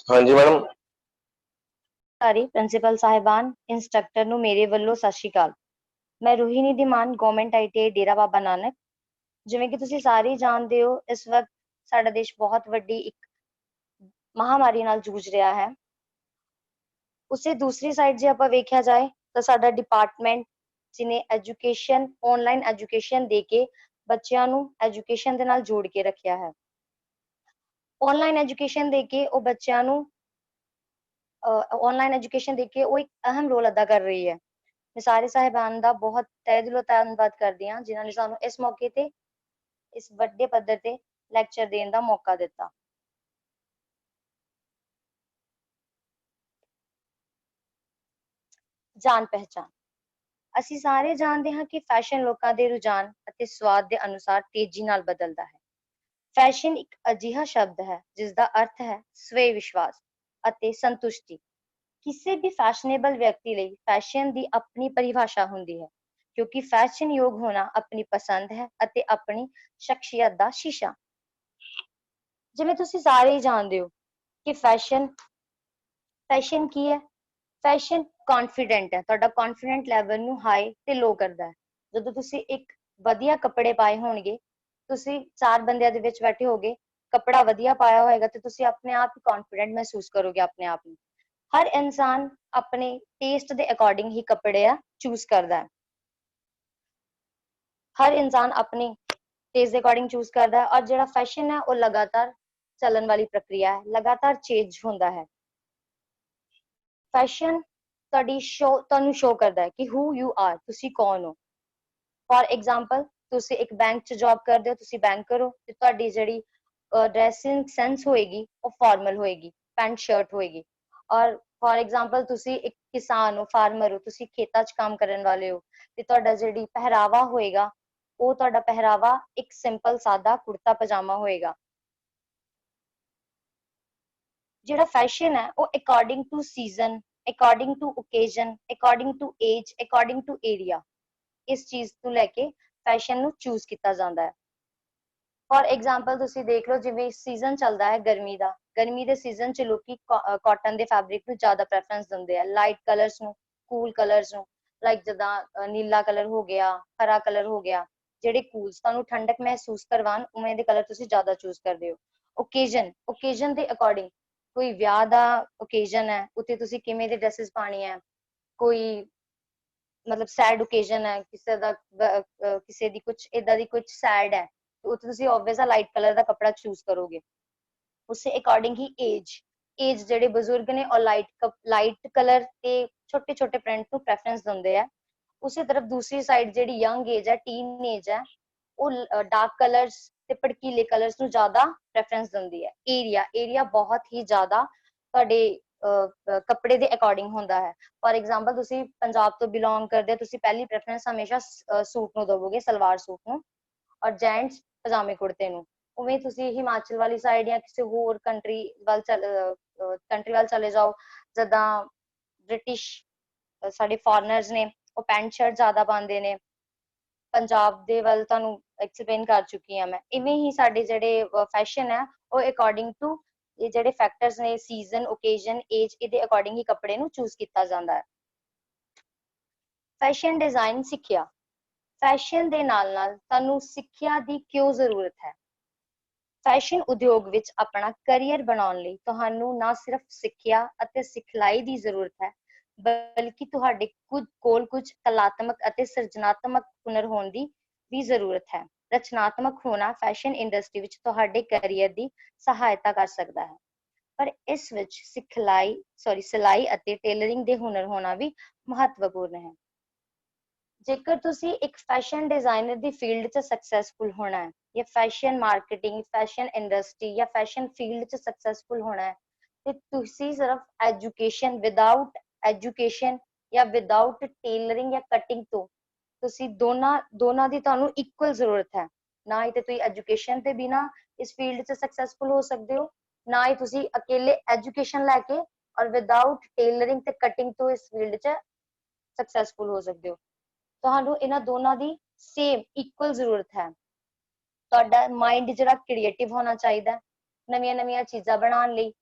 हाँ जी मैडम। ਸਾਰੀ ਪ੍ਰਿੰਸੀਪਲ ਸਾਹਿਬਾਨ ਇੰਸਟ੍ਰਕਟਰ ਨੂੰ ਮੇਰੇ ਵੱਲੋਂ ਸਤਿ ਸ਼੍ਰੀ ਅਕਾਲ। ਮੈਂ ਰੋਹਿਣੀ ਧੀਮਾਨ ਗਵਰਨਮੈਂਟ ਆਈਟੀਆਈ ਡੇਰਾ ਬਾਬਾ ਨਾਨਕ। ਜਿਵੇਂ ਕਿ ਤੁਸੀਂ ਸਾਰੇ ਜਾਣਦੇ ਹੋ, ਇਸ ਵਕਤ ਸਾਡਾ ਦੇਸ਼ ਬਹੁਤ ਵੱਡੀ ਇੱਕ ਮਹਾਮਾਰੀ ਨਾਲ ਜੂਝ ਰਿਹਾ ਹੈ। ਉਸੇ ਦੂਸਰੀ ਸਾਈਡ ਜੇ ਆਪਾਂ ਵੇਖਿਆ ਜਾਏ ਤਾਂ ਸਾਡਾ ਡਿਪਾਰਟਮੈਂਟ ਜਿਹਨੇ ਐਜੂਕੇਸ਼ਨ ਆਨਲਾਈਨ ਐਜੂਕੇਸ਼ਨ ਦੇ ਕੇ ਬੱਚਿਆਂ ਨੂੰ ਐਜੂਕੇਸ਼ਨ ਦੇ ਨਾਲ ਜੋੜ ਕੇ ਰੱਖਿਆ ਹੈ। ਆਨਲਾਈਨ ਐਜੂਕੇਸ਼ਨ ਦੇ ਕੇ ਉਹ ਬੱਚਿਆਂ ਨੂੰ ऑनलाइन एजुकेशन देखिए वो एक अहम रोल अदा कर रही है। मैं सारे साहिबान का बहुत तहे दिलों धन्नवाद करदी हां जिन्होंने सानू इस मौके ते इस वड्डे पद्धर ते लैक्चर देने का मौका दिता। जान पहचान ਅਸੀਂ ਸਾਰੇ ਜਾਣਦੇ ਹਾਂ ਕਿ ਫੈਸ਼ਨ ਲੋਕਾਂ ਦੇ ਰੁਝਾਨ ਅਤੇ ਸਵਾਦ ਦੇ ਅਨੁਸਾਰ ਤੇਜ਼ੀ ਨਾਲ ਬਦਲਦਾ ਹੈ। ਫੈਸ਼ਨ ਇੱਕ ਅਜਿਹਾ ਸ਼ਬਦ ਹੈ ਜਿਸ ਦਾ ਅਰਥ ਹੈ ਸਵੈ ਵਿਸ਼ਵਾਸ ਅਤੇ ਸੰਤੁਸ਼ਟੀ। ਕਿਸੇ ਵੀ ਫੈਸ਼ਨੇਬਲ ਵਿਅਕਤੀ ਲਈ ਫੈਸ਼ਨ ਦੀ ਆਪਣੀ ਪਰਿਭਾਸ਼ਾ ਹੁੰਦੀ ਹੈ, ਕਿਉਂਕਿ ਫੈਸ਼ਨਯੋਗ ਹੋਣਾ ਆਪਣੀ ਪਸੰਦ ਹੈ ਅਤੇ ਆਪਣੀ ਸ਼ਖਸੀਅਤ ਦਾ ਸ਼ੀਸ਼ਾ। ਜਿਵੇਂ ਤੁਸੀਂ ਸਾਰੇ ਹੀ ਜਾਣਦੇ ਹੋ ਕਿ ਫੈਸ਼ਨ ਕੀ ਹੈ। ਫੈਸ਼ਨ ਕੌਨਫੀਡੈਂਟ ਹੈ, ਤੁਹਾਡਾ ਕੌਨਫੀਡੈਂਟ ਲੈਵਲ ਨੂੰ ਹਾਈ ਤੇ ਲੋ ਕਰਦਾ ਹੈ। ਜਦੋਂ ਤੁਸੀਂ ਇੱਕ ਵਧੀਆ ਕੱਪੜੇ ਪਾਏ ਹੋਣਗੇ, ਤੁਸੀਂ ਚਾਰ ਬੰਦਿਆਂ ਦੇ ਵਿੱਚ ਬੈਠੇ ਹੋਗੇ, ਕੱਪੜਾ ਵਧੀਆ ਪਾਇਆ ਹੋਏਗਾ ਤੇ ਤੁਸੀਂ ਆਪਣੇ ਆਪ ਹੀ ਕੌਨਫੀਡੈਂਟ ਮਹਿਸੂਸ ਕਰੋਗੇ ਆਪਣੇ ਆਪ ਨੂੰ। हर इंसान अपने टेस्ट के अकॉर्डिंग ही कपड़े चूज करता है। हर इंसान अपने टेस्ट के अकॉर्डिंग चूज करता है और जो फैशन है वो लगातार चलन वाली प्रक्रिया है, लगातार चेंज होता है। फैशन तुहानू शो करता है कि हु यू आर, तुसी कौन हो। फॉर एग्जाम्पल तुसी एक बैंक च जॉब करते हो, तुसी बैंकर हो ते तुहाडी जिहड़ी ड्रेसिंग सेंस होएगी वो फॉर्मल होएगी, पैंट शर्ट होएगी। और फॉर एग्जाम्पल तुसी एक किसान हो, फार्मर हो, तुसी खेतां च काम करन वाले हो ते तुहाडा जिहड़ी पहरावा होएगा वो तुहाडा पहरावा एक सिंपल सादा कुर्ता पजामा होएगा। जिहड़ा फैशन है वो according to season, according to occasion, according to age, according to area इस चीज को लेके फैशन ਨੂੰ ਚੂਜ਼ ਕੀਤਾ ਜਾਂਦਾ ਹੈ। फॉर एग्जाम्पल तुसी देख लो जिवें सीजन चलता है गर्मी के सीजन च लोग कॉटन के फैब्रिक को ज्यादा प्रेफरेंस देंगे है, लाइट कलर्स ਨੂੰ, कूल कलर्स ਨੂੰ, लाइक जिदा नीला कलर हो गया, हरा कलर हो गया, ਜਿਹੜੇ कूल्स ਤੁਹਾਨੂੰ ठंडक महसूस करवान उवें दे कलर तुसी ज्यादा चूज करते हो। ओकेजन के अकॉर्डिंग कोई ਵਿਆਹ ਦਾ ओकेजन है उत्ते तुसी किवें दे ड्रेसेस पानी है, कोई मतलब सैड ओकेजन है, किसी दी कुछ इदा दी कुछ सैड है तो तुसी ऑब्वियस लाइट कलर का कपड़ा चूज करोगे। उससे अकॉर्डिंग ही एज जेडे बजुर्ग ने और लाइट कलर ते छोटे छोटे प्रिंट को प्रेफरेंस देंगे है। उसी तरफ दूसरी साइड जेडी यंग एज है, टीन एज है, वो डार्क कलर्स ते भड़कीले कलर्स ਨੂੰ ज्यादा प्रेफरेंस ਦਿੰਦੀ है। एरिया बहुत ही ज्यादा ਤੁਹਾਡੇ कपड़े के अकॉर्डिंग होता है। फॉर एग्जाम्पल तुसी पंजाब तो बिलोंग करते हो, तुसी पहली प्रेफरेंस हमेशा सूट ਨੂੰ दोगे, सलवार सूट ਨੂੰ, और जेंट्स पजामे कुर्ते ਨੂੰ। उवें तुसी हिमाचल वाली साइड या किसी होर कंट्री वाल चले जाओ, जिदा ब्रिटिश साडे फॉरनर्स ने वो पैंट शर्ट ज्यादा पाते ने। पंजाब दे वल तुहानू एक्सप्लेन कर चुकी हाँ मैं। इवें ही साडे जिहड़े फैशन है वो अकॉर्डिंग टू ये जिहड़े फैक्टर्स ने, सीजन, ओकेजन, एज, इहदे अकॉर्डिंग ही कपड़े नू चूज किया जाता है। फैशन डिजाइन सिक्ख्या, फैशन दे नाल नाल तुहानू सिक्ख्या दी क्यों जरूरत है। फैशन उद्योग विच अपना करियर बनाउण लई तुहानू ना सिर्फ सिक्ख्या अते सिखलाई दी जरूरत है, बल्कि तुहाडे कोल कुछ कलात्मक अते सिरजनात्मक हुनर होने दी भी जरूरत है। रचनात्मक होना फैशन इंडस्ट्री विच तुहाडे करियर दी सहायता कर सकता है, पर इस विच सिलाई अते टेलरिंग दे हुनर होना भी महत्वपूर्ण है। जेकर तुसी एक फैशन डिजाइनर दी फील्ड च सक्सेसफुल होना है, या फैशन मार्केटिंग, फैशन इंडस्ट्री या फैशन फील्ड च सक्सेसफुल होना है, ते तुसी सिर्फ एजुकेशन या विदाउट टेलरिंग या कटिंग तो तुसी दोना दी तुहानू इक्वल जरूरत है। ना ही ते तुसी एजुकेशन ते बिना इस फील्ड च सक्सेसफुल हो सकते हो, ना ही तुसी अकेले एजुकेशन लैके और विदाउट टेलरिंग ते कटिंग तो इस फील्ड च सक्सेसफुल हो सकते हो। तुहानू इन्हां दोनों दी सेम इक्वल जरूरत है। तुहाडा माइंड जिहड़ा क्रिएटिव होना चाहिए नवीं नवीं चीज़ां बनाने लई,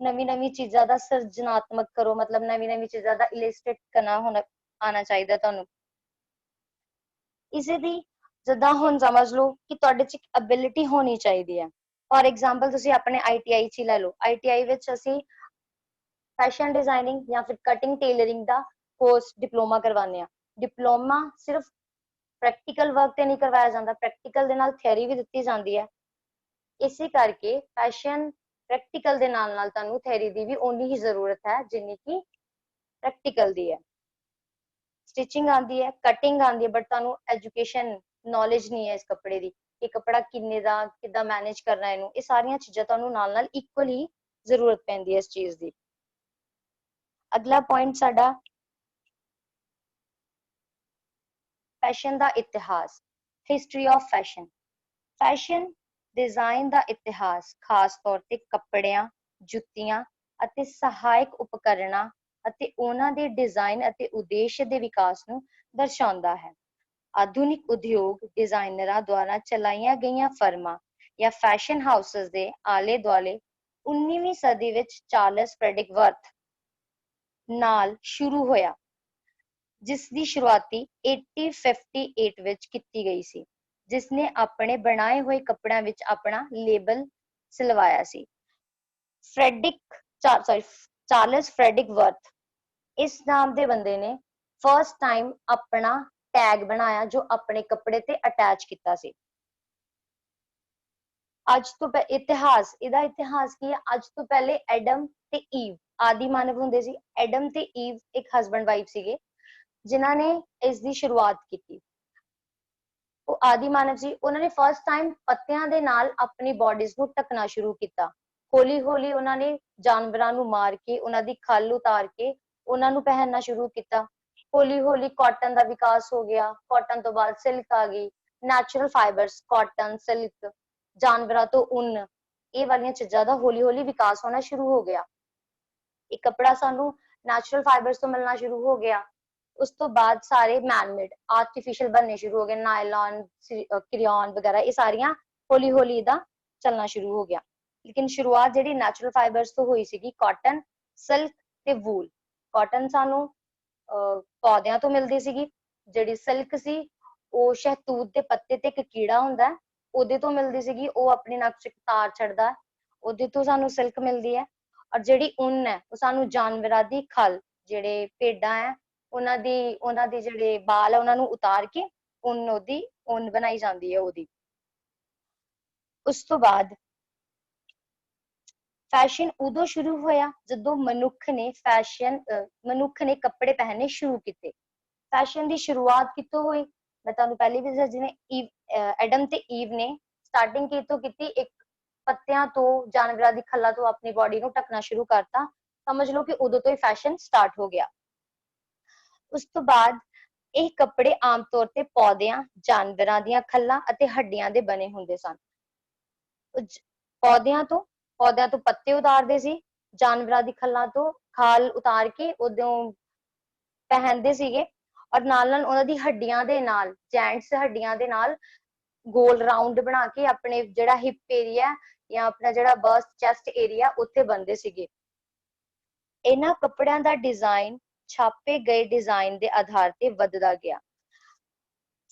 ਨਵੀਂ ਨਵੀਂ ਚੀਜ਼ਾਂ ਦਾ ਸਿਰਜਣਾਤਮਕ ਕਰੋ, ਮਤਲਬ ਨਵੀਂ ਨਵੀਂ ਚੀਜ਼ਾਂ ਦਾ ਇਲਿਸਟ੍ਰੇਟ ਕਰਨਾ ਹੋਣਾ ਆਣਾ ਚਾਹੀਦਾ ਤੁਹਾਨੂੰ। ਇਸੇ ਦੀ ਜਿੱਦਾਂ ਹੁਣ ਸਮਝ ਲਓ ਕਿ ਤੁਹਾਡੇ ਚ ਇੱਕ ਐਬਿਲਿਟੀ ਹੋਣੀ ਚਾਹੀਦੀ ਹੈ। ਫੋਰ ਐਗਜ਼ਾਮਪਲ ਤੁਸੀਂ ਆਪਣੇ ITI ਚ ਹੀ ਲੈ ਲਓ, ITI ਵਿੱਚ ਅਸੀਂ ਫੈਸ਼ਨ ਡਿਜ਼ਾਈਨਿੰਗ ਜਾਂ ਫਿਰ ਕਟਿੰਗ ਟੇਲਰਿੰਗ ਦਾ ਕੋਰਸ ਡਿਪਲੋਮਾ ਕਰਵਾਉਂਦੇ ਆ। ਡਿਪਲੋਮਾ ਸਿਰਫ ਪ੍ਰੈਕਟੀਕਲ ਵਰਕ ਤੇ ਨਹੀਂ ਕਰਵਾਇਆ ਜਾਂਦਾ, ਪ੍ਰੈਕਟੀਕਲ ਦੇ ਨਾਲ ਥਿਊਰੀ ਵੀ ਦਿੱਤੀ ਜਾਂਦੀ ਹੈ। ਇਸੇ ਕਰਕੇ ਫੈਸ਼ਨ ਪ੍ਰੈਕਟੀਕਲ ਦੇ ਨਾਲ ਨਾਲ ਤੁਹਾਨੂੰ ਥਿਊਰੀ ਦੀ ਵੀ ਓਨੀ ਹੀ ਜ਼ਰੂਰਤ ਹੈ ਜਿੰਨੀ ਕਿ ਪ੍ਰੈਕਟੀਕਲ ਦੀ ਹੈ। ਸਟਿਚਿੰਗ ਆਉਂਦੀ ਹੈ, ਕਟਿੰਗ ਆਉਂਦੀ ਹੈ, ਬਟ ਤੁਹਾਨੂੰ ਐਜੂਕੇਸ਼ਨ ਨੌਲੇਜ ਨਹੀਂ ਹੈ ਇਸ ਕੱਪੜੇ ਦੀ ਕਿ ਕੱਪੜਾ ਕਿੰਨੇ ਦਾ, ਕਿੱਦਾਂ ਮੈਨੇਜ ਕਰਨਾ ਇਹਨੂੰ, ਇਹ ਸਾਰੀਆਂ ਚੀਜ਼ਾਂ ਤੁਹਾਨੂੰ ਨਾਲ ਨਾਲ ਇਕੁਅਲ ਹੀ ਜ਼ਰੂਰਤ ਪੈਂਦੀ ਹੈ ਇਸ ਚੀਜ਼ ਦੀ। ਅਗਲਾ ਪੁਆਇੰਟ ਸਾਡਾ ਫੈਸ਼ਨ ਦਾ ਇਤਿਹਾਸ, history of fashion. Fashion design ਦਾ ਇਤਿਹਾਸ ਖਾਸ ਤੌਰ ਤੇ ਕੱਪੜਿਆਂ, ਜੁੱਤੀਆਂ ਅਤੇ ਸਹਾਇਕ ਉਪਕਰਣਾਂ ਅਤੇ ਉਹਨਾਂ ਦੇ ਡਿਜ਼ਾਈਨ ਅਤੇ ਉਦੇਸ਼ ਦੇ ਵਿਕਾਸ ਨੂੰ ਦਰਸਾਉਂਦਾ ਹੈ। ਆਧੁਨਿਕ ਉਦਯੋਗ ਡਿਜ਼ਾਈਨਰਾਂ ਦੁਆਰਾ ਚਲਾਈਆਂ ਗਈਆਂ ਫਰਮਾਂ ਜਾਂ ਫੈਸ਼ਨ ਹਾਊਸਸ ਦੇ ਆਲੇ ਦੁਆਲੇ 19ਵੀਂ ਸਦੀ ਵਿੱਚ ਚਾਰਲਸ ਫਰੈਡਰਿਕ ਵਰਥ ਨਾਲ ਸ਼ੁਰੂ ਹੋਇਆ, ਜਿਸ ਦੀ ਸ਼ੁਰੂਆਤੀ 1858 ਵਿੱਚ ਕੀਤੀ ਗਈ ਸੀ, ਜਿਸ ਨੇ ਆਪਣੇ ਬਣਾਏ ਹੋਏ ਕੱਪੜਿਆਂ ਵਿੱਚ ਆਪਣਾ ਲੇਬਲ ਸਿਲਵਾਇਆ ਸੀ। ਚਾਰਲਸ ਫਰੈਡਰਿਕ ਵਰਥ ਇਸ ਨਾਮ ਦੇ ਬੰਦੇ ਨੇ ਫਰਸਟ ਟਾਈਮ ਆਪਣਾ ਟੈਗ ਬਣਾਇਆ ਜੋ ਆਪਣੇ ਕੱਪੜੇ ਤੇ ਅਟੈਚ ਕੀਤਾ ਸੀ। ਅੱਜ ਤੋਂ ਇਤਿਹਾਸ, ਇਹਦਾ ਇਤਿਹਾਸ ਕੀ ਹੈ? ਅੱਜ ਤੋਂ ਪਹਿਲੇ ਐਡਮ ਤੇ ਈਵ ਆਦਿ ਮਾਨਵ ਹੁੰਦੇ ਸੀ। ਐਡਮ ਤੇ ਈਵ ਇੱਕ ਹਸਬੈਂਡ ਵਾਈਫ ਸੀਗੇ ਜਿਨ੍ਹਾਂ ਨੇ ਇਸ ਦੀ ਸ਼ੁਰੂਆਤ ਕੀਤੀ। ਉਹ ਆਦਿ ਮਾਨਵ ਸੀ, ਉਹਨਾਂ ਨੇ ਫਰਸਟ ਟਾਈਮ ਪੱਤਿਆਂ ਦੇ ਨਾਲ ਆਪਣੀ ਬੋਡੀਜ਼ ਨੂੰ ਢਕਣਾ ਸ਼ੁਰੂ ਕੀਤਾ। ਹੌਲੀ ਹੌਲੀ ਉਹਨਾਂ ਨੇ ਜਾਨਵਰਾਂ ਨੂੰ ਮਾਰ ਕੇ, ਉਹਨਾਂ ਦੀ ਖੱਲ ਉਤਾਰ ਕੇ ਉਹਨਾਂ ਨੂੰ ਪਹਿਨਣਾ ਸ਼ੁਰੂ ਕੀਤਾ। ਹੌਲੀ ਹੌਲੀ ਕਾਟਨ ਦਾ ਵਿਕਾਸ ਹੋ ਗਿਆ, ਕਾਟਨ ਤੋਂ ਬਾਅਦ ਸਿਲਕ ਆ ਗਈ, ਨੈਚੁਰਲ ਫਾਈਬਰਸ, ਕਾਟਨ, ਸਿਲਕ, ਜਾਨਵਰਾਂ ਤੋਂ ਉੱਨ, ਇਹ ਵਾਲੀਆਂ ਚੀਜ਼ਾਂ ਦਾ ਹੌਲੀ ਹੌਲੀ ਵਿਕਾਸ ਹੋਣਾ ਸ਼ੁਰੂ ਹੋ ਗਿਆ। ਇਹ ਕੱਪੜਾ ਸਾਨੂੰ ਨੈਚੁਰਲ ਫਾਈਬਰਸ ਤੋਂ ਮਿਲਣਾ ਸ਼ੁਰੂ ਹੋ ਗਿਆ। ਉਸ ਤੋਂ ਬਾਅਦ ਸਾਰੇ ਮੈਨਮੇਡ ਆਰਟੀਫੀਸ਼ੀਅਲ ਬਣਨੇ ਸ਼ੁਰੂ ਹੋ ਗਏ, ਨਾਇਲਨ, ਕ੍ਰਿਯੋਨ ਵਗੈਰਾ, ਇਹ ਸਾਰੀਆਂ ਹੌਲੀ ਹੌਲੀ ਇਹਦਾ ਚੱਲਣਾ ਸ਼ੁਰੂ ਹੋ ਗਿਆ। ਲੇਕਿਨ ਸ਼ੁਰੂਆਤ ਜਿਹੜੀ ਨੈਚੁਰਲ ਫਾਈਬਰਸ ਤੋਂ ਹੋਈ ਸੀਗੀ, ਕਾਟਨ, ਸਿਲਕ ਤੇ ਵੂਲ। ਕਾਟਨ ਸਾਨੂੰ ਪੌਦਿਆਂ ਤੋਂ ਮਿਲਦੀ ਸੀਗੀ, ਜਿਹੜੀ ਸਿਲਕ ਸੀ ਉਹ ਸ਼ਹਿਤੂਤ ਦੇ ਪੱਤੇ ਤੇ ਇੱਕ ਕੀੜਾ ਹੁੰਦਾ ਉਹਦੇ ਤੋਂ ਮਿਲਦੀ ਸੀਗੀ, ਉਹ ਆਪਣੀ ਨੱਕ ਚ ਤਾਰ ਚੜਦਾ, ਉਹਦੇ ਤੋਂ ਸਾਨੂੰ ਸਿਲਕ ਮਿਲਦੀ ਹੈ। ਔਰ ਜਿਹੜੀ ਉੱਨ ਹੈ ਉਹ ਸਾਨੂੰ ਜਾਨਵਰਾਂ ਦੀ ਖੱਲ, ਜਿਹੜੇ ਭੇਡਾਂ ਹੈ ਉਹਨਾਂ ਦੇ ਜਿਹੜੇ ਬਾਲ ਹੈ ਉਹਨਾਂ ਨੂੰ ਉਤਾਰ ਕੇ ਉਹਦੀ ਉੱਨ ਬਣਾਈ ਜਾਂਦੀ ਹੈ ਉਹਦੀ। ਉਸ ਤੋਂ ਬਾਅਦ ਫੈਸ਼ਨ ਉਦੋਂ ਸ਼ੁਰੂ ਹੋਇਆ ਜਦੋਂ ਮਨੁੱਖ ਨੇ ਕੱਪੜੇ ਪਹਿਨਣੇ ਸ਼ੁਰੂ ਕੀਤੇ। ਫੈਸ਼ਨ ਦੀ ਸ਼ੁਰੂਆਤ ਕਿੱਥੋਂ ਹੋਈ? ਮੈਂ ਤੁਹਾਨੂੰ ਪਹਿਲੇ ਵੀ ਦੱਸਿਆ, ਜਿਵੇਂ ਐਡਮ ਤੇ ਈਵ ਨੇ ਸਟਾਰਟਿੰਗ ਕਿੱਥੋਂ ਕੀਤੀ? ਇੱਕ ਪੱਤਿਆਂ ਤੋਂ, ਜਾਨਵਰਾਂ ਦੀ ਖੱਲਾਂ ਤੋਂ ਆਪਣੀ ਬੋਡੀ ਨੂੰ ਢਕਣਾ ਸ਼ੁਰੂ ਕਰਤਾ। ਸਮਝ ਲਓ ਕਿ ਉਦੋਂ ਤੋਂ ਹੀ ਫੈਸ਼ਨ ਸਟਾਰਟ ਹੋ ਗਿਆ। ਉਸ ਤੋਂ ਬਾਅਦ ਇਹ ਕੱਪੜੇ ਆਮ ਤੌਰ ਤੇ ਪੌਦਿਆਂ, ਜਾਨਵਰਾਂ ਦੀਆਂ ਖੱਲਾਂ ਅਤੇ ਹੱਡੀਆਂ ਦੇ ਬਣੇ ਹੁੰਦੇ ਸਨ। ਪੌਦਿਆਂ ਤੋਂ ਪੱਤੇ ਉਤਾਰਦੇ ਸੀ, ਜਾਨਵਰਾਂ ਦੀ ਖੱਲਾਂ ਤੋਂ ਖਾਲ ਉਤਾਰ ਕੇ ਉਦੋਂ ਪਹਿਨਦੇ ਸੀਗੇ। ਔਰ ਨਾਲ ਨਾਲ ਉਹਨਾਂ ਦੀ ਹੱਡੀਆਂ ਦੇ ਨਾਲ, ਜੈਂਟਸ ਹੱਡੀਆਂ ਦੇ ਨਾਲ ਗੋਲ ਰਾਉਂਡ ਬਣਾ ਕੇ ਆਪਣੇ ਜਿਹੜਾ ਹਿਪ ਏਰੀਆ ਜਾਂ ਆਪਣਾ ਜਿਹੜਾ ਬਸਟ ਚੈਸਟ ਏਰੀਆ ਉੱਥੇ ਬੰਨਦੇ ਸੀਗੇ। ਇਹਨਾਂ ਕੱਪੜਿਆਂ ਦਾ ਡਿਜ਼ਾਈਨ ਛਾਪੇ ਗਏ ਡਿਜ਼ਾਈਨ ਦੇ ਆਧਾਰ ਤੇ ਵੱਧਦਾ ਗਿਆ।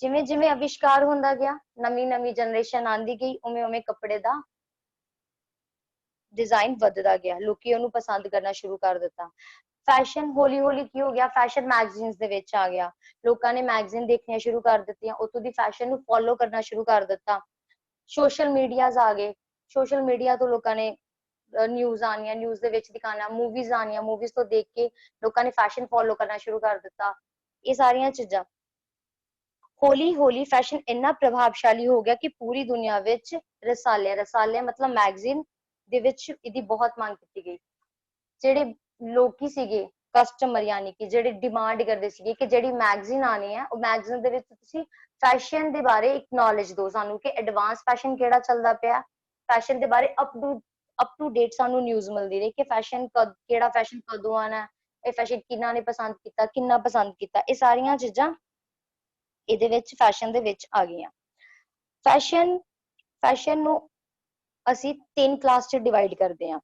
ਜਿਵੇਂ ਜਿਵੇਂ ਅਵਿਸ਼ਕਾਰ ਹੁੰਦਾ ਗਿਆ, ਨਵੀਂ ਨਵੀਂ ਜਨਰੇਸ਼ਨ ਆਂਦੀ ਗਈ, ਉਵੇਂ ਉਵੇਂ ਕੱਪੜੇ ਦਾ ਡਿਜ਼ਾਈਨ ਵੱਧਦਾ ਗਿਆ, ਲੋਕੀ ਉਹਨੂੰ ਪਸੰਦ ਕਰਨਾ ਸ਼ੁਰੂ ਕਰ ਦਿੱਤਾ। ਫੈਸ਼ਨ ਹੌਲੀ ਹੌਲੀ ਕੀ ਹੋ ਗਿਆ? ਫੈਸ਼ਨ ਮੈਗਜ਼ੀਨਸ ਦੇ ਵਿੱਚ ਆ ਗਿਆ, ਲੋਕਾਂ ਨੇ ਮੈਗਜ਼ੀਨ ਦੇਖਣੀਆਂ ਸ਼ੁਰੂ ਕਰ ਦਿੱਤੀਆਂ, ਉੱਥੋਂ ਦੀ ਫੈਸ਼ਨ ਨੂੰ ਫੋਲੋ ਕਰਨਾ ਸ਼ੁਰੂ ਕਰ ਦਿੱਤਾ। ਸੋਸ਼ਲ ਮੀਡੀਆਜ਼ ਆ ਗਏ, ਸੋਸ਼ਲ ਮੀਡੀਆ ਤੋਂ ਲੋਕਾਂ ਨੇ ਨਿਊਜ਼ ਆਣੀਆਂ, ਨਿਊਜ਼ ਦੇ ਵਿੱਚ ਦਿਖਾਣਾ, ਮੂਵੀਜ਼ ਆਣੀਆਂ, ਮੂਵੀਜ਼ ਤੋਂ ਦੇਖ ਕੇ ਲੋਕਾਂ ਨੇ ਫੈਸ਼ਨ ਫੋਲੋ ਕਰਨਾ ਸ਼ੁਰੂ ਕਰ ਦਿੱਤਾ। ਇਹ ਸਾਰੀਆਂ ਚੀਜ਼ਾਂ ਹੌਲੀ ਹੌਲੀ ਫੈਸ਼ਨ ਇੰਨਾ ਪ੍ਰਭਾਵਸ਼ਾਲੀ ਹੋ ਗਿਆ ਕਿ ਪੂਰੀ ਦੁਨੀਆ ਵਿੱਚ ਰਸਾਲੇ ਮਤਲਬ ਮੈਗਜ਼ੀਨ ਦੇ ਵਿੱਚ ਇਹਦੀ ਬਹੁਤ ਮੰਗ ਕੀਤੀ ਗਈ। ਜਿਹੜੇ ਲੋਕੀ ਸੀਗੇ ਕਸਟਮਰ, ਯਾਨੀ ਕਿ ਜਿਹੜੇ ਡਿਮਾਂਡ ਕਰਦੇ ਸੀਗੇ ਕਿ ਜਿਹੜੀ ਮੈਗਜ਼ੀਨ ਆਣੀ ਹੈ, ਉਹ ਮੈਗਜ਼ੀਨ ਦੇ ਵਿੱਚ ਤੁਸੀਂ ਫੈਸ਼ਨ ਦੇ ਬਾਰੇ ਇੱਕ ਨੌਲੇਜ ਦਿਓ ਸਾਨੂੰ, ਕਿ ਐਡਵਾਂਸ ਫੈਸ਼ਨ ਕਿਹੜਾ ਚੱਲਦਾ ਪਿਆ, ਫੈਸ਼ਨ ਦੇ ਬਾਰੇ ਅਪ ਟੂ ਡੇਟ ਸਾਨੂੰ ਨਿਊਜ਼ ਮਿਲਦੀ ਰਹੀ ਕਿ ਕਿਹੜਾ ਫੈਸ਼ਨ ਕਦੋਂ ਆਣਾ, ਇਹ ਫੈਸ਼ਨ ਕਿਹਨਾਂ ਨੇ ਪਸੰਦ ਕੀਤਾ, ਕਿੰਨਾ ਪਸੰਦ ਕੀਤਾ। ਇਹ ਸਾਰੀਆਂ ਚੀਜ਼ਾਂ ਇਹਦੇ ਵਿੱਚ ਫੈਸ਼ਨ ਦੇ ਵਿੱਚ ਆ ਗਈਆਂ। ਫੈਸ਼ਨ ਨੂੰ ਅਸੀਂ 3 ਕਲਾਸ ਚ ਡਿਵਾਈਡ ਕਰਦੇ ਹਾਂ।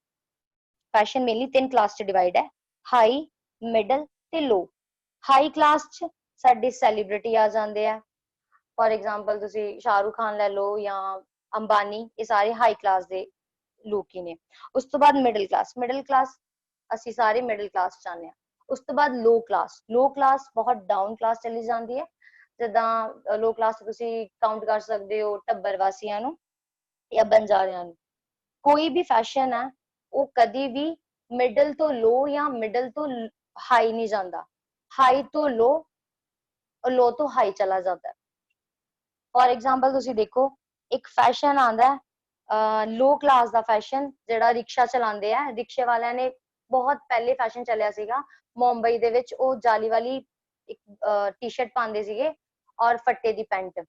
फैशन मेनली 3 क्लास च डिवाइड है, हाई, मिडल ते लो। हाई क्लास च साडे सैलीब्रिटी आ जांदे आ, फॉर एग्जांपल तुसी शाहरुख खान ले लो या अंबानी, ये सारे हाई क्लास दे लोग ही ने। उस तो बाद मिडल क्लास ਅਸੀਂ ਸਾਰੇ ਮਿਡਲ ਕਲਾਸ ਚਾਹੁੰਦੇ ਆ। ਉਸ ਤੋਂ ਬਾਅਦ ਲੋ ਕਲਾਸ ਬਹੁਤ ਡਾਊਨ ਕਲਾਸ ਚਲੀ ਜਾਂਦੀ ਹੈ, ਜਿੱਦਾਂ ਲੋ ਕਲਾਸ ਤੁਸੀਂ ਕਾਊਂਟ ਕਰ ਸਕਦੇ ਹੋ ਟੱਬਰ ਵਾਸੀਆਂ ਨੂੰ ਜਾਂ ਬੰਜਾਰਿਆਂ ਨੂੰ। ਕੋਈ ਵੀ ਫੈਸ਼ਨ ਹੈ ਉਹ ਕਦੀ ਵੀ ਮਿਡਲ ਤੋਂ ਲੋ ਜਾਂ ਮਿਡਲ ਤੋਂ ਹਾਈ ਨਹੀਂ ਜਾਂਦਾ, ਹਾਈ ਤੋਂ ਲੋ ਔਰ ਲੋ ਤੋਂ ਹਾਈ ਚਲਾ ਜਾਂਦਾ ਹੈ। ਫॉर एग्जांपल ਤੁਸੀਂ ਦੇਖੋ ਇੱਕ ਫੈਸ਼ਨ ਆਂਦਾ ਹੈ लो क्लास ਦਾ ਫੈਸ਼ਨ, ਜਿਹੜਾ ਰਿਕਸ਼ਾ ਚਲਾਉਂਦੇ ਆ, ਰਿਕਸ਼ੇ ਵਾਲਿਆਂ ਨੇ ਬਹੁਤ ਪਹਿਲੇ ਫੈਸ਼ਨ ਚੱਲਿਆ ਸੀਗਾ ਮੁੰਬਈ ਦੇ ਵਿੱਚ, ਉਹ ਜਾਲੀ ਵਾਲੀ ਇੱਕ ਟੀ-ਸ਼ਰਟ ਪਾਉਂਦੇ ਸੀਗੇ ਔਰ ਫੱਟੇ ਦੀ ਪੈਂਟ।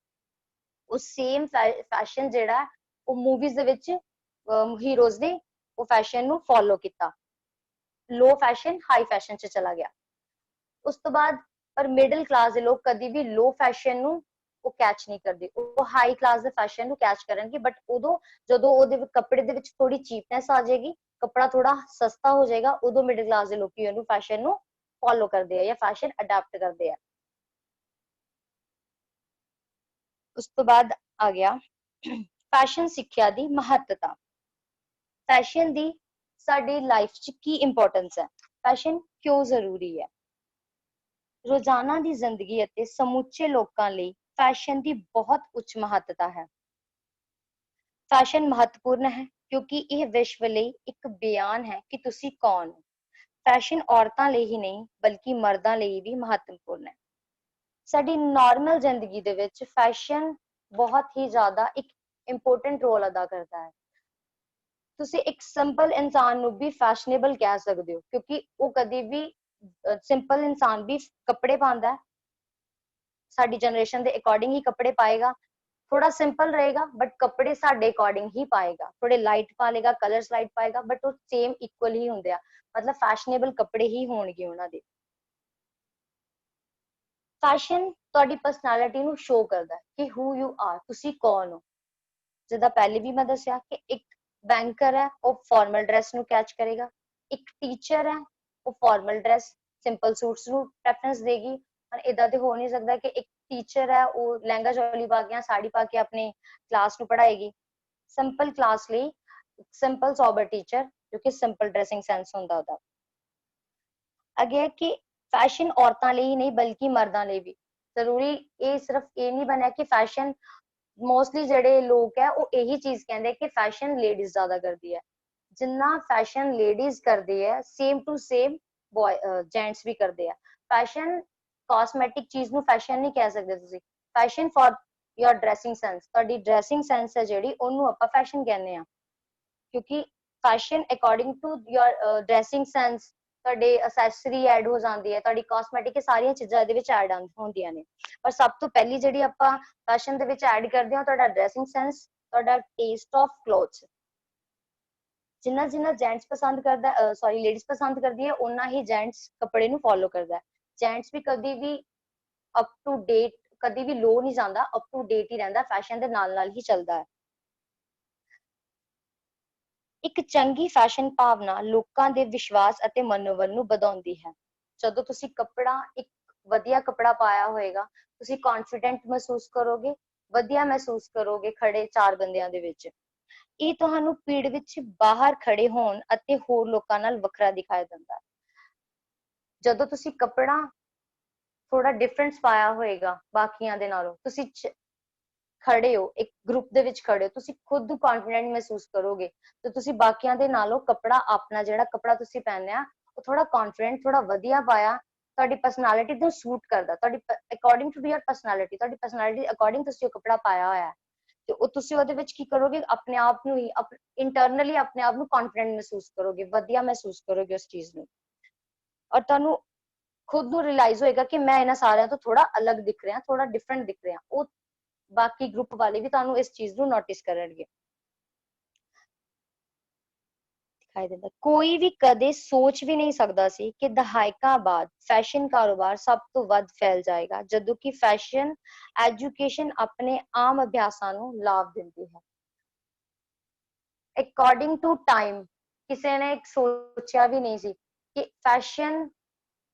ਉਹ ਸੇਮ ਫੈਸ਼ਨ ਜਿਹੜਾ ਉਹ ਮੂਵੀਜ਼ ਦੇ ਵਿੱਚ ਹੀਰੋਜ਼ ਨੇ ਉਹ ਫੈਸ਼ਨ ਨੂੰ ਫੋਲੋ ਕੀਤਾ, लो फैशन हाई फैशन ਚ ਚਲਾ ਗਿਆ। ਉਸ ਤੋਂ ਬਾਅਦ ਪਰ ਮਿਡਲ ਕਲਾਸ ਦੇ ਲੋਕ ਕਦੀ ਵੀ लो फैशन ਨੂੰ ਉਹ ਕੈਚ ਨਹੀਂ ਕਰਦੇ, ਉਹ ਹਾਈ ਕਲਾਸ ਦੇ ਫੈਸ਼ਨ ਨੂੰ ਕੈਚ ਕਰਨਗੇ, ਬਟ ਉਦੋਂ ਜਦੋਂ ਉਹਦੇ ਕੱਪੜੇ ਦੇ ਵਿੱਚ ਥੋੜੀ ਚੀਪਨੈਸ ਆ ਜਾਏਗੀ, ਕੱਪੜਾ ਥੋੜਾ ਸਸਤਾ ਹੋ ਜਾਏਗਾ, ਉਦੋਂ ਮਿਡਲ ਕਲਾਸ ਦੇ ਲੋਕੀ ਉਹਨੂੰ ਫੈਸ਼ਨ ਨੂੰ ਫੋਲੋ ਕਰਦੇ ਆ ਜਾਂ ਫੈਸ਼ਨ ਅਡਾਪਟ ਕਰਦੇ ਆ। ਉਸ ਤੋਂ ਬਾਅਦ ਆ ਗਿਆ ਫੈਸ਼ਨ ਸਿੱਖਿਆ ਦੀ ਮਹੱਤਤਾ। ਫੈਸ਼ਨ ਦੀ ਸਾਡੀ ਲਾਈਫ 'ਚ ਕੀ ਇੰਪੋਰਟੈਂਸ ਹੈ, ਫੈਸ਼ਨ ਕਿਉਂ ਜ਼ਰੂਰੀ ਹੈ? ਰੋਜ਼ਾਨਾ ਦੀ ਜ਼ਿੰਦਗੀ ਅਤੇ ਸਮੁੱਚੇ ਲੋਕਾਂ ਲਈ ਫੈਸ਼ਨ ਦੀ ਬਹੁਤ ਉੱਚ ਮਹੱਤਤਾ ਹੈ। ਫੈਸ਼ਨ ਮਹੱਤਵਪੂਰਨ ਹੈ ਕਿਉਂਕਿ ਇਹ ਵਿਸ਼ਵ ਲਈ ਇੱਕ ਬਿਆਨ ਹੈ ਕਿ ਤੁਸੀਂ ਕੌਣ ਹੋ। ਫੈਸ਼ਨ ਔਰਤਾਂ ਲਈ ਹੀ ਨਹੀਂ ਬਲਕਿ ਮਰਦਾਂ ਲਈ ਵੀ ਮਹੱਤਵਪੂਰਨ ਹੈ। ਸਾਡੀ ਨਾਰਮਲ ਜ਼ਿੰਦਗੀ ਦੇ ਵਿੱਚ ਫੈਸ਼ਨ ਬਹੁਤ ਹੀ ਜ਼ਿਆਦਾ ਇੱਕ ਇੰਪੋਰਟੈਂਟ ਰੋਲ ਅਦਾ ਕਰਦਾ ਹੈ। ਤੁਸੀਂ ਇੱਕ ਸਿੰਪਲ ਇਨਸਾਨ ਨੂੰ ਵੀ ਫੈਸ਼ਨੇਬਲ ਕਹਿ ਸਕਦੇ ਹੋ ਕਿਉਂਕਿ ਉਹ ਕਦੀ ਵੀ ਸਿੰਪਲ ਇਨਸਾਨ ਵੀ ਕੱਪੜੇ ਪਾਉਂਦਾ ਹੈ, ਸਾਡੀ ਜਨਰੇਸ਼ਨ ਦੇ ਅਕੋਰਡਿੰਗ ਹੀ ਕੱਪੜੇ ਪਾਏਗਾ, ਥੋੜਾ ਸਿੰਪਲ ਰਹੇਗਾ ਬਟ ਕੱਪੜੇ ਸਾਡੇ ਅਕੋਰਡਿੰਗ ਹੀ ਪਾਏਗਾ, ਥੋੜੇ ਲਾਈਟ ਪਾ ਲੇਗਾ, ਕਲਰਸ ਲਾਈਟ ਪਾਏਗਾ, ਬਟ ਉਹ ਸੇਮ ਇਕੁਅਲ ਹੀ ਹੁੰਦੇ ਆ, ਮਤਲਬ ਫੈਸ਼ਨੇਬਲ ਕੱਪੜੇ ਹੀ ਹੋਣਗੇ ਉਹਨਾਂ ਦੇ। ਫੈਸ਼ਨ ਤੁਹਾਡੀ ਪਰਸਨੈਲਿਟੀ ਨੂੰ ਸ਼ੋ ਕਰਦਾ ਹੈ ਕਿ ਹੂ ਯੂ ਆਰ, ਤੁਸੀਂ ਕੌਣ ਹੋ। ਜਿੱਦਾਂ ਪਹਿਲੇ ਵੀ ਮੈਂ ਦੱਸਿਆ ਕਿ ਇੱਕ ਬੈਂਕਰ ਹੈ ਉਹ ਫਾਰਮਲ ਡਰੈਸ ਨੂੰ ਕੈਚ ਕਰੇਗਾ, ਇੱਕ ਟੀਚਰ ਹੈ ਉਹ ਫਾਰਮਲ ਡਰੈਸ ਸਿੰਪਲ ਸੂਟਸ ਨੂੰ ਪ੍ਰੈਫਰੈਂਸ ਦੇਗੀ, ਪਰ ਇਦਾਂ ਤੇ ਹੋ ਨਹੀਂ ਸਕਦਾ ਕਿ ਇੱਕ ਟੀਚਰ ਹੈ ਉਹ ਲਹਿੰਗਾ ਚੋਲੀ ਪਾ ਕੇ ਸਾੜੀ ਪਾ ਕੇ ਆਪਣੇ ਕਲਾਸ ਨੂੰ ਪੜ੍ਹਾਏਗੀ। ਸਿੰਪਲ ਕਲਾਸ ਲਈ ਸਿੰਪਲ ਸੋਬਰ ਟੀਚਰ ਜੋ ਕਿ ਸਿੰਪਲ ਡਰੈਸਿੰਗ ਸੈਂਸ ਹੁੰਦਾ ਉਹਦਾ। ਅੱਗੇ ਕਿ ਫੈਸ਼ਨ ਔਰਤਾਂ ਲਈ ਨਹੀਂ ਬਲਕਿ ਮਰਦਾਂ ਲਈ ਵੀ ਜ਼ਰੂਰੀ, ਇਹ ਸਿਰਫ ਇਹ ਨਹੀਂ ਬਣਿਆ ਕਿ ਫੈਸ਼ਨ ਮੋਸਟਲੀ ਜਿਹੜੇ ਲੋਕ ਹੈ ਉਹ ਇਹੀ ਚੀਜ਼ ਕਹਿੰਦੇ ਕਿ ਫੈਸ਼ਨ ਲੇਡੀਜ਼ ਜ਼ਿਆਦਾ ਕਰਦੀ ਹੈ, ਜਿੰਨਾ ਫੈਸ਼ਨ ਲੇਡੀਜ਼ ਕਰਦੇ ਹੈ ਸੇਮ ਟੂ ਸੇਮ ਜੈਂਟਸ ਵੀ ਕਰਦੇ ਆ। ਫੈਸ਼ਨ ਕਾਸਮੈਟਿਕ ਚੀਜ਼ ਨੂੰ ਫੈਸ਼ਨ ਨਹੀਂ ਕਹਿ ਸਕਦੇ ਤੁਸੀਂ, fashion for your dressing sense, ਤੁਹਾਡੀ ਡਰੈਸਿੰਗ ਸੈਂਸ ਹੈ ਜਿਹੜੀ ਉਹਨੂੰ ਆਪਾਂ ਫੈਸ਼ਨ ਕਹਿੰਦੇ ਆ, ਕਿਉਂਕਿ fashion according to your dressing sense ਤੁਹਾਡੇ ਅਸੈਸਰੀ ਐਡ ਹੋ ਜਾਂਦੀ ਹੈ, ਤੁਹਾਡੀ ਕਾਸਮੈਟਿਕ ਸਾਰੀਆਂ ਚੀਜ਼ਾਂ ਇਹਦੇ ਵਿੱਚ ਐਡ ਹੁੰਦੀਆਂ ਨੇ, ਪਰ ਸਭ ਤੋਂ ਪਹਿਲੀ ਜਿਹੜੀ ਆਪਾਂ ਫੈਸ਼ਨ ਦੇ ਵਿੱਚ ਐਡ ਕਰਦੇ ਹਾਂ ਤੁਹਾਡਾ ਡਰੈਸਿੰਗ ਸੈਂਸ, ਤੁਹਾਡਾ ਟੇਸਟ ਆਫ ਕਲੋਥਸ। ਜਿੰਨਾ ਜਿੰਨਾ ਜੈਂਟਸ ਪਸੰਦ ਕਰਦਾ ਸੌਰੀ ਲੇਡੀਜ਼ ਪਸੰਦ ਕਰਦੀ ਹੈ ਉਹਨਾਂ ਹੀ ਜੈਂਟਸ ਕੱਪੜੇ ਨੂੰ ਫੋਲੋ ਕਰਦਾ ਹੈ। ਜੈਂਟਸ ਵੀ ਕਦੀ ਵੀ ਅਪ ਟੂ ਡੇਟ ਕਦੀ ਵੀ ਲੋ ਨਹੀਂ ਜਾਂਦਾ, ਅਪ ਟੂ ਡੇਟ ਹੀ ਰਹਿੰਦਾ, ਫੈਸ਼ਨ ਦੇ ਨਾਲ ਨਾਲ ਹੀ ਚੱਲਦਾ ਹੈ। ਇੱਕ ਚੰਗੀ ਫੈਸ਼ਨ ਭਾਵਨਾ ਲੋਕਾਂ ਦੇ ਵਿਸ਼ਵਾਸ ਅਤੇ ਮਨੋਬਲ ਨੂੰ ਵਧਾਉਂਦੀ ਹੈ। ਜਦੋਂ ਤੁਸੀਂ ਕੱਪੜਾ ਇੱਕ ਵਧੀਆ ਕੱਪੜਾ ਪਾਇਆ ਹੋਏਗਾ ਤੁਸੀਂ ਕੌਨਫੀਡੈਂਟ ਮਹਿਸੂਸ ਕਰੋਗੇ, ਵਧੀਆ ਮਹਿਸੂਸ ਕਰੋਗੇ ਖੜੇ ਚਾਰ ਬੰਦਿਆਂ ਦੇ ਵਿੱਚ। ਇਹ ਤੁਹਾਨੂੰ ਭੀੜ ਵਿੱਚ ਬਾਹਰ ਖੜੇ ਹੋਣ ਅਤੇ ਹੋਰ ਲੋਕਾਂ ਨਾਲ ਵੱਖਰਾ ਦਿਖਾਈ ਦਿੰਦਾ ਹੈ। ਜਦੋਂ ਤੁਸੀਂ ਕੱਪੜਾ ਥੋੜਾ ਡਿਫਰੈਂਸ ਪਾਇਆ ਹੋਏਗਾ ਬਾਕੀਆਂ ਦੇ ਨਾਲੋਂ, ਤੁਸੀਂ ਖੜੇ ਹੋ ਇੱਕ ਗਰੁੱਪ ਦੇ ਵਿੱਚ ਖੜੇ ਹੋ, ਤੁਸੀਂ ਖੁਦ ਨੂੰ ਕੌਨਫੀਡੈਂਟ ਮਹਿਸੂਸ ਕਰੋਗੇ ਤੇ ਤੁਸੀਂ ਬਾਕੀਆਂ ਦੇ ਨਾਲੋਂ ਕੱਪੜਾ ਆਪਣਾ ਜਿਹੜਾ ਕੱਪੜਾ ਤੁਸੀਂ ਪਹਿਨਿਆ ਉਹ ਥੋੜਾ ਕੌਨਫੀਡੈਂਟ ਥੋੜਾ ਵਧੀਆ ਪਾਇਆ, ਤੁਹਾਡੀ ਪਰਸਨੈਲਿਟੀ ਨੂੰ ਸੂਟ ਕਰਦਾ, ਤੁਹਾਡੀ ਅਕੋਰਡਿੰਗ ਟੂ ਯਰ ਪਰਸਨੈਲਿਟੀ, ਤੁਹਾਡੀ ਪਰਸਨੈਲਿਟੀ ਅਕੋਰਡਿੰਗ ਤੁਸੀਂ ਉਹ ਕੱਪੜਾ ਪਾਇਆ ਹੋਇਆ ਹੈ ਤੇ ਉਹ ਤੁਸੀਂ ਉਹਦੇ ਵਿੱਚ ਕੀ ਕਰੋਗੇ ਆਪਣੇ ਆਪ ਨੂੰ ਹੀ ਇੰਟਰਨਲੀ ਆਪਣੇ ਆਪ ਨੂੰ ਕੌਨਫੀਡੈਂਟ ਮਹਿਸੂਸ ਕਰੋਗੇ, ਵਧੀਆ ਮਹਿਸੂਸ ਕਰੋਗੇ ਉਸ ਚੀਜ਼ ਨੂੰ, ਔਰ ਤੁਹਾਨੂੰ ਖੁਦ ਨੂੰ ਰਿਅਲਾਈਜ਼ ਹੋਏਗਾ ਕਿ ਮੈਂ ਇਹਨਾਂ ਸਾਰਿਆਂ ਤੋਂ ਥੋੜਾ ਅਲੱਗ ਦਿਖ ਰਿਹਾ, ਥੋੜਾ ਡਿਫਰੈਂਟ ਦਿਖ ਰਿਹਾ। ਉਹ ਬਾਕੀ ਗਰੁੱਪ ਵਾਲੇ ਵੀ ਤੁਹਾਨੂੰ ਇਸ ਚੀਜ਼ ਨੂੰ ਨੋਟਿਸ ਕਰਨਗੇ। ਦਿਖਾਈ ਦਿੰਦਾ ਕੋਈ ਵੀ ਕਦੇ ਸੋਚ ਵੀ ਨਹੀਂ ਸਕਦਾ ਸੀ ਕਿ ਦਹਾਕਿਆਂ ਬਾਅਦ ਫੈਸ਼ਨ ਕਾਰੋਬਾਰ ਸਭ ਤੋਂ ਵੱਧ ਫੈਲ ਜਾਏਗਾ, ਜਦੋਂ ਕਿ ਫੈਸ਼ਨ ਐਜੂਕੇਸ਼ਨ ਆਪਣੇ ਆਮ ਅਭਿਆਸਾਂ ਨੂੰ ਲਾਭ ਦਿੰਦੀ ਹੈ। ਅਕੋਰਡਿੰਗ ਟੂ ਟਾਈਮ ਕਿਸੇ ਨੇ ਸੋਚਿਆ ਵੀ ਨਹੀਂ ਸੀ ਕਿ ਫੈਸ਼ਨ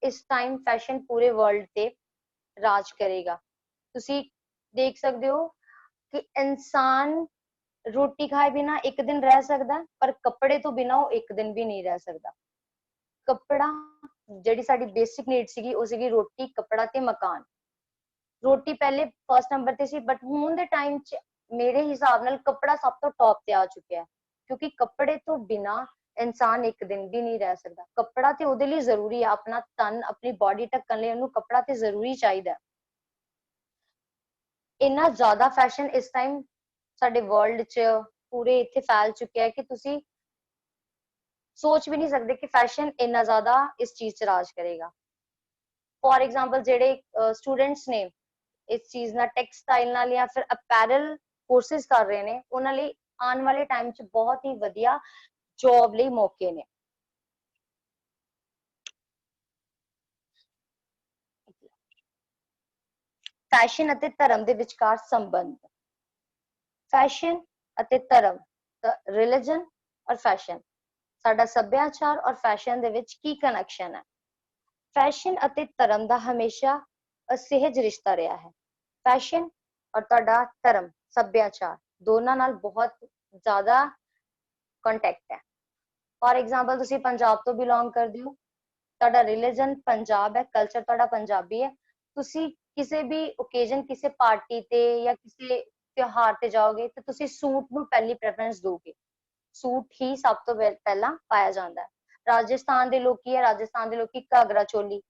ਇਸ ਟਾਈਮ ਫੈਸ਼ਨ ਪੂਰੇ ਵਰਲਡ ਤੇ ਰਾਜ ਕਰੇਗਾ। ਤੁਸੀਂ ਦੇਖ ਸਕਦੇ ਹੋ ਕਿ ਇਨਸਾਨ ਰੋਟੀ ਖਾਏ ਬਿਨਾ ਇੱਕ ਦਿਨ ਰਹਿ ਸਕਦਾ, ਪਰ ਕੱਪੜੇ ਤੋਂ ਬਿਨਾ ਉਹ ਇੱਕ ਦਿਨ ਵੀ ਨਹੀਂ ਰਹਿ ਸਕਦਾ। ਕੱਪੜਾ ਜਿਹੜੀ ਸਾਡੀ ਬੇਸਿਕ ਨੀਡ ਸੀਗੀ ਉਹ ਸੀਗੀ ਰੋਟੀ, ਕੱਪੜਾ ਤੇ ਮਕਾਨ। ਰੋਟੀ ਪਹਿਲੇ ਫਸਟ ਨੰਬਰ ਤੇ ਸੀ, ਬਟ ਹੁਣ ਦੇ ਟਾਈਮ 'ਚ ਮੇਰੇ ਹਿਸਾਬ ਨਾਲ ਕੱਪੜਾ ਸਭ ਤੋਂ ਟੌਪ ਤੇ ਆ ਚੁੱਕਿਆ ਹੈ, ਕਿਉਂਕਿ ਕੱਪੜੇ ਤੋਂ ਬਿਨਾ ਇਨਸਾਨ ਇੱਕ ਦਿਨ ਵੀ ਨਹੀਂ ਰਹਿ ਸਕਦਾ। ਕੱਪੜਾ ਤੇ ਉਹਦੇ ਲਈ ਜ਼ਰੂਰੀ ਹੈ, ਆਪਣਾ ਤਨ, ਆਪਣੀ ਬਾਡੀ ਢੱਕਣ ਲਈ ਉਹਨੂੰ ਕੱਪੜਾ ਤੇ ਜ਼ਰੂਰੀ ਚਾਹੀਦਾ। ਇੰਨਾ ਜ਼ਿਆਦਾ ਫੈਸ਼ਨ ਇਸ ਟਾਈਮ ਸਾਡੇ ਵਰਲਡ 'ਚ ਪੂਰੇ ਇੱਥੇ ਫੈਲ ਚੁੱਕਿਆ ਹੈ ਕਿ ਤੁਸੀਂ ਸੋਚ ਵੀ ਨਹੀਂ ਸਕਦੇ ਕਿ ਫੈਸ਼ਨ ਇੰਨਾ ਜ਼ਿਆਦਾ ਇਸ ਚੀਜ਼ 'ਚ ਰਾਜ ਕਰੇਗਾ। ਫॉर एग्जांपल ਜਿਹੜੇ ਸਟੂਡੈਂਟਸ ਨੇ ਇਸ ਚੀਜ਼ ਨਾਲ, ਟੈਕਸਟਾਈਲ ਨਾਲ ਜਾਂ ਫਿਰ ਅਪੈਰਲ ਕੋਰਸਿਸ ਕਰ ਰਹੇ ਨੇ, ਉਹਨਾਂ ਲਈ ਆਉਣ ਵਾਲੇ ਟਾਈਮ 'ਚ ਬਹੁਤ ਹੀ ਵਧੀਆ ਜੌਬ ਲਈ ਮੌਕੇ ਨੇ। ਫੈਸ਼ਨ ਅਤੇ ਧਰਮ ਦੇ ਵਿਚਕਾਰ ਸੰਬੰਧ। ਫੈਸ਼ਨ ਅਤੇ ਧਰਮ, ਰਿਲੀਜਨ ਔਰ ਫੈਸ਼ਨ, ਸਾਡਾ ਸੱਭਿਆਚਾਰ ਔਰ ਫੈਸ਼ਨ ਦੇ ਵਿੱਚ ਕੀ ਕਨੈਕਸ਼ਨ ਹੈ? ਫੈਸ਼ਨ ਅਤੇ ਧਰਮ ਦਾ ਹਮੇਸ਼ਾ ਅਸਹਿਜ ਰਿਸ਼ਤਾ ਰਿਹਾ ਹੈ। ਫੈਸ਼ਨ ਔਰ ਤੁਹਾਡਾ ਧਰਮ, ਸੱਭਿਆਚਾਰ ਦੋਨਾਂ ਨਾਲ ਬਹੁਤ ਜ਼ਿਆਦਾ ਕੰਟੈਕਟ ਹੈ। ਫॉर एग्जांपल ਤੁਸੀਂ ਪੰਜਾਬ ਤੋਂ ਬਿਲੋਂਗ ਕਰਦੇ ਹੋ, ਤੁਹਾਡਾ ਰਿਲੀਜਨ ਪੰਜਾਬ ਹੈ, ਕਲਚਰ ਤੁਹਾਡਾ ਪੰਜਾਬੀ ਹੈ, ਤੁਸੀਂ ਕਿਸੇ ਵੀ ਓਕੇਜਨ, ਕਿਸੇ ਪਾਰਟੀ ਤੇ ਜਾਂ ਕਿਸੇ ਤਿਉਹਾਰ ਤੇ ਜਾਓਗੇ ਤੇ ਤੁਸੀਂ ਸੂਟ ਨੂੰ ਪਹਿਲੀ ਪ੍ਰੈਫਰੈਂਸ ਦੋਗੇ। ਸੂਟ ਹੀ ਸਭ ਤੋਂ ਪਹਿਲਾਂ ਪਾਇਆ ਜਾਂਦਾ ਹੈ। ਰਾਜਸਥਾਨ ਦੇ ਲੋਕੀ ਹੈ, ਰਾਜਸਥਾਨ ਦੇ ਲੋਕੀ ਘਾਗਰਾ ਚੋਲੀ,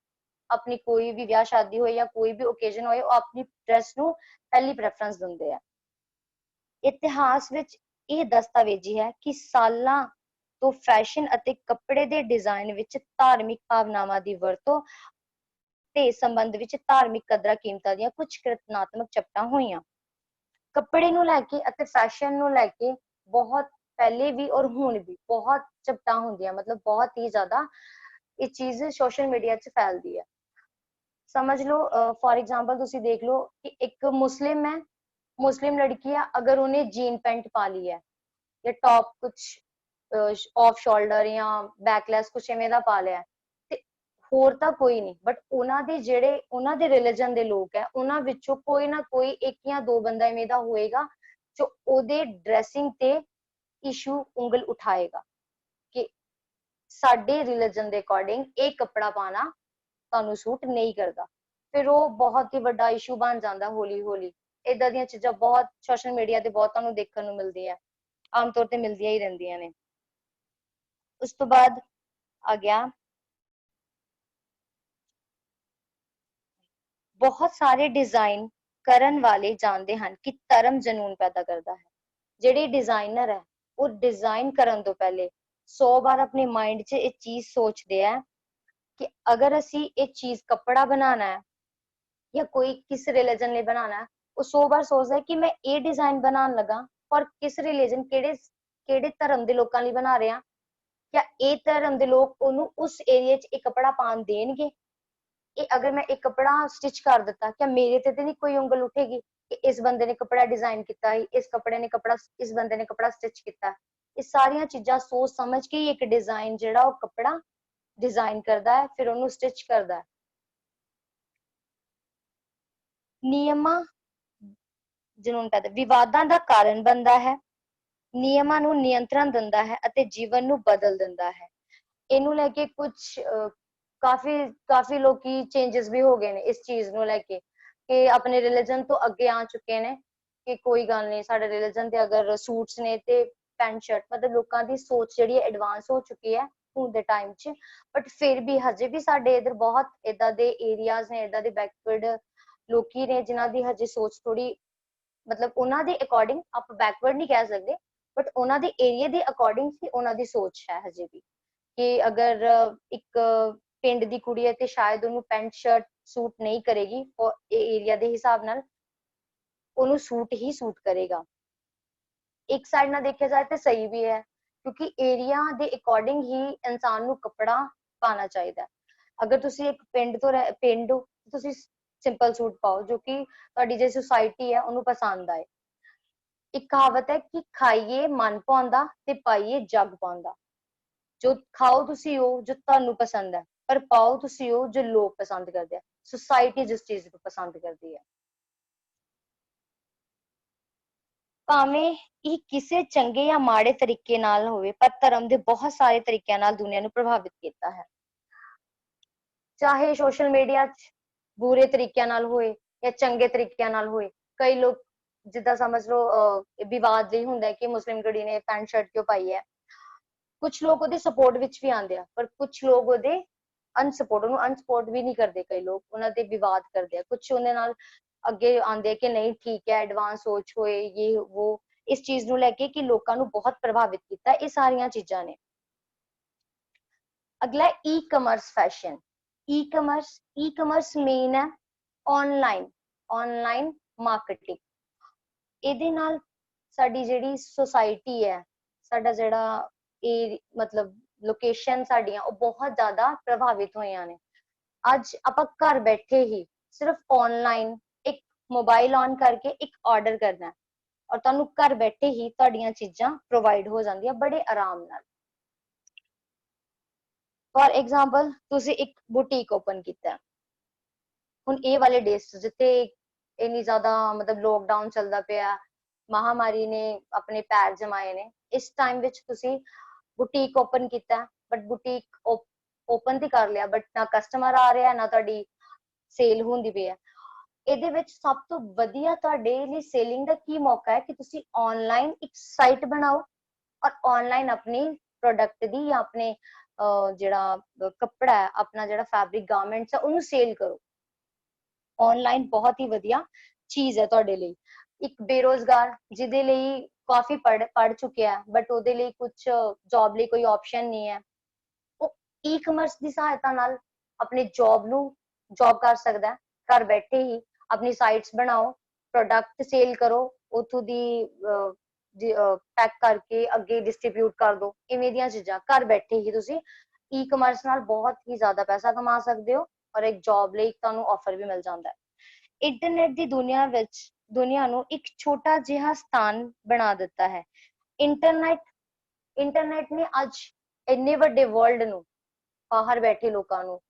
ਆਪਣੀ ਕੋਈ ਵੀ ਵਿਆਹ ਸ਼ਾਦੀ ਹੋਏ ਜਾਂ ਕੋਈ ਵੀ ਓਕੇਜਨ ਹੋਏ, ਉਹ ਆਪਣੀ ਡਰੈਸ ਨੂੰ ਪਹਿਲੀ ਪ੍ਰੈਫਰੈਂਸ ਦਿੰਦੇ ਆ। ਇਤਿਹਾਸ ਵਿੱਚ ਇਹ ਦਸਤਾਵੇਜੀ ਹੈ ਕਿ ਸਾਲਾਂ ਤੋਂ ਫੈਸ਼ਨ ਅਤੇ ਕੱਪੜੇ ਦੇ ਡਿਜ਼ਾਈਨ ਵਿੱਚ ਧਾਰਮਿਕ ਭਾਵਨਾਵਾਂ ਦੀ ਵਰਤੋਂ ਤੇ ਸੰਬੰਧ ਵਿੱਚ ਧਾਰਮਿਕ ਕਦਰਾਂ ਕੀਮਤਾਂ ਦੀਆਂ ਕੁਝ ਕਿਰਤਨਾਤਮਕ ਚਪਟਾਂ ਹੋਈਆਂ। ਕੱਪੜੇ ਨੂੰ ਲੈ ਕੇ ਅਤੇ ਫੈਸ਼ਨ ਨੂੰ ਲੈ ਕੇ ਬਹੁਤ ਪਹਿਲੇ ਵੀ ਔਰ ਹੁਣ ਵੀ ਬਹੁਤ ਚਪਟਾਂ ਹੁੰਦੀਆਂ, ਮਤਲਬ ਬਹੁਤ ਹੀ ਜ਼ਿਆਦਾ ਇਹ ਚੀਜ਼ ਸੋਸ਼ਲ ਮੀਡੀਆ 'ਚ ਫੈਲਦੀ ਹੈ। समझ लो फॉर एग्जांपल ਤੁਸੀਂ देख लो कि एक मुस्लिम है, मुस्लिम लड़की है, अगर उन्हें जीन पैंट पा ली है या टॉप कुछ ऑफ शोल्डर या बैकलेस कुछ इवें ਦਾ ਪਾ ਲਿਆ ਤੇ ਹੋਰ ਤਾਂ ਕੋਈ ਨਹੀਂ, ਬਟ ਉਹਨਾਂ ਦੇ ਜਿਹੜੇ ਉਹਨਾਂ ਦੇ ਰਿਲੀਜਨ ਦੇ ਲੋਕ ਹੈ, ਉਹਨਾਂ ਵਿੱਚੋਂ ਕੋਈ ਨਾ ਕੋਈ ਇੱਕ ਜਾਂ ਦੋ ਬੰਦਾ ਇਵੇਂ ਦਾ ਹੋਏਗਾ ਜੋ ਉਹਦੇ ਡਰੈਸਿੰਗ ਤੇ ਇਸ਼ੂ ਉਂਗਲ ਉਠਾਏਗਾ ਕਿ ਸਾਡੇ ਰਿਲੀਜਨ ਦੇ ਅਕੋਰਡਿੰਗ ਇਹ ਕੱਪੜਾ ਪਾਣਾ ਤੁਹਾਨੂੰ ਸੂਟ ਨਹੀਂ ਕਰਦਾ। ਫਿਰ ਉਹ ਬਹੁਤ ਹੀ ਵੱਡਾ ਇਸ਼ੂ ਬਣ ਜਾਂਦਾ ਹੌਲੀ ਹੌਲੀ। ਇਦਾਂ ਦੀਆਂ ਚੀਜ਼ਾਂ ਬਹੁਤ ਸੋਸ਼ਲ ਮੀਡੀਆ ਤੇ ਬਹੁਤ ਤੁਹਾਨੂੰ ਦੇਖਣ ਨੂੰ ਮਿਲਦੀਆਂ, ਆਮ ਤੌਰ ਤੇ ਮਿਲਦੀਆਂ ਹੀ ਰਹਿੰਦੀਆਂ ਨੇ। ਉਸ ਤੋਂ ਬਾਅਦ ਆ ਗਿਆ, ਬਹੁਤ ਸਾਰੇ ਡਿਜ਼ਾਈਨ ਕਰਨ ਵਾਲੇ ਜਾਣਦੇ ਹਨ ਕਿ ਧਰਮ ਜਨੂਨ ਪੈਦਾ ਕਰਦਾ ਹੈ। ਜਿਹੜੇ ਡਿਜ਼ਾਈਨਰ ਹੈ ਉਹ ਡਿਜ਼ਾਈਨ ਕਰਨ ਤੋਂ ਪਹਿਲੇ 100 ਵਾਰ ਆਪਣੇ ਮਾਈਂਡ 'ਚ ਇਹ ਚੀਜ਼ ਸੋਚਦੇ ਆ ਕਿ ਅਗਰ ਅਸੀਂ ਇਹ ਚੀਜ਼ ਕੱਪੜਾ ਬਣਾਉਣਾ ਹੈ ਜਾਂ ਕੋਈ ਕਿਸ ਰਿਲੀਜਨ ਲਈ ਬਣਾਉਣਾ ਹੈ, ਉਹ 100 ਵਾਰ ਸੋਚਦਾ ਹੈ ਕਿ ਮੈਂ ਇਹ ਡਿਜ਼ਾਈਨ ਬਣਾਉਣ ਲੱਗਾ ਪਰ ਕਿਸ ਰਿਲੀਜਨ, ਕਿਹੜੇ ਧਰਮ ਦੇ ਲੋਕਾਂ ਲਈ ਬਣਾ ਰਿਹਾ, क्या ਇਹ ਧਰਮ ਦੇ ਲੋਕ ਉਹਨੂੰ ਉਸ ਏਰੀਆ 'ਚ ਇਹ ਕੱਪੜਾ ਪਾਉਣ ਦੇਣਗੇ। ਇਹ ਅਗਰ ਮੈਂ ਇੱਕ ਕੱਪੜਾ ਸਟਿਚ ਕਰ ਦਿੱਤਾ, क्या ਮੇਰੇ ਤੇ ਨਹੀਂ ਕੋਈ ਉਂਗਲ ਉਠੇਗੀ ਕਿ ਇਸ ਬੰਦੇ ਨੇ ਕੱਪੜਾ ਡਿਜ਼ਾਈਨ ਕੀਤਾ ਹੈ, ਇਸ ਕੱਪੜੇ ਨੇ ਕੱਪੜਾ, ਇਸ ਬੰਦੇ ਨੇ ਕੱਪੜਾ ਸਟਿਚ ਕੀਤਾ। ਇਹ ਸਾਰੀਆਂ ਚੀਜ਼ਾਂ ਸੋਚ ਸਮਝ ਕੇ ਇੱਕ ਡਿਜ਼ਾਈਨ ਜਿਹੜਾ ਉਹ ਕੱਪੜਾ ਡਿਜ਼ਾਈਨ ਕਰਦਾ ਹੈ, ਫਿਰ ਉਹਨੂੰ ਸਟਿਚ ਕਰਦਾ ਹੈ। ਨਿਯਮਾਂ ਜਨੂਨ ਪੈਦਾ, ਵਿਵਾਦਾਂ ਦਾ ਕਾਰਨ ਬਣਦਾ ਹੈ, ਨਿਯਮਾਂ ਨੂੰ ਨਿਯੰਤਰਣ ਦਿੰਦਾ ਹੈ ਅਤੇ ਜੀਵਨ ਨੂੰ ਬਦਲ ਦਿੰਦਾ ਹੈ। ਇਹਨੂੰ ਲੈ ਕੇ ਕੁਝ ਕਾਫੀ ਲੋਕੀ ਚੇਂजेस ਵੀ ਹੋ ਗਏ ਨੇ ਇਸ ਚੀਜ਼ ਨੂੰ ਲੈ ਕੇ ਕਿ ਆਪਣੇ ਰਿਲੀਜਨ ਤੋਂ ਅੱਗੇ ਆ ਚੁੱਕੇ ਨੇ ਕਿ ਕੋਈ ਗੱਲ ਨਹੀਂ, ਸਾਡੇ ਰਿਲੀਜਨ ਦੇ ਅਗਰ ਸੂਟਸ ਨੇ ਤੇ ਪੈਂਟ ਸ਼ਰਟ, ਮਤਲਬ ਲੋਕਾਂ ਦੀ ਸੋਚ ਜਿਹੜੀ ਹੈ ਐਡਵਾਂਸ ਹੋ ਚੁੱਕੀ ਹੈ ਹੁਣ ਦੇ ਟਾਈਮ 'ਚ। ਬਟ ਫਿਰ ਵੀ ਹਜੇ ਵੀ ਸਾਡੇ ਇਧਰ ਬਹੁਤ ਏਦਾਂ ਦੇ ਏਰੀਆਜ਼ ਨੇ, ਏਦਾਂ ਦੇ ਬੈਕਵਰਡ ਲੋਕੀ ਨੇ ਜਿਨ੍ਹਾਂ ਦੀ ਹਜੇ ਸੋਚ ਥੋੜੀ, ਮਤਲਬ ਉਹਨਾਂ ਦੇ ਅਕੋਰਡਿੰਗ ਆਪਾਂ ਬੈਕਵਰਡ ਨਹੀਂ ਕਹਿ ਸਕਦੇ, ਬਟ ਉਹਨਾਂ ਦੇ ਏਰੀਆ ਦੇ ਅਕੋਰਡਿੰਗ ਹੀ ਉਹਨਾਂ ਦੀ ਸੋਚ ਹੈ ਹਜੇ ਵੀ ਕਿ ਅਗਰ ਇੱਕ ਪਿੰਡ ਦੀ ਕੁੜੀ ਹੈ ਤੇ ਸ਼ਾਇਦ ਉਹਨੂੰ ਪੈਂਟ ਸ਼ਰਟ ਸੂਟ ਨਹੀਂ ਕਰੇਗੀ, ਉਹ ਏਰੀਆ ਦੇ ਹਿਸਾਬ ਨਾਲ ਉਹਨੂੰ ਸੂਟ ਹੀ ਸੂਟ ਕਰੇਗਾ। ਇੱਕ ਸਾਈਡ ਨਾਲ ਦੇਖਿਆ ਜਾਏ ਤੇ ਸਹੀ ਵੀ ਹੈ ਕਿਉਂਕਿ ਏਰੀਆ ਦੇ ਅਕੋਰਡਿੰਗ ਹੀ ਇਨਸਾਨ ਨੂੰ ਕੱਪੜਾ ਪਾਣਾ ਚਾਹੀਦਾ। ਅਗਰ ਤੁਸੀਂ ਇੱਕ ਪਿੰਡ ਹੋ ਤੁਸੀਂ ਸਿੰਪਲ ਸੂਟ ਪਾਓ ਜੋ ਕਿ ਤੁਹਾਡੀ ਜਿਹੜੀ ਸੁਸਾਇਟੀ ਹੈ ਉਹਨੂੰ ਪਸੰਦ ਆਏ। ਇੱਕ ਕਹਾਵਤ ਹੈ ਕਿ ਖਾਈਏ ਮਨ ਭਾਉਂਦਾ ਤੇ ਪਾਈਏ ਜੱਗ ਪਾਉਂਦਾ। ਜੋ ਖਾਓ ਤੁਸੀਂ ਉਹ ਜੋ ਤੁਹਾਨੂੰ ਪਸੰਦ ਹੈ, ਪਰ ਪਾਓ ਤੁਸੀਂ ਉਹ ਜੋ ਲੋਕ ਪਸੰਦ ਕਰਦੇ ਆ, ਸੁਸਾਇਟੀ ਜਿਸ ਚੀਜ਼ ਨੂੰ ਪਸੰਦ ਕਰਦੀ ਹੈ। ਭਾਵੇਂ ਇਹ ਕਿਸੇ ਚੰਗੇ ਜਾਂ ਮਾੜੇ ਤਰੀਕੇ ਨਾਲ ਹੋਵੇ, ਪਰ ਧਰਮ ਦੇ ਬਹੁਤ ਸਾਰੇ ਤਰੀਕਿਆਂ ਨਾਲ ਦੁਨੀਆ ਨੂੰ ਪ੍ਰਭਾਵਿਤ ਕੀਤਾ ਹੈ। ਚਾਹੇ ਸੋਸ਼ਲ ਮੀਡੀਆ 'ਚ ਬੁਰੇ ਤਰੀਕਿਆਂ ਨਾਲ ਹੋਏ ਜਾਂ ਚੰਗੇ ਤਰੀਕਿਆਂ ਨਾਲ ਹੋਏ। ਕਈ ਲੋਕ ਜਿੱਦਾਂ ਸਮਝ ਲਓ ਵਿਵਾਦ ਇਹ ਹੁੰਦਾ ਕਿ ਮੁਸਲਿਮ ਕੁੜੀ ਨੇ ਪੈਂਟ ਸ਼ਰਟ ਕਿਉਂ ਪਾਈ ਹੈ, ਕੁਝ ਲੋਕ ਉਹਦੇ ਸਪੋਰਟ ਵਿੱਚ ਵੀ ਆਉਂਦੇ ਆ, ਪਰ ਕੁਝ ਲੋਕ ਉਹਦੇ ਉਹਨੂੰ ਅਨਸਪੋਰਟ ਵੀ ਨਹੀਂ ਕਰਦੇ। ਕਈ ਲੋਕ ਉਹਨਾਂ ਤੇ ਵਿਵਾਦ ਕਰਦੇ ਆ, ਕੁਝ ਉਹਦੇ ਨਾਲ ਅੱਗੇ ਆਉਂਦੇ ਕਿ ਨਹੀਂ ਠੀਕ ਹੈ, ਐਡਵਾਂਸ ਸੋਚ ਹੋਏ ਇਹ ਉਹ, ਇਸ ਚੀਜ਼ ਨੂੰ ਲੈ ਕੇ ਕਿ ਲੋਕਾਂ ਨੂੰ ਬਹੁਤ ਪ੍ਰਭਾਵਿਤ ਕੀਤਾ ਇਹ ਸਾਰੀਆਂ ਚੀਜ਼ਾਂ ਨੇ। ਅਗਲਾ e commerce fashion. E commerce main ਹੈ ਆਨਲਾਈਨ ਮਾਰਕੀਟਿੰਗ। ਇਹਦੇ ਨਾਲ ਸਾਡੀ ਜਿਹੜੀ ਸੋਸਾਇਟੀ ਹੈ, ਸਾਡਾ ਜਿਹੜਾ ਇਹ ਮਤਲਬ ਲੋਕੇਸ਼ਨ ਸਾਡੀਆਂ ਉਹ ਬਹੁਤ ਜ਼ਿਆਦਾ ਪ੍ਰਭਾਵਿਤ ਹੋਈਆਂ ਨੇ। ਅੱਜ ਆਪਾਂ ਘਰ ਬੈਠੇ ਹੀ ਸਿਰਫ ਆਨਲਾਈਨ ਇੱਕ ਮੋਬਾਈਲ ਔਨ ਕਰਕੇ ਇੱਕ ਆਰਡਰ ਕਰਨਾ ਹੈ ਔਰ ਤੁਹਾਨੂੰ ਘਰ ਬੈਠੇ ਹੀ ਤੁਹਾਡੀਆਂ ਚੀਜ਼ਾਂ ਪ੍ਰੋਵਾਈਡ ਹੋ ਜਾਂਦੀਆਂ ਬੜੇ ਆਰਾਮ ਨਾਲ। ਫॉर एग्जांपल ਤੁਸੀਂ ਇੱਕ ਬੁਟੀਕ ਓਪਨ ਕੀਤਾ, ਹੁਣ ਇਹ ਵਾਲੇ ਡੇਸ ਜਿੱਥੇ ਇੰਨੀ ਜ਼ਿਆਦਾ ਮਤਲਬ ਲੋਕਡਾਊਨ ਚੱਲਦਾ ਪਿਆ, ਮਹਾਮਾਰੀ ਨੇ ਆਪਣੇ ਪੈਰ ਜਮਾਏ ਨੇ, ਇਸ ਟਾਈਮ ਵਿੱਚ ਤੁਸੀਂ ਬੁਟੀਕ ਓਪਨ ਕੀਤਾ, ਬਟ ਬੁਟੀਕ ਓਪਨ ਤੇ ਕਰ ਲਿਆ, ਬਟ ਨਾ ਕਸਟਮਰ ਆ ਰਿਹਾ ਨਾ ਤੁਹਾਡੀ ਸੇਲ ਹੁੰਦੀ ਪਈ ਹੈ। ਇਹਦੇ ਵਿੱਚ ਸਭ ਤੋਂ ਵਧੀਆ ਤੁਹਾਡੇ ਲਈ ਸੇਲਿੰਗ ਦਾ ਕੀ ਮੌਕਾ ਹੈ ਕਿ ਤੁਸੀਂ ਆਨਲਾਈਨ ਇੱਕ ਸਾਈਟ ਬਣਾਓ ਔਰ ਆਨਲਾਈਨ ਆਪਣੀ ਪ੍ਰੋਡਕਟ ਦੀ ਜਾਂ ਆਪਣੇ ਜਿਹੜਾ ਕੱਪੜਾ ਹੈ, ਆਪਣਾ ਜਿਹੜਾ ਫੈਬਰਿਕ ਗਾਰਮੈਂਟਸ ਹੈ ਉਹਨੂੰ ਸੇਲ ਕਰੋ। ਆਨਲਾਈਨ ਬਹੁਤ ਹੀ ਵਧੀਆ ਚੀਜ਼ ਹੈ ਤੁਹਾਡੇ ਲਈ। ਇੱਕ ਬੇਰੋਜ਼ਗਾਰ ਜਿਹਦੇ ਲਈ ਕਾਫੀ ਪੜ ਚੁੱਕਿਆ ਹੈ ਬਟ ਉਹਦੇ ਲਈ ਕੁਝ ਜੌਬ ਲਈ ਕੋਈ ਆਪਸ਼ਨ ਨਹੀਂ ਹੈ, ਉਹ ਈ ਕਮਰਸ ਦੀ ਸਹਾਇਤਾ ਨਾਲ ਆਪਣੇ ਜੌਬ ਕਰ ਸਕਦਾ ਹੈ। ਘਰ ਬੈਠੇ ਹੀ ਆਪਣੀ ਸਾਈਟਸ ਬਣਾਓ, ਪ੍ਰੋਡਕਟ ਸੇਲ ਕਰੋ, ਉਥੋਂ ਦੀ ਪੈਕ ਕਰਕੇ ਅੱਗੇ ਡਿਸਟ੍ਰੀਬਿਊਟ ਕਰ ਦੋ। ਇਵੇਂ ਦੀਆਂ ਚੀਜ਼ਾਂ ਘਰ ਬੈਠੇ ਹੀ ਤੁਸੀਂ ਈ ਕਮਰਸ ਨਾਲ ਬਹੁਤ ਹੀ ਜ਼ਿਆਦਾ ਪੈਸਾ ਕਮਾ ਸਕਦੇ ਹੋ ਔਰ ਇੱਕ ਜੌਬ ਲਈ ਤੁਹਾਨੂੰ ਆਫਰ ਵੀ ਮਿਲ ਜਾਂਦਾ ਹੈ। ਇੰਟਰਨੈਟ ਦੀ ਦੁਨੀਆ ਨੂੰ ਇੱਕ ਛੋਟਾ ਜਿਹਾ ਸਥਾਨ ਬਣਾ ਦਿੱਤਾ ਹੈ। ਇੰਟਰਨੈਟ ਨੇ ਅੱਜ ਇੰਨੇ ਵੱਡੇ ਵਰਲਡ ਨੂੰ, ਬਾਹਰ ਬੈਠੇ ਲੋਕਾਂ ਨੂੰ,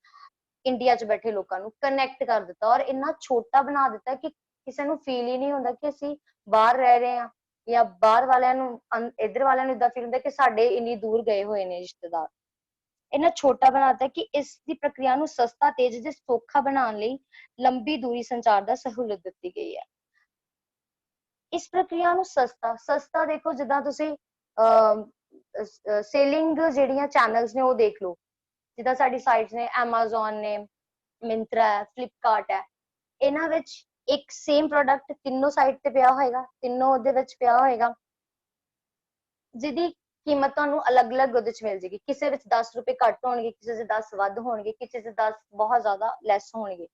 ਇੰਡੀਆ 'ਚ ਬੈਠੇ ਲੋਕਾਂ ਨੂੰ ਕਨੈਕਟ ਕਰ ਦਿੱਤਾ ਔਰ ਇੰਨਾ ਛੋਟਾ ਬਣਾ ਦਿੱਤਾ ਕਿ ਕਿਸੇ ਨੂੰ ਫੀਲ ਹੀ ਨਹੀਂ ਹੁੰਦਾ ਕਿ ਅਸੀਂ ਬਾਹਰ ਰਹਿ ਰਹੇ ਹਾਂ, ਜਾਂ ਬਾਹਰ ਵਾਲਿਆਂ ਨੂੰ ਇੱਧਰ ਵਾਲਿਆਂ ਨੂੰ ਇਦਾਂ ਫੀਲ ਹੁੰਦਾ ਕਿ ਸਾਡੇ ਇੰਨੀ ਦੂਰ ਗਏ ਹੋਏ ਨੇ ਰਿਸ਼ਤੇਦਾਰ। ਇੰਨਾ ਛੋਟਾ ਬਣਾਤਾ ਕਿ ਇਸ ਦੀ ਪ੍ਰਕਿਰਿਆ ਨੂੰ ਸਸਤਾ, ਤੇਜ਼ ਤੇ ਸੌਖਾ ਬਣਾਉਣ ਲਈ ਲੰਬੀ ਦੂਰੀ ਸੰਚਾਰ ਦਾ ਸਹੂਲਤ ਦਿੱਤੀ ਗਈ ਹੈ। ਇਸ ਪ੍ਰਕਿਰਿਆ ਨੂੰ ਸਸਤਾ ਦੇਖੋ, ਜਿੱਦਾਂ ਤੁਸੀਂ ਸੇਲਿੰਗ ਜਿਹੜੀਆਂ ਚੈਨਲਸ ਨੇ ਉਹ ਦੇਖ ਲਓ, ਜਿੱਦਾਂ ਸਾਡੀ ਸਾਈਟਸ ਨੇ Amazon ਨੇ, ਮਿੰਤਰਾ ਹੈ, ਫਲਿੱਪਕਾਰਟ ਹੈ, ਇਹਨਾਂ ਵਿੱਚ ਇੱਕ ਸੇਮ ਪ੍ਰੋਡਕਟ ਤਿੰਨੋਂ ਸਾਈਟ ਤੇ ਪਿਆ ਹੋਏਗਾ, ਤਿੰਨੋਂ ਉਹਦੇ ਵਿੱਚ ਪਿਆ ਹੋਏਗਾ, ਜਿਹਦੀ ਕੀਮਤ ਤੁਹਾਨੂੰ ਅਲੱਗ-ਅਲੱਗ ਉਹਦੇ ਚ ਮਿਲ ਜੇਗੀ। ਕਿਸੇ ਵਿੱਚ 10 ਰੁਪਏ ਘੱਟ ਹੋਣਗੇ, ਕਿਸੇ ਚ 10 ਵੱਧ ਹੋਣਗੇ, ਕਿਸੇ ਚ 10 ਬਹੁਤ ਜ਼ਿਆਦਾ ਲੈਸ ਹੋਣਗੇ।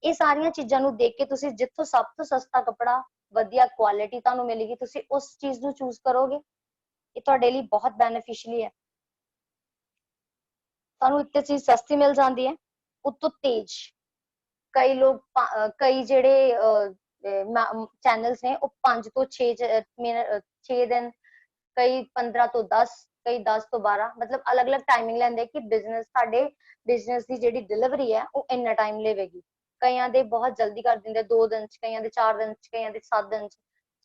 ਇਹ ਸਾਰੀਆਂ ਚੀਜ਼ਾਂ ਨੂੰ ਦੇਖ ਕੇ ਤੁਸੀਂ ਜਿੱਥੋਂ ਸਭ ਤੋਂ ਸਸਤਾ ਕੱਪੜਾ, ਵਧੀਆ ਕੁਆਲਿਟੀ ਤੁਹਾਨੂੰ ਮਿਲੇਗੀ, ਤੁਸੀਂ ਉਸ ਚੀਜ਼ ਨੂੰ ਚੂਜ਼ ਕਰੋਗੇ। ਇਹ ਤੁਹਾਡੇ ਲਈ ਬਹੁਤ ਬੈਨੀਫੀਸ਼ੀਅਲ ਹੈ। ਤੁਹਾਨੂੰ ਇੱਕ ਚੀਜ਼ ਸਸਤੀ ਮਿਲ ਜਾਂਦੀ ਹੈ, ਉਤੋਂ ਤੇਜ਼। ਕਈ ਜਿਹੜੇ ਚੈਨਲਸ ਨੇ ਉਹ 5 ਤੋਂ 6 ਦਿਨ, ਕਈ 15 ਤੋਂ 10, ਕਈ 10 ਤੋਂ 12, ਮਤਲਬ ਅਲੱਗ-ਅਲੱਗ ਟਾਈਮਿੰਗ ਲੈਂਦੇ ਕਿ ਸਾਡੇ ਬਿਜ਼ਨਸ ਦੀ ਜਿਹੜੀ ਡਿਲੀਵਰੀ ਹੈ ਉਹ ਇੰਨਾ ਟਾਈਮ ਲਵੇਗੀ। ਕਈਆਂ ਦੇ ਬਹੁਤ ਜਲਦੀ ਕਰ ਦਿੰਦੇ 2 ਦਿਨ ਚ, ਕਈਆਂ ਦੇ 4 ਦਿਨ ਚ, ਕਈਆਂ ਦੇ 7 ਦਿਨ ਚ।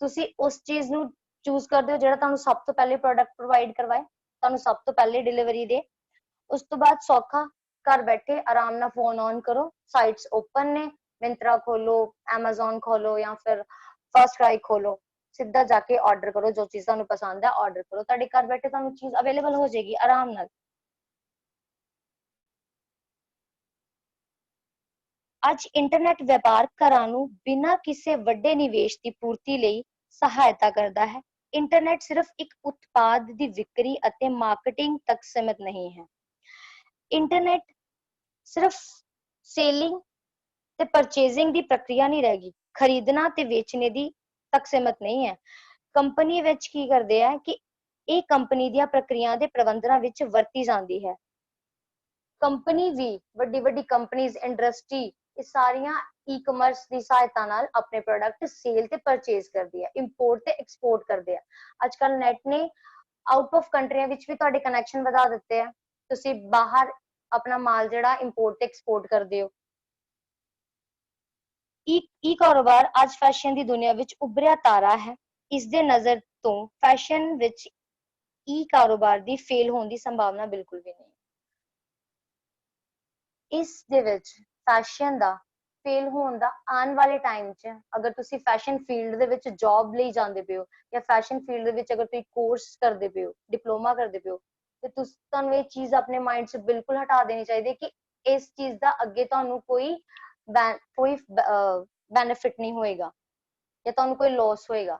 ਤੁਸੀਂ ਉਸ ਚੀਜ਼ ਨੂੰ ਚੂਜ਼ ਕਰਦੇ ਹੋ ਜਿਹੜਾ ਤੁਹਾਨੂੰ ਸਭ ਤੋਂ ਪਹਿਲੇ ਪ੍ਰੋਡਕਟ ਪ੍ਰੋਵਾਈਡ ਕਰਵਾਏ, ਤੁਹਾਨੂੰ ਸਭ ਤੋਂ ਪਹਿਲੇ ਡਿਲੀਵਰੀ ਦੇ। ਉਸ ਤੋਂ ਬਾਅਦ ਸੌਖਾ, ਘਰ ਬੈਠੇ ਆਰਾਮ ਨਾਲ ਫੋਨ ਔਨ ਕਰੋ, ਸਾਈਟਸ ਓਪਨ ਨੇ, ਮਿੰਤਰਾ ਖੋਲੋ, Amazon ਖੋਲੋ ਜਾਂ ਫਿਰ ਫਸਟ ਕ੍ਰਾਈ ਖੋਲੋ, ਸਿੱਧਾ ਜਾ ਕੇ ਆਰਡਰ ਕਰੋ, ਜੋ ਚੀਜ਼ ਤੁਹਾਨੂੰ ਪਸੰਦ ਹੈ ਆਰਡਰ ਕਰੋ, ਤੁਹਾਡੇ ਘਰ ਬੈਠੇ ਤੁਹਾਨੂੰ ਚੀਜ਼ ਅਵੇਲੇਬਲ ਹੋ ਜਾਏਗੀ ਆਰਾਮ ਨਾਲ। ਅੱਜ ਇੰਟਰਨੈਟ ਵਪਾਰ ਘਰਾਂ ਨੂੰ ਬਿਨਾਂ ਕਿਸੇ ਵੱਡੇ ਨਿਵੇਸ਼ ਦੀ ਪੂਰਤੀ ਲਈ ਸਹਾਇਤਾ ਕਰਦਾ ਹੈ। ਇੰਟਰਨੈਟ ਸਿਰਫ ਇੱਕ ਉਤਪਾਦ ਦੀ ਵਿਕਰੀ ਅਤੇ ਮਾਰਕੀਟਿੰਗ ਤੱਕ ਸੀਮਿਤ ਨਹੀਂ ਹੈ। ਇੰਟਰਨੈਟ ਸਿਰਫ ਸੇਲਿੰਗ ਤੇ ਪਰਚੇਜ਼ਿੰਗ ਦੀ ਪ੍ਰਕਿਰਿਆ ਨਹੀਂ ਰਹਿ ਗਈ, ਖਰੀਦਣਾ ਤੇ ਵੇਚਣੇ ਦੀ ਤੱਕ ਸੀਮਿਤ ਨਹੀਂ ਹੈ। ਕੰਪਨੀ ਵਿੱਚ ਕੀ ਕਰਦੇ ਆ ਕਿ ਇਹ ਕੰਪਨੀ ਦੀਆਂ ਪ੍ਰਕਿਰਿਆ ਦੇ ਪ੍ਰਬੰਧਨਾਂ ਵਿੱਚ ਵਰਤੀ ਜਾਂਦੀ ਹੈ। ਕੰਪਨੀ ਵੀ ਵੱਡੀ ਵੱਡੀ ਕੰਪਨੀਜ਼, ਇੰਡਸਟਰੀ, ਇਹ ਸਾਰੀਆਂ ਈ ਕਮਰਸ ਦੀ ਸਹਾਇਤਾ ਨਾਲ ਆਪਣੇ ਪ੍ਰੋਡਕਟ ਸੇਲ ਤੇ ਪਰਚੇਜ਼ ਕਰਦੀ ਹੈ, ਇੰਪੋਰਟ ਤੇ ਐਕਸਪੋਰਟ ਕਰਦੇ ਆ। ਅੱਜ ਕੱਲ ਨੈਟ ਨੇ ਆਊਟ ਆਫ ਕੰਟਰੀਆਂ ਵਿੱਚ ਵੀ ਤੁਹਾਡੇ ਕਨੈਕਸ਼ਨ ਵਧਾ ਦਿੱਤੇ ਆ, ਤੁਸੀਂ ਬਾਹਰ ਆਪਣਾ ਮਾਲ ਜਿਹੜਾ ਇੰਪੋਰਟ ਤੇ ਐਕਸਪੋਰਟ ਕਰਦੇ ਹੋ। ਈ ਕਾਰੋਬਾਰ ਅੱਜ ਫੈਸ਼ਨ ਦੀ ਦੁਨੀਆ ਵਿੱਚ ਉੱਭਰਿਆ ਤਾਰਾ ਹੈ। ਇਸ ਦੇ ਨਜ਼ਰ ਤੋਂ ਫੈਸ਼ਨ ਵਿੱਚ ਈ ਕਾਰੋਬਾਰ ਦੀ ਫੇਲ ਹੋਣ ਦੀ ਸੰਭਾਵਨਾ ਬਿਲਕੁਲ ਵੀ ਨਹੀਂ। ਇਸ ਦੇ ਵਿੱਚ ਫੈਸ਼ਨ ਦਾ ਫੇਲ ਹੋਣ ਦਾ ਆਉਣ ਵਾਲੇ ਟਾਈਮ 'ਚ, ਅਗਰ ਤੁਸੀਂ ਫੈਸ਼ਨ ਫੀਲਡ ਦੇ ਵਿੱਚ ਜੌਬ ਲਈ ਜਾਂਦੇ ਪਏ ਹੋ ਜਾਂ ਫੈਸ਼ਨ ਫੀਲਡ ਦੇ ਵਿੱਚ ਅਗਰ ਤੁਸੀਂ ਕੋਰਸ ਕਰਦੇ ਪਏ ਹੋ, ਡਿਪਲੋਮਾ ਕਰਦੇ ਪਏ ਹੋ, ਤੇ ਤੁਹਾਨੂੰ ਇਹ ਚੀਜ਼ ਆਪਣੇ ਮਾਈਂਡ 'ਚ ਬਿਲਕੁਲ ਹਟਾ ਦੇਣੀ ਚਾਹੀਦੀ ਹੈ ਕਿ ਇਸ ਚੀਜ਼ ਦਾ ਅੱਗੇ ਤੁਹਾਨੂੰ ਕੋਈ ਬੈਨੀਫਿਟ ਨਹੀਂ ਹੋਏਗਾ ਜਾਂ ਤੁਹਾਨੂੰ ਕੋਈ ਲਾਸ ਹੋਏਗਾ।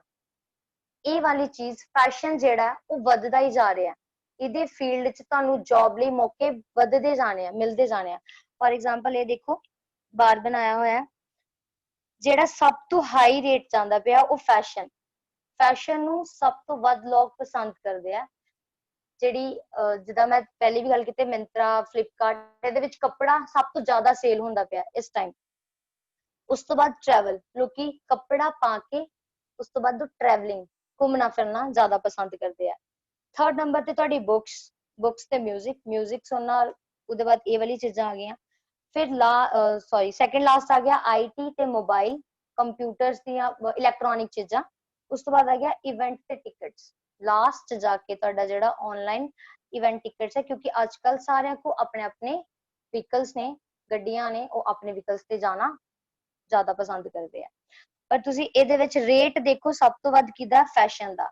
ਇਹ ਵਾਲੀ ਚੀਜ਼ ਫੈਸ਼ਨ ਜਿਹੜਾ ਉਹ ਵੱਧਦਾ ਹੀ ਜਾ ਰਿਹਾ, ਇਹਦੇ ਫੀਲਡ 'ਚ ਤੁਹਾਨੂੰ ਜੌਬ ਲਈ ਮੌਕੇ ਵੱਧਦੇ ਜਾਣੇ ਆ, ਮਿਲਦੇ ਜਾਣੇ ਆ। ਫॉर एग्जांपल ਇਹ ਦੇਖੋ ਬਾਰ ਬਣਾਇਆ ਹੋਇਆ ਹੈ, ਜਿਹੜਾ ਸਭ ਤੋਂ ਹਾਈ ਰੇਟ ਜਾਂਦਾ ਪਿਆ ਉਹ ਫੈਸ਼ਨ ਨੂੰ ਸਭ ਤੋਂ ਵੱਧ ਲੋਕ ਪਸੰਦ ਕਰਦੇ ਆ। ਜਿਹੜੀ ਜਿੱਦਾਂ ਮੈਂ ਪਹਿਲੇ ਵੀ ਗੱਲ ਕੀਤੀ, ਮਿੰਤਰਾ, ਫਲਿੱਪਕਾਰਟ, ਇਹਦੇ ਵਿੱਚ ਕੱਪੜਾ ਸਭ ਤੋਂ ਜ਼ਿਆਦਾ ਸੇਲ ਹੁੰਦਾ ਪਿਆ ਇਸ ਟਾਈਮ। ਉਸ ਤੋਂ ਬਾਅਦ ਟਰੈਵਲ, ਲੋਕੀ ਕੱਪੜਾ ਪਾ ਕੇ ਉਸ ਤੋਂ ਬਾਅਦ ਟਰੈਵਲਿੰਗ, ਘੁੰਮਣਾ ਫਿਰਨਾ ਜ਼ਿਆਦਾ ਪਸੰਦ ਕਰਦੇ ਆ। ਥਰਡ ਨੰਬਰ ਤੇ ਤੁਹਾਡੀ ਬੁੱਕਸ ਤੇ ਮਿਊਜ਼ਿਕ ਸੁਣਨਾ, ਉਹਦੇ ਬਾਅਦ ਇਹ ਵਾਲੀ ਚੀਜ਼ਾਂ ਆ ਗਈਆਂ। ਫਿਰ ਸੈਕੰਡ ਲਾਸਟ ਆ ਗਿਆ ਆईटी ਤੇ ਮੋਬਾਈਲ, ਕੰਪਿਊਟਰਸ ਦੀਆਂ ਇਲੈਕਟ੍ਰੋਨਿਕ ਚੀਜ਼ਾਂ। ਉਸ ਤੋਂ ਬਾਅਦ ਆ ਗਿਆ ਇਵੈਂਟ ਤੇ ਟਿਕਟਸ। ਲਾਸਟ ਜਾ ਕੇ ਤੁਹਾਡਾ ਜਿਹੜਾ ਆਨਲਾਈਨ ਇਵੈਂਟ ਟਿਕਟਸ ਹੈ, ਕਿਉਂਕਿ ਅੱਜ ਕੱਲ ਸਾਰਿਆਂ ਕੋ ਆਪਣੇ ਆਪਣੇ ਵਹੀਕਲਸ ਨੇ, ਗੱਡੀਆਂ ਨੇ, ਉਹ ਆਪਣੇ ਵਹੀਕਲਸ ਤੇ ਜਾਣਾ ਜ਼ਿਆਦਾ ਪਸੰਦ ਕਰਦੇ ਆ। ਪਰ ਤੁਸੀਂ ਇਹਦੇ ਵਿੱਚ ਰੇਟ ਦੇਖੋ ਸਭ ਤੋਂ ਵੱਧ ਕਿਹਦਾ, ਫੈਸ਼ਨ ਦਾ।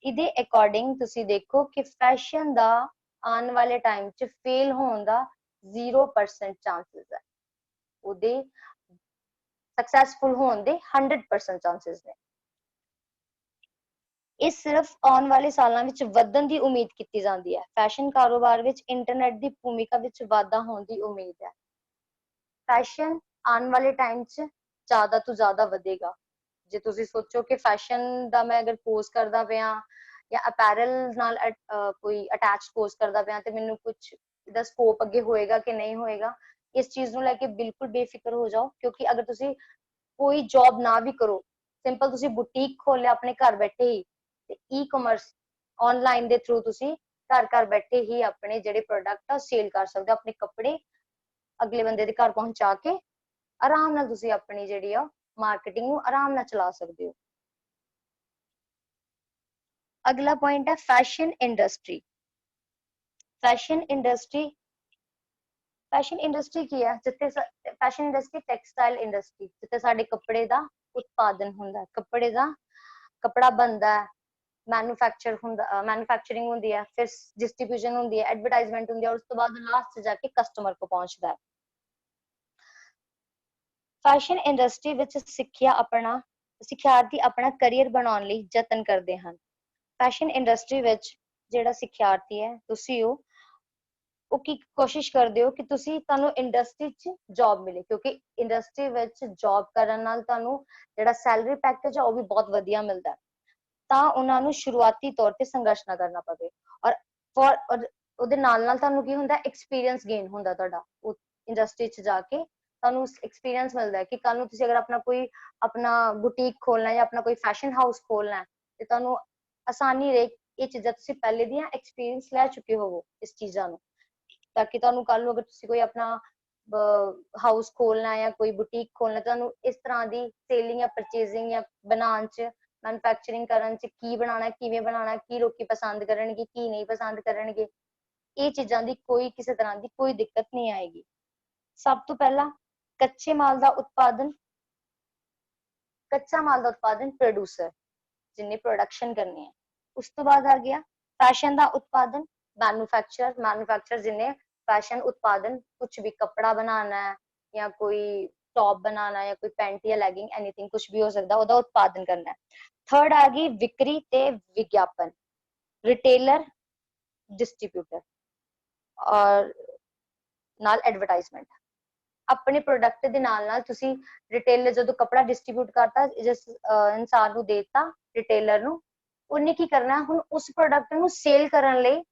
ਇਹਦੇ ਅਕੋਰਡਿੰਗ ਤੁਸੀਂ ਦੇਖੋ ਕਿ ਫੈਸ਼ਨ ਦਾ ਆਉਣ ਵਾਲੇ ਟਾਈਮ 'ਚ ਫੇਲ ਹੋਣ ਦਾ 0% ਚਾਂਸਸ ਹੈ, ਉਹਦੇ ਸਕਸੈਸਫੁਲ ਹੋਣ ਦੇ 100% ਚਾਂਸਸ ਨੇ। ਇਹ ਸਿਰਫ ਆਉਣ ਵਾਲੇ ਸਾਲਾਂ ਵਿੱਚ ਵਧਣ ਦੀ ਉਮੀਦ ਕੀਤੀ ਜਾਂਦੀ ਹੈ। ਫੈਸ਼ਨ ਕਾਰੋਬਾਰ ਵਿੱਚ ਇੰਟਰਨੈਟ ਦੀ ਭੂਮਿਕਾ ਵਿੱਚ ਵਾਧਾ ਹੋਣ ਦੀ ਉਮੀਦ ਹੈ। ਫੈਸ਼ਨ ਆਉਣ ਵਾਲੇ ਟਾਈਮ 'ਚ ਜ਼ਿਆਦਾ ਤੋਂ ਜ਼ਿਆਦਾ ਵਧੇਗਾ। ਜੇ ਤੁਸੀਂ ਸੋਚੋ ਕਿ ਫੈਸ਼ਨ ਦਾ ਮੈਂ ਅਗਰ ਕੋਰਸ ਕਰਦਾ ਪਿਆ ਜਾਂ ਅਪੈਰਲ ਨਾਲ ਕੋਈ ਅਟੈਚ ਕੋਰਸ ਕਰਦਾ ਪਿਆ ਤੇ ਮੈਨੂੰ ਕੁਝ ਦਾ ਸਕੋਪ ਅੱਗੇ ਹੋਏਗਾ ਕਿ ਨਹੀਂ ਹੋਏਗਾ, ਇਸ ਚੀਜ਼ ਨੂੰ ਲੈ ਕੇ ਬਿਲਕੁਲ ਬੇਫਿਕਰ ਹੋ ਜਾਓ। ਕਿਉਂਕਿ ਅਗਰ ਤੁਸੀਂ ਕੋਈ ਜੌਬ ਨਾ ਵੀ ਕਰੋ, ਸਿੰਪਲ ਤੁਸੀਂ ਬੁਟੀਕ ਖੋਲਿਆ ਆਪਣੇ ਘਰ ਬੈਠੇ ਹੀ, ਤੇ ਈ-ਕਮਰਸ ਆਨਲਾਈਨ ਦੇ ਥਰੂ ਤੁਸੀਂ ਘਰ ਬੈਠੇ ਹੀ ਆਪਣੇ ਜਿਹੜੇ ਪ੍ਰੋਡਕਟ ਆ ਸੇਲ ਕਰ ਸਕਦੇ ਹੋ। ਆਪਣੇ ਕੱਪੜੇ ਅਗਲੇ ਬੰਦੇ ਦੇ ਘਰ ਪਹੁੰਚਾ ਕੇ ਆਰਾਮ ਨਾਲ ਤੁਸੀਂ ਆਪਣੀ ਜਿਹੜੀ ਆ ਮਾਰਕੀਟਿੰਗ ਨੂੰ ਆਰਾਮ ਨਾਲ ਚਲਾ ਸਕਦੇ ਹੋ। ਅਗਲਾ ਪੁਆਇੰਟ ਹੈ ਫੈਸ਼ਨ ਇੰਡਸਟਰੀ। ਫੈਸ਼ਨ ਇੰਡਸਟਰੀ ਕੀ ਹੈ? ਜਿੱਥੇ ਫੈਸ਼ਨ ਇੰਡਸਟਰੀ ਟੈਕਸਟਾਈਲ ਇੰਡਸਟਰੀ, ਜਿੱਥੇ ਸਾਡੇ ਕੱਪੜੇ ਦਾ ਉਤਪਾਦਨ ਹੁੰਦਾ, ਕੱਪੜਾ ਬਣਦਾ ਹੈ, ਮੈਨੂਫੈਕਚਰਿੰਗ ਹੁੰਦੀ ਹੈ, ਫਿਰ ਡਿਸਟ੍ਰੀਬਿਊਸ਼ਨ ਹੁੰਦੀ ਹੈ, ਐਡਵਰਟਾਈਜ਼ਮੈਂਟ ਹੁੰਦੀ ਹੈ, ਉਸ ਤੋਂ ਬਾਅਦ ਲਾਸਟ ਜਾ ਕੇ ਕਸਟਮਰ ਕੋ ਪਹੁੰਚਦਾ ਹੈ। ਫੈਸ਼ਨ ਇੰਡਸਟਰੀ ਵਿੱਚ ਸਿੱਖਿਆਰਥੀ ਆਪਣਾ ਕਰੀਅਰ ਬਣਾਉਣ ਲਈ ਯਤਨ ਕਰਦੇ ਹਨ। ਫੈਸ਼ਨ ਇੰਡਸਟਰੀ ਵਿੱਚ ਜਿਹੜਾ ਸਿੱਖਿਆਰਥੀ ਹੈ, ਤੁਸੀਂ ਉਹ ਕੀ ਕੋਸ਼ਿਸ਼ ਕਰਦੇ ਹੋ ਕਿ ਤੁਹਾਨੂੰ ਇੰਡਸਟਰੀ 'ਚ ਜੌਬ ਮਿਲੇ, ਕਿਉਂਕਿ ਇੰਡਸਟਰੀ ਵਿੱਚ ਜੌਬ ਕਰਨ ਨਾਲ ਤੁਹਾਨੂੰ ਜਿਹੜਾ ਸੈਲਰੀ ਪੈਕੇਜ ਹੈ ਉਹ ਵੀ ਬਹੁਤ ਵਧੀਆ ਮਿਲਦਾ ਹੈ, ਤਾਂ ਉਹਨਾਂ ਨੂੰ ਸ਼ੁਰੂਆਤੀ ਤੌਰ ਤੇ ਸੰਘਰਸ਼ ਨਾ ਕਰਨਾ ਪਵੇ। ਔਰ ਉਹਦੇ ਨਾਲ ਤੁਹਾਨੂੰ ਕੀ ਹੁੰਦਾ, ਐਕਸਪੀਰੀਅੰਸ ਗੇਨ ਹੁੰਦਾ ਤੁਹਾਡਾ ਇੰਡਸਟਰੀ 'ਚ ਜਾ ਕੇ। ਤੁਹਾਨੂੰ ਐਕਸਪੀਰੀਅੰਸ ਮਿਲਦਾ ਹੈ ਕਿ ਕੱਲ ਨੂੰ ਤੁਸੀਂ ਅਗਰ ਆਪਣਾ ਬੁਟੀਕ ਖੋਲਣਾ ਜਾਂ ਆਪਣਾ ਕੋਈ ਫੈਸ਼ਨ ਹਾਊਸ ਖੋਲਣਾ ਤੇ ਤੁਹਾਨੂੰ ਆਸਾਨੀ ਰਹੇ। ਇਹ ਚੀਜ਼ਾਂ ਤੁਸੀਂ ਪਹਿਲੇ ਦੀਆਂ ਐਕਸਪੀਰੀਅੰਸ ਲੈ ਚੁੱਕੇ ਹੋਵੋ ਇਸ ਚੀਜ਼ਾਂ ਨੂੰ, ਤਾਂ ਕਿ ਤੁਹਾਨੂੰ ਕੱਲ ਨੂੰ ਅਗਰ ਤੁਸੀਂ ਕੋਈ ਆਪਣਾ ਹਾਊਸ ਖੋਲਣਾ ਜਾਂ ਕੋਈ ਬੁਟੀਕ ਖੋਲਣਾ, ਤੁਹਾਨੂੰ ਇਸ ਤਰ੍ਹਾਂ ਦੀ ਸੇਲਿੰਗ ਜਾਂ ਪਰਚੇਸਿੰਗ ਜਾਂ ਬਣਾਉਣ 'ਚ, ਮੈਨੂਫੈਕਚਰਿੰਗ ਕਰਨ 'ਚ, ਕੀ ਬਣਾਉਣਾ, ਕਿਵੇਂ ਬਣਾਉਣਾ, ਕੀ ਲੋਕੀ ਪਸੰਦ ਕਰਨਗੇ, ਕੀ ਨਹੀਂ ਪਸੰਦ ਕਰਨਗੇ, ਇਹ ਚੀਜ਼ਾਂ ਦੀ ਕਿਸੇ ਤਰ੍ਹਾਂ ਦੀ ਕੋਈ ਦਿੱਕਤ ਨਹੀਂ ਆਏਗੀ। ਸਭ ਤੋਂ ਪਹਿਲਾਂ ਕੱਚਾ ਮਾਲ ਦਾ ਉਤਪਾਦਨ ਪ੍ਰੋਡਿਊਸਰ ਜਿੰਨੇ ਪ੍ਰੋਡਕਸ਼ਨ ਕਰਨੀ ਹੈ। ਉਸ ਤੋਂ ਬਾਅਦ ਆ ਗਿਆ ਫੈਸ਼ਨ ਦਾ ਉਤਪਾਦਨ ਮੈਨੂਫੈਕਚਰ ਜਿੰਨੇ फैशन उत्पादन, कुछ भी कपड़ा बनाना है या कोई टॉप बनाना है या कोई पैंट या लैगिंग, एनीथिंग कुछ भी हो सकता, ਉਹਦਾ ਉਤਪਾਦਨ ਕਰਨਾ ਹੈ। थर्ड आ गई विक्री ते विज्ञापन, रिटेलर, डिस्ट्रीब्यूटर और ਨਾਲ ਐਡਵਰਟਾਈਜ਼ਮੈਂਟ। ਆਪਣੇ ਪ੍ਰੋਡਕਟ ਦੇ ਨਾਲ ਤੁਸੀਂ ਰਿਟੇਲਰ ਜਦੋਂ ਕਪੜਾ ਡਿਸਟ੍ਰੀਬਿਊਟ ਕਰਤਾ, ਜਿਸ ਇਨਸਾਨ ਨੂੰ ਦੇਤਾ ਰਿਟੇਲਰ ਨੂੰ, ਉਹਨੇ ਕੀ ਕਰਨਾ, ਹੁਣ ਉਸ ਪ੍ਰੋਡਕਟ ਨੂੰ ਸੇਲ ਕਰਨ ਲਈ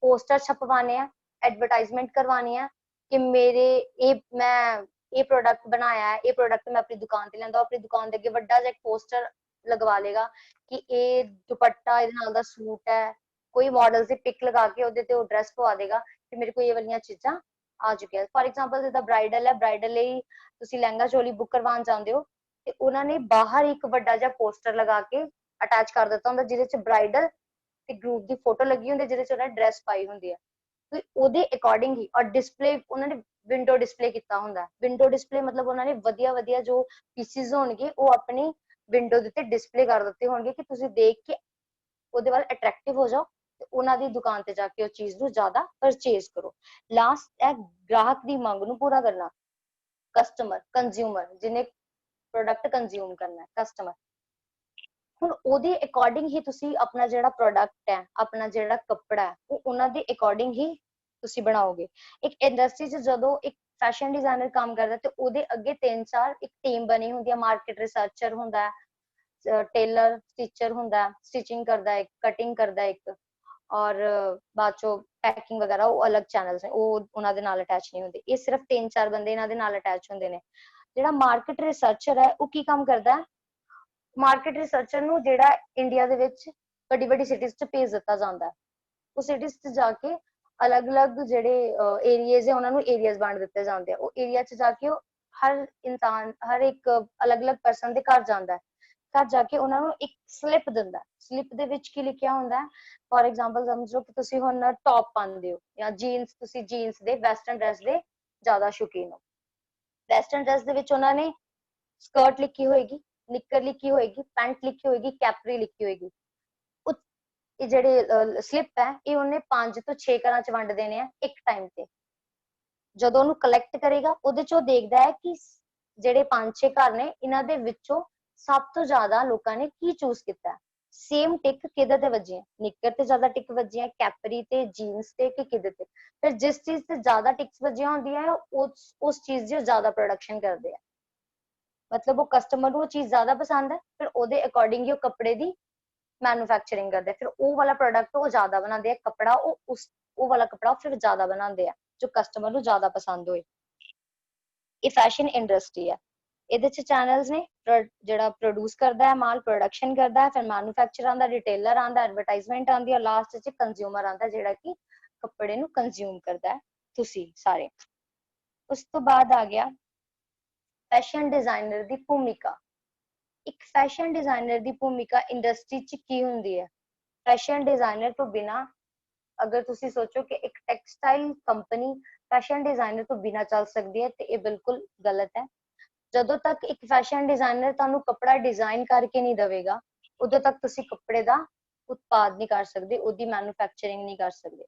ਪੋਸਟਰ ਛਪਵਾਣੇ ਆ, ਐਡਵਰਟਾਈਜ਼ਮੈਂਟ ਕਰਵਾਣੀ ਹੈ ਕਿ ਮੈਂ ਇਹ ਪ੍ਰੋਡਕਟ ਬਣਾਇਆ ਹੈ, ਇਹ ਪ੍ਰੋਡਕਟ ਮੈਂ ਆਪਣੀ ਦੁਕਾਨ ਤੇ ਲੈਂਦਾ, ਆਪਣੀ ਦੁਕਾਨ ਦੇ ਅੱਗੇ ਵੱਡਾ ਜਿਹਾ ਪੋਸਟਰ ਲਗਵਾ ਲੇਗਾ ਕਿ ਇਹ ਦੁਪੱਟਾ ਇਹਦੇ ਨਾਲ ਦਾ ਸੂਟ ਹੈ कोई मॉडल्स ਦੀ ਪਿਕ ਲਗਾ ਕੇ ਉਹਦੇ ਤੇ ਉਹ ਡਰੈਸ ਪਵਾ ਦੇਗਾ ਕਿ ਮੇਰੇ ਕੋਲ ਇਹ ਵਾਲੀਆਂ ਚੀਜ਼ਾਂ ਆ ਚੁੱਕੀਆਂ। ਫॉर एग्जांपल ਜਿੱਦਾਂ ਬ੍ਰਾਈਡਲ ਹੈ, ਬ੍ਰਾਈਡਲ ਲਈ ਤੁਸੀਂ ਲਹਿੰਗਾ ਚੋਲੀ ਬੁੱਕ ਕਰਵਾਉਣ ਜਾਂਦੇ ਹੋ ਤੇ ਉਹਨਾਂ ਨੇ ਬਾਹਰ ਇੱਕ ਵੱਡਾ ਜਿਹਾ ਪੋਸਟਰ ਲਗਾ ਕੇ ਅਟੈਚ ਕਰ ਦਿੱਤਾ ਹੁੰਦਾ ਜਿਹਦੇ ਚ ਬ੍ਰਾਈਡਲ ਤੇ ਗਰੂਪ ਦੀ ਫੋਟੋ ਲੱਗੀ ਹੁੰਦੀ ਜਿਹਦੇ ਚ ਉਹਨਾਂ ਨੇ ਡਰੈਸ ਪਾਈ ਹੁੰਦੀ ਹੈ। ਤੇ ਉਹਦੇ ਅਕੋਰਡਿੰਗ ਹੀ ਔਰ ਡਿਸਪਲੇ ਉਹਨਾਂ ਨੇ ਵਿੰਡੋ ਡਿਸਪਲੇ ਕੀਤਾ ਹੁੰਦਾ। ਵਿੰਡੋ ਡਿਸਪਲੇ ਮਤਲਬ ਉਹਨਾਂ ਨੇ ਵਧੀਆ ਵਧੀਆ ਜੋ ਪੀਸਿਸ ਹੋਣਗੇ ਉਹ ਆਪਣੀ ਵਿੰਡੋ ਦੇ ਉੱਤੇ ਡਿਸਪਲੇ ਕਰ ਦਿੱਤੇ ਹੋਣਗੇ ਕਿ ਤੁਸੀਂ ਦੇਖ ਕੇ ਉਹਦੇ ਵੱਲ ਅਟਰੈਕਟਿਵ ਹੋ ਜਾਓ ਤੇ ਉਹਨਾਂ ਦੀ ਦੁਕਾਨ ਤੇ ਜਾ ਕੇ ਉਹ ਚੀਜ਼ ਨੂੰ ਜ਼ਿਆਦਾ ਪਰਚੇਸ ਕਰੋ। ਲਾਸਟ ਹੈ ਗ੍ਰਾਹਕ ਦੀ ਮੰਗ ਨੂੰ ਪੂਰਾ ਕਰਨਾ। ਕਸਟਮਰ, ਕੰਜ਼ਿਊਮਰ ਜਿਹਨੇ ਪ੍ਰੋਡਕਟ ਕੰਜ਼ਿਊਮ ਕਰਨਾ ਹੈ, ਕਸਟਮਰ। ਹੁਣ ਉਹਦੇ ਅਕੋਰਡਿੰਗ ਹੀ ਤੁਸੀਂ ਆਪਣਾ ਜਿਹੜਾ ਪ੍ਰੋਡਕਟ ਹੈ, ਆਪਣਾ ਜਿਹੜਾ ਕੱਪੜਾ ਹੈ, ਉਹ ਉਹਨਾਂ ਦੇ ਅਕੋਰਡਿੰਗ ਹੀ ਤੁਸੀਂ ਬਣਾਓਗੇ। ਇੱਕ ਇੰਡਸਟਰੀ 'ਚ ਜਦੋਂ ਇੱਕ ਫੈਸ਼ਨ ਡਿਜ਼ਾਈਨਰ ਕੰਮ ਕਰਦਾ ਤੇ ਉਹਦੇ ਅੱਗੇ 3-4 ਇੱਕ ਟੀਮ ਬਣੀ ਹੁੰਦੀ ਹੈ। ਮਾਰਕੀਟ ਰਿਸਰਚਰ ਹੁੰਦਾ ਹੈ, ਟੇਲਰ ਸਟਿਚਰ ਹੁੰਦਾ, ਸਟਿਚਿੰਗ ਕਰਦਾ ਇੱਕ, ਕਟਿੰਗ ਕਰਦਾ ਇੱਕ, ਔਰ ਬਾਅਦ ਚੋਂ ਪੈਕਿੰਗ ਵਗੈਰਾ ਉਹ ਅਲੱਗ ਚੈਨਲਸ ਨੇ, ਉਹ ਉਹਨਾਂ ਦੇ ਨਾਲ ਅਟੈਚ ਨਹੀਂ ਹੁੰਦੇ। ਇਹ ਸਿਰਫ 3-4 ਬੰਦੇ ਇਹਨਾਂ ਦੇ ਨਾਲ ਅਟੈਚ ਹੁੰਦੇ ਨੇ। ਜਿਹੜਾ ਮਾਰਕੀਟ ਰਿਸਰਚਰ ਹੈ ਉਹ ਕੀ ਕੰਮ ਕਰਦਾ ਹੈ? ਮਾਰਕੀਟ ਰਿਸਰਚਰ ਨੂੰ ਜਿਹੜਾ ਇੰਡੀਆ ਦੇ ਵਿੱਚ ਵੱਡੀ ਵੱਡੀ ਸਿਟੀਜ਼ 'ਚ ਭੇਜ ਦਿੱਤਾ ਜਾਂਦਾ ਹੈ। ਉਹ ਸਿਟੀਜ਼ 'ਚ ਜਾ ਕੇ ਅਲੱਗ-ਅਲੱਗ ਜਿਹੜੇ ਏਰੀਆਜ਼ ਹੈ ਉਹਨਾਂ ਨੂੰ ਏਰੀਆਜ਼ ਵੰਡ ਦਿੱਤੇ ਜਾਂਦੇ ਆ। ਉਹ ਏਰੀਆ 'ਚ ਜਾ ਕੇ ਉਹ ਹਰ ਇਨਸਾਨ, ਹਰ ਇੱਕ ਅਲੱਗ-ਅਲੱਗ ਪਰਸਨ ਦੇ ਘਰ ਜਾਂਦਾ ਹੈ। ਘਰ ਜਾ ਕੇ ਉਹਨਾਂ ਨੂੰ ਇੱਕ ਸਲਿੱਪ ਦਿੰਦਾ। ਸਲਿੱਪ ਦੇ ਵਿੱਚ ਕੀ ਲਿਖਿਆ ਹੁੰਦਾ ਹੈ? ਫॉर एग्जांपल ਸਮਝ ਲਓ ਕਿ ਤੁਸੀਂ ਹੁਣ ਟੌਪ ਪਾਉਂਦੇ ਹੋ ਜਾਂ ਜੀਨਸ, ਤੁਸੀਂ ਜੀਨਸ ਦੇ ਵੈਸਟਰਨ ਡਰੈਸ ਦੇ ਜ਼ਿਆਦਾ ਸ਼ੌਕੀਨ ਹੋ। ਵੈਸਟਰਨ ਡਰੈਸ ਦੇ ਵਿੱਚ ਉਹਨਾਂ ਨੇ ਸਕਰਟ ਲਿਖੀ ਹੋਏਗੀ, ਨਿੱਕਰ ਲਿਖੀ ਹੋਏਗੀ, ਪੈਂਟ ਲਿਖੀ ਹੋਏਗੀ, ਕੈਪਰੀ ਲਿਖੀ ਹੋਏਗੀ। ਇਹ ਜਿਹੜੇ ਸਲਿੱਪ ਹੈ ਇਹ ਉਹਨੇ 5 ਤੋਂ 6 ਘਰਾਂ 'ਚ ਵੰਡ ਦੇਣੇ ਆ ਇੱਕ ਟਾਈਮ ਤੇ। ਜਦੋਂ ਉਹਨੂੰ ਕਲੈਕਟ ਕਰੇਗਾ ਉਹਦੇ 'ਚ ਉਹ ਦੇਖਦਾ ਹੈ ਕਿ ਜਿਹੜੇ 5-6 ਘਰ ਨੇ ਇਹਨਾਂ ਦੇ ਵਿੱਚੋਂ ਸਭ ਤੋਂ ਜ਼ਿਆਦਾ ਲੋਕਾਂ ਨੇ ਕੀ ਚੂਜ਼ ਕੀਤਾ ਹੈ। ਸੇਮ ਟਿਕ ਕਿਹਦੇ ਤੇ ਵੱਜੀ ਹੈ? ਨਿੱਕਰ ਤੇ ਜ਼ਿਆਦਾ ਟਿਕ ਵੱਜੀ ਹੈ, ਕੈਪਰੀ ਤੇ, ਜੀਨਸ ਤੇ, ਕਿ ਕਿਹਦੇ ਤੇ? ਫਿਰ ਜਿਸ ਚੀਜ਼ ਤੇ ਜ਼ਿਆਦਾ ਟਿਕਸ ਵੱਜੀਆਂ ਹੁੰਦੀਆਂ ਹੈ ਉਸ ਚੀਜ਼ ਦੀ ਜ਼ਿਆਦਾ ਪ੍ਰੋਡਕਸ਼ਨ ਕਰਦੇ ਆ। ਮਤਲਬ ਉਹ ਕਸਟਮਰ ਨੂੰ ਉਹ ਚੀਜ਼ ਜ਼ਿਆਦਾ ਪਸੰਦ ਹੈ, ਫਿਰ ਉਹਦੇ ਅਕੋਰਡਿੰਗ ਹੀ ਉਹ ਕੱਪੜੇ ਦੀ ਮੈਨੂਫੈਕਚਰਿੰਗ ਕਰਦੇ, ਫਿਰ ਉਹ ਵਾਲਾ ਪ੍ਰੋਡਕਟ ਉਹ ਜ਼ਿਆਦਾ ਬਣਾਉਂਦੇ ਆ। ਕੱਪੜਾ ਉਹ ਵਾਲਾ ਕੱਪੜਾ ਫਿਰ ਜ਼ਿਆਦਾ ਬਣਾਉਂਦੇ ਆ ਜੋ ਕਸਟਮਰ ਨੂੰ ਜ਼ਿਆਦਾ ਪਸੰਦ ਹੋਏ। ਇਹ ਫੈਸ਼ਨ ਇੰਡਸਟਰੀ ਹੈ। ਇਹਦੇ ਚ ਚੈਨਲਸ ਨੇ, ਜਿਹੜਾ ਪ੍ਰੋਡਿਊਸ ਕਰਦਾ ਹੈ ਮਾਲ, ਪ੍ਰੋਡਕਸ਼ਨ ਕਰਦਾ ਹੈ, ਫਿਰ ਮੈਨੂਫੈਕਚਰ ਆਉਂਦਾ, ਰਿਟੇਲਰ ਆਉਂਦਾ, ਐਡਵਰਟਾਈਜ਼ਮੈਂਟ ਆਉਂਦੀ ਹੈ, ਲਾਸਟ ਚ ਕੰਜ਼ਿਊਮਰ ਆਉਂਦਾ ਜਿਹੜਾ ਕਿ ਕੱਪੜੇ ਨੂੰ ਕੰਜ਼ਿਊਮ ਕਰਦਾ ਹੈ, ਤੁਸੀਂ ਸਾਰੇ। ਉਸ ਤੋਂ ਬਾਅਦ ਆ ਗਿਆ ਫੈਸ਼ਨ ਡਿਜ਼ਾਈਨਰ ਦੀ ਭੂਮਿਕਾ। ਇੱਕ ਫੈਸ਼ਨ ਡਿਜ਼ਾਈਨਰ ਦੀ ਭੂਮਿਕਾ ਇੰਡਸਟਰੀ ਚ ਕੀ ਹੁੰਦੀ ਹੈ? ਫੈਸ਼ਨ ਡਿਜ਼ਾਈਨਰ ਤੋਂ ਬਿਨਾ, ਅਗਰ ਤੁਸੀਂ ਸੋਚੋ ਕਿ ਇੱਕ ਟੈਕਸਟਾਈਲ ਕੰਪਨੀ ਫੈਸ਼ਨ ਡਿਜ਼ਾਈਨਰ ਤੋਂ ਬਿਨਾ ਚੱਲ ਸਕਦੀ ਹੈ ਤੇ ਇਹ ਬਿਲਕੁਲ ਗਲਤ ਹੈ। ਜਦੋਂ ਤੱਕ ਇੱਕ ਫੈਸ਼ਨ ਡਿਜ਼ਾਈਨਰ ਤੁਹਾਨੂੰ ਕੱਪੜਾ ਡਿਜ਼ਾਈਨ ਕਰਕੇ ਨਹੀਂ ਦੇਵੇਗਾ ਉਦੋਂ ਤੱਕ ਤੁਸੀਂ ਕੱਪੜੇ ਦਾ ਉਤਪਾਦ ਨਹੀਂ ਕਰ ਸਕਦੇ, ਉਹਦੀ ਮੈਨੂਫੈਕਚਰਿੰਗ ਨਹੀਂ ਕਰ ਸਕਦੇ।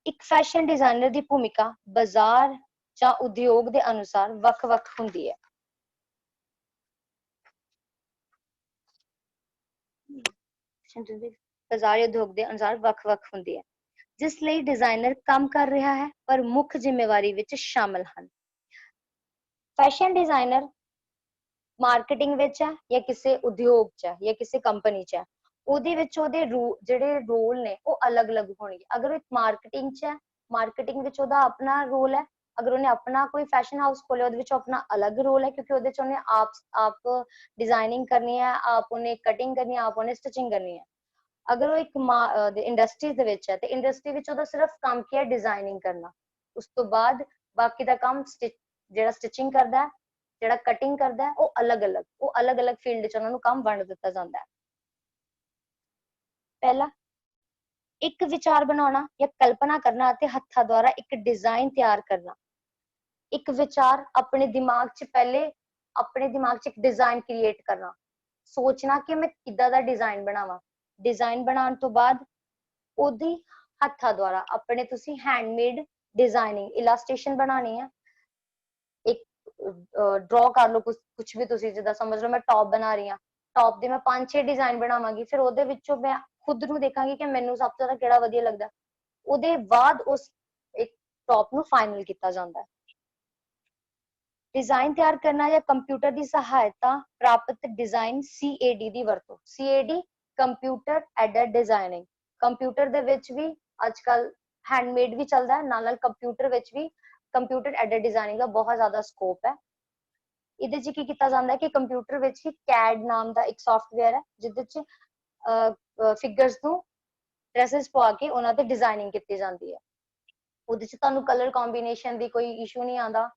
ਇੱਕ ਫੈਸ਼ਨ ਡਿਜ਼ਾਈਨਰ ਦੀ ਭੂਮਿਕਾ ਬਾਜ਼ਾਰ ਜਾਂ ਉਦਯੋਗ ਦੇ ਅਨੁਸਾਰ ਵੱਖ-ਵੱਖ ਹੁੰਦੀ ਹੈ। ਬਾਜ਼ਾਰ ਉਦਯੋਗ ਦੇ ਅਨੁਸਾਰ ਵੱਖ-ਵੱਖ ਹੁੰਦੀ ਹੈ, ਜਿਸ ਲਈ ਡਿਜ਼ਾਈਨਰ ਕੰਮ ਕਰ ਰਿਹਾ ਹੈ ਪਰ ਮੁੱਖ ਜ਼ਿੰਮੇਵਾਰੀ ਵਿੱਚ ਸ਼ਾਮਲ ਹਨ। ਫੈਸ਼ਨ ਡਿਜ਼ਾਈਨਰ ਮਾਰਕੀਟਿੰਗ ਵਿੱਚ ਹੈ ਜਾਂ ਕਿਸੇ ਉਦਯੋਗ 'ਚ ਹੈ ਜਾਂ ਕਿਸੇ ਕੰਪਨੀ 'ਚ ਹੈ, ਉਹਦੇ ਵਿੱਚ ਉਹਦੇ ਜਿਹੜੇ ਰੋਲ ਨੇ ਉਹ ਅਲੱਗ-ਅਲੱਗ ਹੋਣਗੇ। ਅਗਰ ਉਹ ਮਾਰਕੀਟਿੰਗ 'ਚ ਹੈ, ਮਾਰਕੀਟਿੰਗ ਵਿੱਚ ਉਹਦਾ ਆਪਣਾ ਰੋਲ ਹੈ। ਅਗਰ ਉਹਨੇ ਆਪਣਾ ਕੋਈ ਫੈਸ਼ਨ ਹਾਊਸ ਖੋਲਿਆ ਉਹਦੇ ਵਿੱਚ ਆਪਣਾ ਅਲੱਗ ਰੋਲ ਹੈ, ਕਿਉਂਕਿ ਉਹਦੇ 'ਚ ਉਹਨੇ ਆਪ ਡਿਜ਼ਾਈਨਿੰਗ ਕਰਨੀ ਹੈ, ਆਪ ਉਹਨੇ ਕਟਿੰਗ ਕਰਨੀ ਹੈ, ਆਪ ਉਹਨੇ ਸਟਿਚਿੰਗ ਕਰਨੀ ਹੈ। ਅਗਰ ਉਹ ਇੱਕ ਇੰਡਸਟਰੀ ਦੇ ਵਿੱਚ ਹੈ ਤੇ ਇੰਡਸਟਰੀ ਵਿੱਚ ਉਹਦਾ ਸਿਰਫ ਕੰਮ ਕੀ ਹੈ? ਡਿਜ਼ਾਈਨਿੰਗ ਕਰਨਾ। ਉਸ ਤੋਂ ਬਾਅਦ ਬਾਕੀ ਦਾ ਕੰਮ ਜਿਹੜਾ ਸਟਿਚਿੰਗ ਕਰਦਾ ਹੈ, ਜਿਹੜਾ ਕਟਿੰਗ ਕਰਦਾ ਹੈ, ਉਹ ਅਲੱਗ-ਅਲੱਗ ਫੀਲਡ 'ਚ ਉਹਨਾਂ ਨੂੰ ਕੰਮ ਵੰਡ ਦਿੱਤਾ ਜਾਂਦਾ ਹੈ। ਪਹਿਲਾ, ਇੱਕ ਵਿਚਾਰ ਬਣਾਉਣਾ ਜਾਂ ਕਲਪਨਾ ਕਰਨਾ ਅਤੇ ਹੱਥਾਂ ਦੁਆਰਾ ਇੱਕ ਡਿਜ਼ਾਈਨ ਤਿਆਰ ਕਰਨਾ। ਇੱਕ ਵਿਚਾਰ ਆਪਣੇ ਦਿਮਾਗ 'ਚ ਇੱਕ ਡਿਜ਼ਾਈਨ ਕ੍ਰੀਏਟ ਕਰਨਾ, ਸੋਚਣਾ ਕਿ ਮੈਂ ਕਿੱਦਾਂ ਦਾ ਡਿਜ਼ਾਈਨ ਬਣਾਵਾਂ। ਡਿਜ਼ਾਈਨ ਬਣਾਉਣ ਤੋਂ ਬਾਅਦ ਉਹਦੀ ਹੱਥਾਂ ਦੁਆਰਾ ਆਪਣੇ ਤੁਸੀਂ ਹੈਂਡਮੇਡ ਡਿਜ਼ਾਈਨਿੰਗ ਇਲਾਸਟ੍ਰੇਸ਼ਨ ਬਣਾਉਣੀ ਹੈ। ਇੱਕ ਡਰਾ ਕਰ ਲਓ ਕੁਝ ਵੀ, ਤੁਸੀਂ ਜਿੱਦਾਂ ਸਮਝ ਲਓ ਮੈਂ ਟੌਪ ਬਣਾ ਰਹੀ ਹਾਂ, ਟੌਪ ਦੇ ਮੈਂ 5-6 ਡਿਜ਼ਾਈਨ ਬਣਾਵਾਂਗੀ, ਫਿਰ ਉਹਦੇ ਵਿੱਚੋਂ ਮੈਂ ਖੁਦ ਨੂੰ ਦੇਖਾਂਗੀ ਕਿ ਮੈਨੂੰ ਸਭ ਤੋਂ ਜ਼ਿਆਦਾ ਕਿਹੜਾ ਵਧੀਆ ਲੱਗਦਾ। ਉਹਦੇ ਬਾਅਦ ਉਸ ਇੱਕ ਟੌਪ ਨੂੰ ਫਾਈਨਲ ਕੀਤਾ ਜਾਂਦਾ ਹੈ। ਡਿਜ਼ਾਈਨ ਤਿਆਰ ਕਰਨਾ ਜਾਂ ਕੰਪਿਊਟਰ ਦੀ ਸਹਾਇਤਾ ਪ੍ਰਾਪਤ ਡਿਜ਼ਾਈਨ CAD ਦੀ ਵਰਤੋਂ। CAD computer added designing. Computer ਦੇ ਵਿੱਚ ਵੀ ਅੱਜਕੱਲ ਹੈਂਡਮੇਡ ਵੀ ਚੱਲਦਾ ਹੈ, ਨਾਲ ਕੰਪਿਊਟਰ ਵਿੱਚ ਵੀ ਕੰਪਿਊਟਰ ਐਡਡ ਡਿਜ਼ਾਈਨਿੰਗ ਦਾ ਬਹੁਤ ਜ਼ਿਆਦਾ ਸਕੋਪ ਹੈ। ਇਹਦੇ 'ਚ ਕੀ ਕੀਤਾ ਜਾਂਦਾ ਹੈ ਕਿ ਕੰਪਿਊਟਰ ਵਿੱਚ ਹੀ CAD ਨਾਮ ਦਾ ਇੱਕ ਸੌਫਟਵੇਅਰ ਹੈ ਜਿਹਦੇ 'ਚ ਫਿਗਰਸ ਨੂੰ ਡਰੈਸਸ ਪਵਾ ਕੇ ਉਹਨਾਂ ਤੇ ਡਿਜ਼ਾਈਨਿੰਗ ਕੀਤੀ ਜਾਂਦੀ ਹੈ। ਉਹਦੇ ਚ ਤੁਹਾਨੂੰ ਕਲਰ ਕੰਬੀਨੇਸ਼ਨ ਦੀ ਕੋਈ ਇਸ਼ੂ ਨਹੀਂ ਆਉਂਦਾ।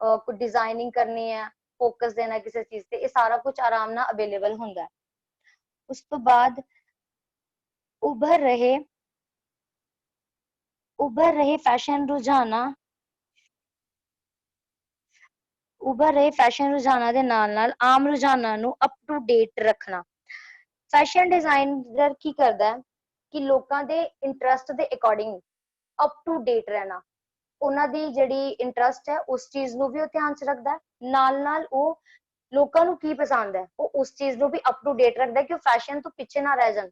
ਕੋਈ ਡਿਜ਼ਾਈਨਿੰਗ ਕਰਨੀ ਹੈ, ਫੋਕਸ ਦੇਣਾ ਕਿਸੇ ਚੀਜ਼ ਤੇ, ਇਹ ਸਾਰਾ ਕੁਝ ਆਰਾਮ ਨਾਲ ਅਵੇਲੇਬਲ ਹੁੰਦਾ ਹੈ। ਉਸ ਤੋਂ ਬਾਅਦ ਉਭਰ ਰਹੇ ਫੈਸ਼ਨ ਰੁਝਾਨਾਂ ਦੇ ਨਾਲ ਆਮ ਰੁਝਾਨਾਂ ਨੂੰ ਅਪ ਟੂ ਡੇਟ ਰੱਖਣਾ। ਫੈਸ਼ਨ ਡਿਜ਼ਾਈਨਰ ਕੀ ਕਰਦਾ ਹੈ ਕਿ ਲੋਕਾਂ ਦੇ ਇੰਟਰਸਟ ਦੇ ਅਕੋਰਡਿੰਗ ਅਪ ਟੂ ਡੇਟ ਰਹਿਣਾ। ਉਹਨਾਂ ਦੀ ਜਿਹੜੀ ਇੰਟਰਸਟ ਹੈ ਉਸ ਚੀਜ਼ ਨੂੰ ਵੀ ਉਹ ਧਿਆਨ ਚ ਰੱਖਦਾ ਹੈ, ਨਾਲ ਉਹ ਲੋਕਾਂ ਨੂੰ ਕੀ ਪਸੰਦ ਹੈ ਉਹ ਉਸ ਚੀਜ਼ ਨੂੰ ਵੀ ਅਪ ਟੂ ਡੇਟ ਰੱਖਦਾ ਕਿ ਉਹ ਫੈਸ਼ਨ ਤੋਂ ਪਿੱਛੇ ਨਾ ਰਹਿ ਜਾਣ।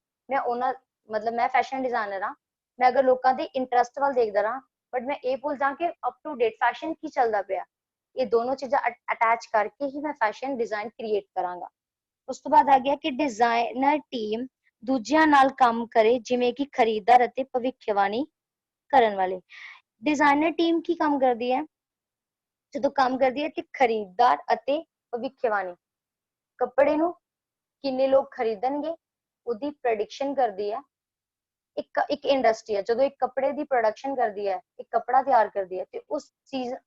ਮੈਂ ਫੈਸ਼ਨ ਡਿਜ਼ਾਈਨਰ ਹਾਂ, ਮੈਂ ਅਗਰ ਲੋਕਾਂ ਦੇ ਇੰਟਰਸਟ ਵੱਲ ਦੇਖਦਾ ਰਹਾਂ ਬਟ ਮੈਂ ਇਹ ਭੁੱਲ ਜਾਂ ਕਿ ਅਪ ਟੂ ਡੇਟ ਫੈਸ਼ਨ ਕੀ ਚੱਲਦਾ ਪਿਆ, ਇਹ ਦੋਨੋਂ ਚੀਜ਼ਾਂ ਅਟੈਚ ਕਰਕੇ ਹੀ ਮੈਂ ਫੈਸ਼ਨ ਡਿਜ਼ਾਈਨ ਕ੍ਰੀਏਟ ਕਰਾਂਗਾ। ਉਸ ਤੋਂ ਬਾਅਦ ਆ ਗਿਆ ਕਿ ਡਿਜ਼ਾਈਨਰ ਟੀਮ ਦੂਜਿਆਂ ਨਾਲ ਕੰਮ ਕਰੇ ਜਿਵੇਂ ਕਿ ਖਰੀਦਦਾਰ ਅਤੇ ਭਵਿੱਖਬਾਣੀ ਕਰਨ ਵਾਲੇ। ਡਿਜ਼ਾਈਨਰ ਟੀਮ ਕੀ ਕੰਮ ਕਰਦੀ ਹੈ? ਜਦੋਂ ਕੰਮ ਕਰਦੀ ਹੈ ਕਿ ਖਰੀਦਦਾਰ ਅਤੇ ਭਵਿੱਖਬਾਣੀ, ਕੱਪੜੇ ਨੂੰ ਕਿੰਨੇ ਲੋਕ ਖਰੀਦਣਗੇ ਉਹਦੀ ਪ੍ਰੈਡਿਕਸ਼ਨ ਕਰਦੀ ਹੈ। ਇੱਕ ਇੰਡਸਟਰੀ ਹੈ, ਜਦੋਂ ਇੱਕ ਕੱਪੜੇ ਦੀ ਪ੍ਰੋਡਕਸ਼ਨ ਕਰਦੀ ਹੈ, ਇੱਕ ਕੱਪੜਾ ਤਿਆਰ ਕਰਦੀ ਹੈ ਤੇ ਉਸ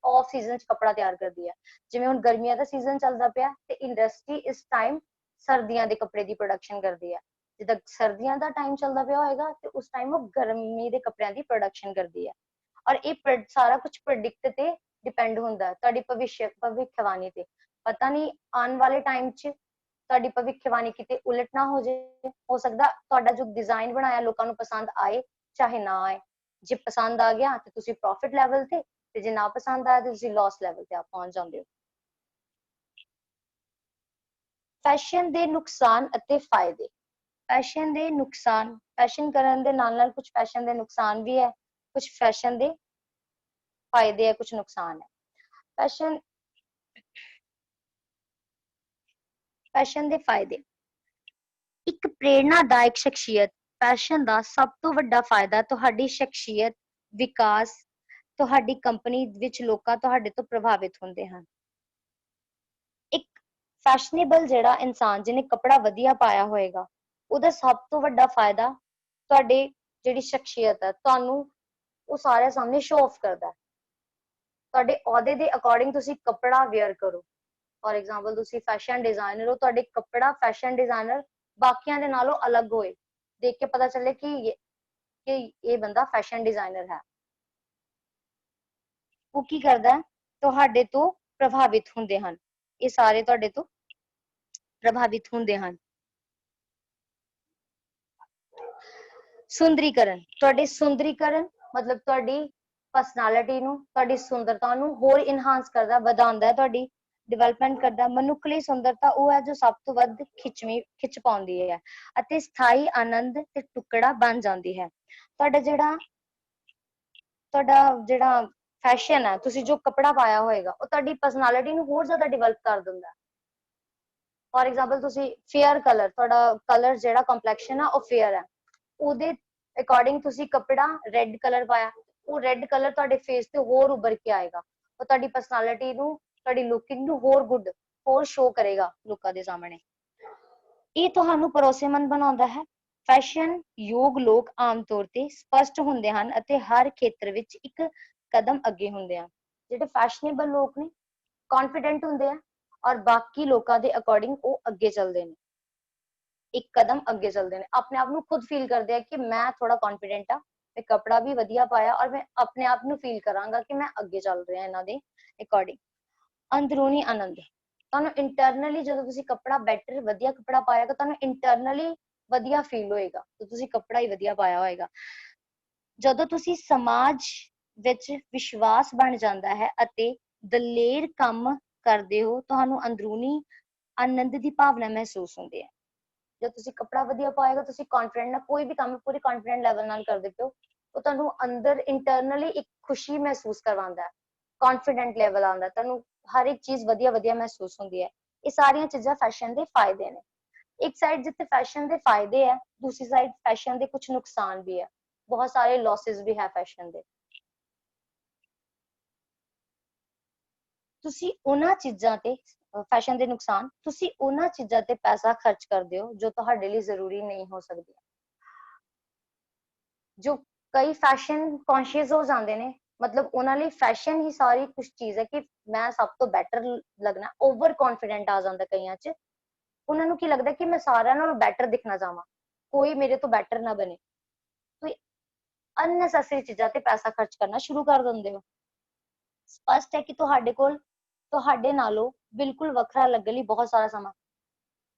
ਆਫ ਸੀਜ਼ਨ ਚ ਕੱਪੜਾ ਤਿਆਰ ਕਰਦੀ ਹੈ। ਜਿਵੇਂ ਹੁਣ ਗਰਮੀਆਂ ਦਾ ਸੀਜ਼ਨ ਚੱਲਦਾ ਪਿਆ ਤੇ ਇੰਡਸਟਰੀ ਇਸ ਟਾਈਮ ਸਰਦੀਆਂ ਦੇ ਕੱਪੜੇ ਦੀ ਪ੍ਰੋਡਕਸ਼ਨ ਕਰਦੀ ਹੈ। ਜਦੋਂ ਸਰਦੀਆਂ ਦਾ ਟਾਈਮ ਚੱਲਦਾ ਪਿਆ ਹੋਏਗਾ ਤੇ ਉਸ ਟਾਈਮ ਉਹ ਗਰਮੀ ਦੇ ਕੱਪੜਿਆਂ ਦੀ ਪ੍ਰੋਡਕਸ਼ਨ ਕਰਦੀ ਹੈ। ਔਰ ਇਹ ਸਾਰਾ ਕੁਝ ਪ੍ਰੈਡਿਕਟ ਤੇ ਡਿਪੈਂਡ ਹੁੰਦਾ ਹੈ ਤੁਹਾਡੀ ਭਵਿੱਖਬਾਣੀ ਤੇ। ਪਤਾ ਨਹੀਂ ਆਉਣ ਵਾਲੇ ਟਾਈਮ 'ਚ ਤੁਹਾਡੀ ਭਵਿੱਖਬਾਣੀ ਕਿਤੇ ਉਲਟ ਨਾ ਹੋ ਜਾਏ। ਹੋ ਸਕਦਾ ਤੁਹਾਡਾ ਜੋ ਡਿਜ਼ਾਈਨ ਬਣਾਇਆ ਲੋਕਾਂ ਨੂੰ ਪਸੰਦ ਆਏ ਚਾਹੇ ਨਾ ਆਏ। ਜੇ ਪਸੰਦ ਆ ਗਿਆ ਤੇ ਤੁਸੀਂ ਪ੍ਰੋਫਿਟ ਲੈਵਲ ਤੇ ਜੇ ਨਾ ਪਸੰਦ ਆਇਆ ਤੇ ਤੁਸੀਂ ਲਾਸ ਲੈਵਲ ਤੇ ਪਹੁੰਚ ਜਾਂਦੇ ਹੋ। ਫੈਸ਼ਨ ਦੇ ਨੁਕਸਾਨ ਅਤੇ ਫਾਇਦੇ। ਫੈਸ਼ਨ ਕਰਨ ਦੇ ਨਾਲ ਕੁਝ ਫੈਸ਼ਨ ਦੇ ਨੁਕਸਾਨ ਵੀ ਹੈ, ਕੁਝ ਫੈਸ਼ਨ ਦੇ ਫਾਇਦੇ ਹੈ, ਕੁਝ ਨੁਕਸਾਨ ਹੈ। ਫੈਸ਼ਨ ਦੇ ਫਾਇਦੇ। ਇੱਕ ਪ੍ਰੇਰਣਾਦਾਇਕ ਸ਼ਖਸੀਅਤ। ਫੈਸ਼ਨ ਦਾ ਸਭ ਤੋਂ ਵੱਡਾ ਫਾਇਦਾ ਤੁਹਾਡੀ ਸ਼ਖਸੀਅਤ ਵਿਕਾਸ। ਤੁਹਾਡੀ ਕੰਪਨੀ ਵਿੱਚ ਲੋਕਾਂ ਤੁਹਾਡੇ ਤੋਂ ਪ੍ਰਭਾਵਿਤ ਹੁੰਦੇ ਹਨ। ਇੱਕ ਫੈਸ਼ਨੇਬਲ ਜਿਹੜਾ ਇਨਸਾਨ ਜਿਹਨੇ ਕੱਪੜਾ ਵਧੀਆ ਪਾਇਆ ਹੋਏਗਾ ਉਹਦਾ ਸਭ ਤੋਂ ਵੱਡਾ ਫਾਇਦਾ ਤੁਹਾਡੇ ਜਿਹੜੀ ਸ਼ਖਸੀਅਤ ਹੈ ਤੁਹਾਨੂੰ ਉਹ ਸਾਰਿਆਂ ਸਾਹਮਣੇ ਸ਼ੋ ਆਫ ਕਰਦਾ ਹੈ। ਤੁਹਾਡੇ ਅਹੁਦੇ ਦੇ ਅਕੋਰਡਿੰਗ ਤੁਸੀਂ ਕੱਪੜਾ ਵੇਅਰ ਕਰੋ। ਫॉर एग्जांपल ਤੁਸੀਂ ਫੈਸ਼ਨ ਡਿਜ਼ਾਈਨਰ ਹੋ, ਤੁਹਾਡੇ ਕੱਪੜਾ ਫੈਸ਼ਨ ਡਿਜ਼ਾਈਨਰ ਬਾਕੀਆਂ ਦੇ ਨਾਲੋਂ ਅਲੱਗ ਹੋਏ, ਦੇਖ ਕੇ ਪਤਾ ਚੱਲੇ ਕਿ ਇਹ ਬੰਦਾ ਫੈਸ਼ਨ ਡਿਜ਼ਾਈਨਰ ਹੈ। ਉਹ ਕੀ ਕਰਦਾ ਤੁਹਾਡੇ ਤੋਂ ਪ੍ਰਭਾਵਿਤ ਹੁੰਦੇ ਹਨ। ਇਹ ਸਾਰੇ ਤੁਹਾਡੇ ਤੋਂ ਪ੍ਰਭਾਵਿਤ ਹੁੰਦੇ ਹਨ। ਸੁੰਦਰੀਕਰਨ। ਤੁਹਾਡੇ ਸੁੰਦਰੀਕਰਨ ਮਤਲਬ ਤੁਹਾਡੀ ਪਰਸਨੈਲਿਟੀ ਨੂੰ, ਤੁਹਾਡੀ ਸੁੰਦਰਤਾ ਨੂੰ ਹੋਰ ਇਨਹਾਂਸ ਕਰਦਾ, ਵਧਾਉਂਦਾ ਹੈ, ਤੁਹਾਡੀ ਡਿਵੈਲਪਮੈਂਟ ਕਰਦਾ। ਮਨੁੱਖ ਲਈ ਸੁੰਦਰਤਾ ਉਹ ਹੈ ਜੋ ਸਭ ਤੋਂ ਵੱਧ ਖਿੱਚ ਪਾਉਂਦੀ ਹੈ ਅਤੇ ਸਥਾਈ ਆਨੰਦ ਤੇ ਟੁਕੜਾ ਬਣ ਜਾਂਦੀ ਹੈ। ਤੁਹਾਡਾ ਜਿਹੜਾ ਫੈਸ਼ਨ ਹੈ, ਤੁਸੀਂ ਜੋ ਕੱਪੜਾ ਪਾਇਆ ਹੋਏਗਾ ਉਹ ਤੁਹਾਡੀ ਪਰਸਨੈਲਿਟੀ ਨੂੰ ਹੋਰ ਜ਼ਿਆਦਾ ਡਿਵੈਲਪ ਕਰ ਦਿੰਦਾ ਹੈ। ਫॉर एग्जांपल ਤੁਸੀਂ ਫੇਅਰ ਕਲਰ, ਤੁਹਾਡਾ ਕਲਰ ਜਿਹੜਾ ਕੰਪਲੈਕਸ਼ਨ ਆ ਉਹ ਫੇਅਰ ਹੈ, ਉਹਦੇ ਅਕੋਰਡਿੰਗ ਤੁਸੀਂ ਕੱਪੜਾ ਰੈੱਡ ਕਲਰ ਪਾਇਆ, ਉਹ ਰੈੱਡ ਕਲਰ ਤੁਹਾਡੇ ਫੇਸ ਤੇ ਹੋਰ ਉੱਭਰ ਕੇ ਆਏਗਾ। ਉਹ ਤੁਹਾਡੀ ਪਰਸਨੈਲਿਟੀ ਨੂੰ, ਤੁਹਾਡੀ ਲੁਕਿੰਗ ਨੂੰ ਹੋਰ ਸ਼ੋ ਕਰੇਗਾ ਲੋਕਾਂ ਦੇ ਸਾਹਮਣੇ। ਇਹ ਤੁਹਾਨੂੰ ਭਰੋਸੇਮੰਦ ਬਣਾਉਂਦਾ ਹੈ। ਫੈਸ਼ਨ ਯੋਗ ਲੋਕ ਆਮ ਤੌਰ ਤੇ ਸਪਸ਼ਟ ਹੁੰਦੇ ਹਨ ਅਤੇ ਹਰ ਖੇਤਰ ਵਿੱਚ ਇੱਕ ਕਦਮ ਅੱਗੇ ਹੁੰਦੇ ਹਨ। ਜਿਹੜੇ ਫੈਸ਼ਨੇਬਲ ਲੋਕ ਨੇ ਕੌਨਫੀਡੈਂਟ ਹੁੰਦੇ ਆ ਔਰ ਬਾਕੀ ਲੋਕਾਂ ਦੇ ਅਕੋਰਡਿੰਗ ਉਹ ਅੱਗੇ ਚੱਲਦੇ ਨੇ, ਇੱਕ ਕਦਮ ਅੱਗੇ ਚੱਲਦੇ ਨੇ, ਆਪਣੇ ਆਪ ਨੂੰ ਖੁਦ ਫੀਲ ਕਰਦੇ ਆ ਕਿ ਮੈਂ ਥੋੜਾ ਕੌਨਫੀਡੈਂਟ ਆ, ਮੈਂ ਕੱਪੜਾ ਵੀ ਵਧੀਆ ਪਾਇਆ ਔਰ ਮੈਂ ਆਪਣੇ ਆਪ ਨੂੰ ਫੀਲ ਕਰਾਂਗਾ ਕਿ ਮੈਂ ਅੱਗੇ ਚੱਲ ਰਿਹਾ ਇਹਨਾਂ ਦੇ ਅਕੋਰਡਿੰਗ। ਅੰਦਰੂਨੀ ਆਨੰਦ। ਤੁਹਾਨੂੰ ਇੰਟਰਨਲੀ ਜਦੋਂ ਤੁਸੀਂ ਕੱਪੜਾ ਬੈਟਰ ਵਧੀਆ ਕੱਪੜਾ ਪਾਏਗਾ ਤੁਹਾਨੂੰ ਇੰਟਰਨਲੀ ਵਧੀਆ ਫੀਲ ਹੋਏਗਾ ਤੇ ਤੁਸੀਂ ਕੱਪੜਾ ਹੀ ਵਧੀਆ ਪਾਇਆ ਹੋਏਗਾ। ਜਦੋਂ ਤੁਸੀਂ ਸਮਾਜ ਵਿੱਚ ਵਿਸ਼ਵਾਸ ਬਣ ਜਾਂਦਾ ਹੈ ਅਤੇ ਦਲੇਰ ਕੰਮ ਕਰਦੇ ਹੋ, ਤੁਹਾਨੂੰ ਅੰਦਰੂਨੀ ਆਨੰਦ ਦੀ ਭਾਵਨਾ ਮਹਿਸੂਸ ਹੁੰਦੀ ਹੈ। ਜਦ ਤੁਸੀਂ ਕੱਪੜਾ ਵਧੀਆ ਪਾਏਗਾ ਤੁਸੀਂ ਕੌਨਫੀਡੈਂਟ ਨਾਲ ਕੋਈ ਵੀ ਕੰਮ ਪੂਰੇ ਕੌਨਫੀਡੈਂਟ ਲੈਵਲ ਨਾਲ ਕਰਦੇ ਹੋ, ਉਹ ਤੁਹਾਨੂੰ ਅੰਦਰ ਇੰਟਰਨਲੀ ਇੱਕ ਖੁਸ਼ੀ ਮਹਿਸੂਸ ਕਰਵਾਉਂਦਾ ਹੈ, ਕੌਨਫੀਡੈਂਟ ਲੈਵਲ ਆਉਂਦਾ, ਤੁਹਾਨੂੰ ਹਰ ਇੱਕ ਚੀਜ਼ ਵਧੀਆ ਵਧੀਆ ਮਹਿਸੂਸ ਹੁੰਦੀ ਹੈ। ਇਹ ਸਾਰੀਆਂ ਚੀਜ਼ਾਂ ਫੈਸ਼ਨ ਦੇ ਫਾਇਦੇ ਨੇ। ਇੱਕ ਸਾਈਡ ਜਿੱਥੇ ਫੈਸ਼ਨ ਦੇ ਫਾਇਦੇ ਹੈ, ਦੂਸਰੀ ਸਾਈਡ ਫੈਸ਼ਨ ਦੇ ਕੁਝ ਨੁਕਸਾਨ ਵੀ ਹੈ, ਬਹੁਤ ਸਾਰੇ ਲॉसेस भी है फैशन ਦੇ। ਤੁਸੀਂ ਉਹਨਾਂ ਚੀਜ਼ਾਂ ਤੇ ਫੈਸ਼ਨ ਦੇ ਨੁਕਸਾਨ, ਤੁਸੀਂ ਉਹਨਾਂ ਚੀਜ਼ਾਂ ਤੇ ਪੈਸਾ ਖਰਚ ਕਰਦੇ ਹੋ ਜੋ ਤੁਹਾਡੇ ਲਈ ਜ਼ਰੂਰੀ ਨਹੀਂ ਹੋ ਸਕਦੀਆਂ। ਜੋ ਕਈ ਫੈਸ਼ਨ ਕੌਨਸ਼ੀਅਸ ਹੋ ਜਾਂਦੇ ਨੇ, ਮਤਲਬ ਉਹਨਾਂ ਲਈ ਫੈਸ਼ਨ ਹੀ ਸਾਰੀ ਕੁਝ ਚੀਜ਼ ਹੈ ਕਿ ਮੈਂ ਸਭ ਤੋਂ ਬੈਟਰ ਲੱਗਣਾ, ਓਵਰ ਕੌਨਫੀਡੈਂਟ ਆ ਜਾਂਦਾ ਕਈਆਂ 'ਚ। ਉਹਨਾਂ ਨੂੰ ਕੀ ਲੱਗਦਾ ਕਿ ਮੈਂ ਸਾਰਿਆਂ ਨਾਲੋਂ ਬੈਟਰ ਦਿਖਣਾ ਚਾਹਾਂ, ਕੋਈ ਮੇਰੇ ਤੋਂ ਬੈਟਰ ਨਾ ਬਣੇ। ਤੁਸੀਂ ਅਨਨੈਸੈਸਰੀ ਚੀਜ਼ਾਂ ਤੇ ਪੈਸਾ ਖਰਚ ਕਰਨਾ ਸ਼ੁਰੂ ਕਰ ਦਿੰਦੇ ਹੋ। ਸਪਸ਼ਟ ਹੈ ਕਿ ਤੁਹਾਡੇ ਕੋਲ ਤੁਹਾਡੇ ਨਾਲੋਂ ਬਿਲਕੁਲ ਵੱਖਰਾ ਲੱਗਣ ਲਈ ਬਹੁਤ ਸਾਰਾ ਸਮਾਂ।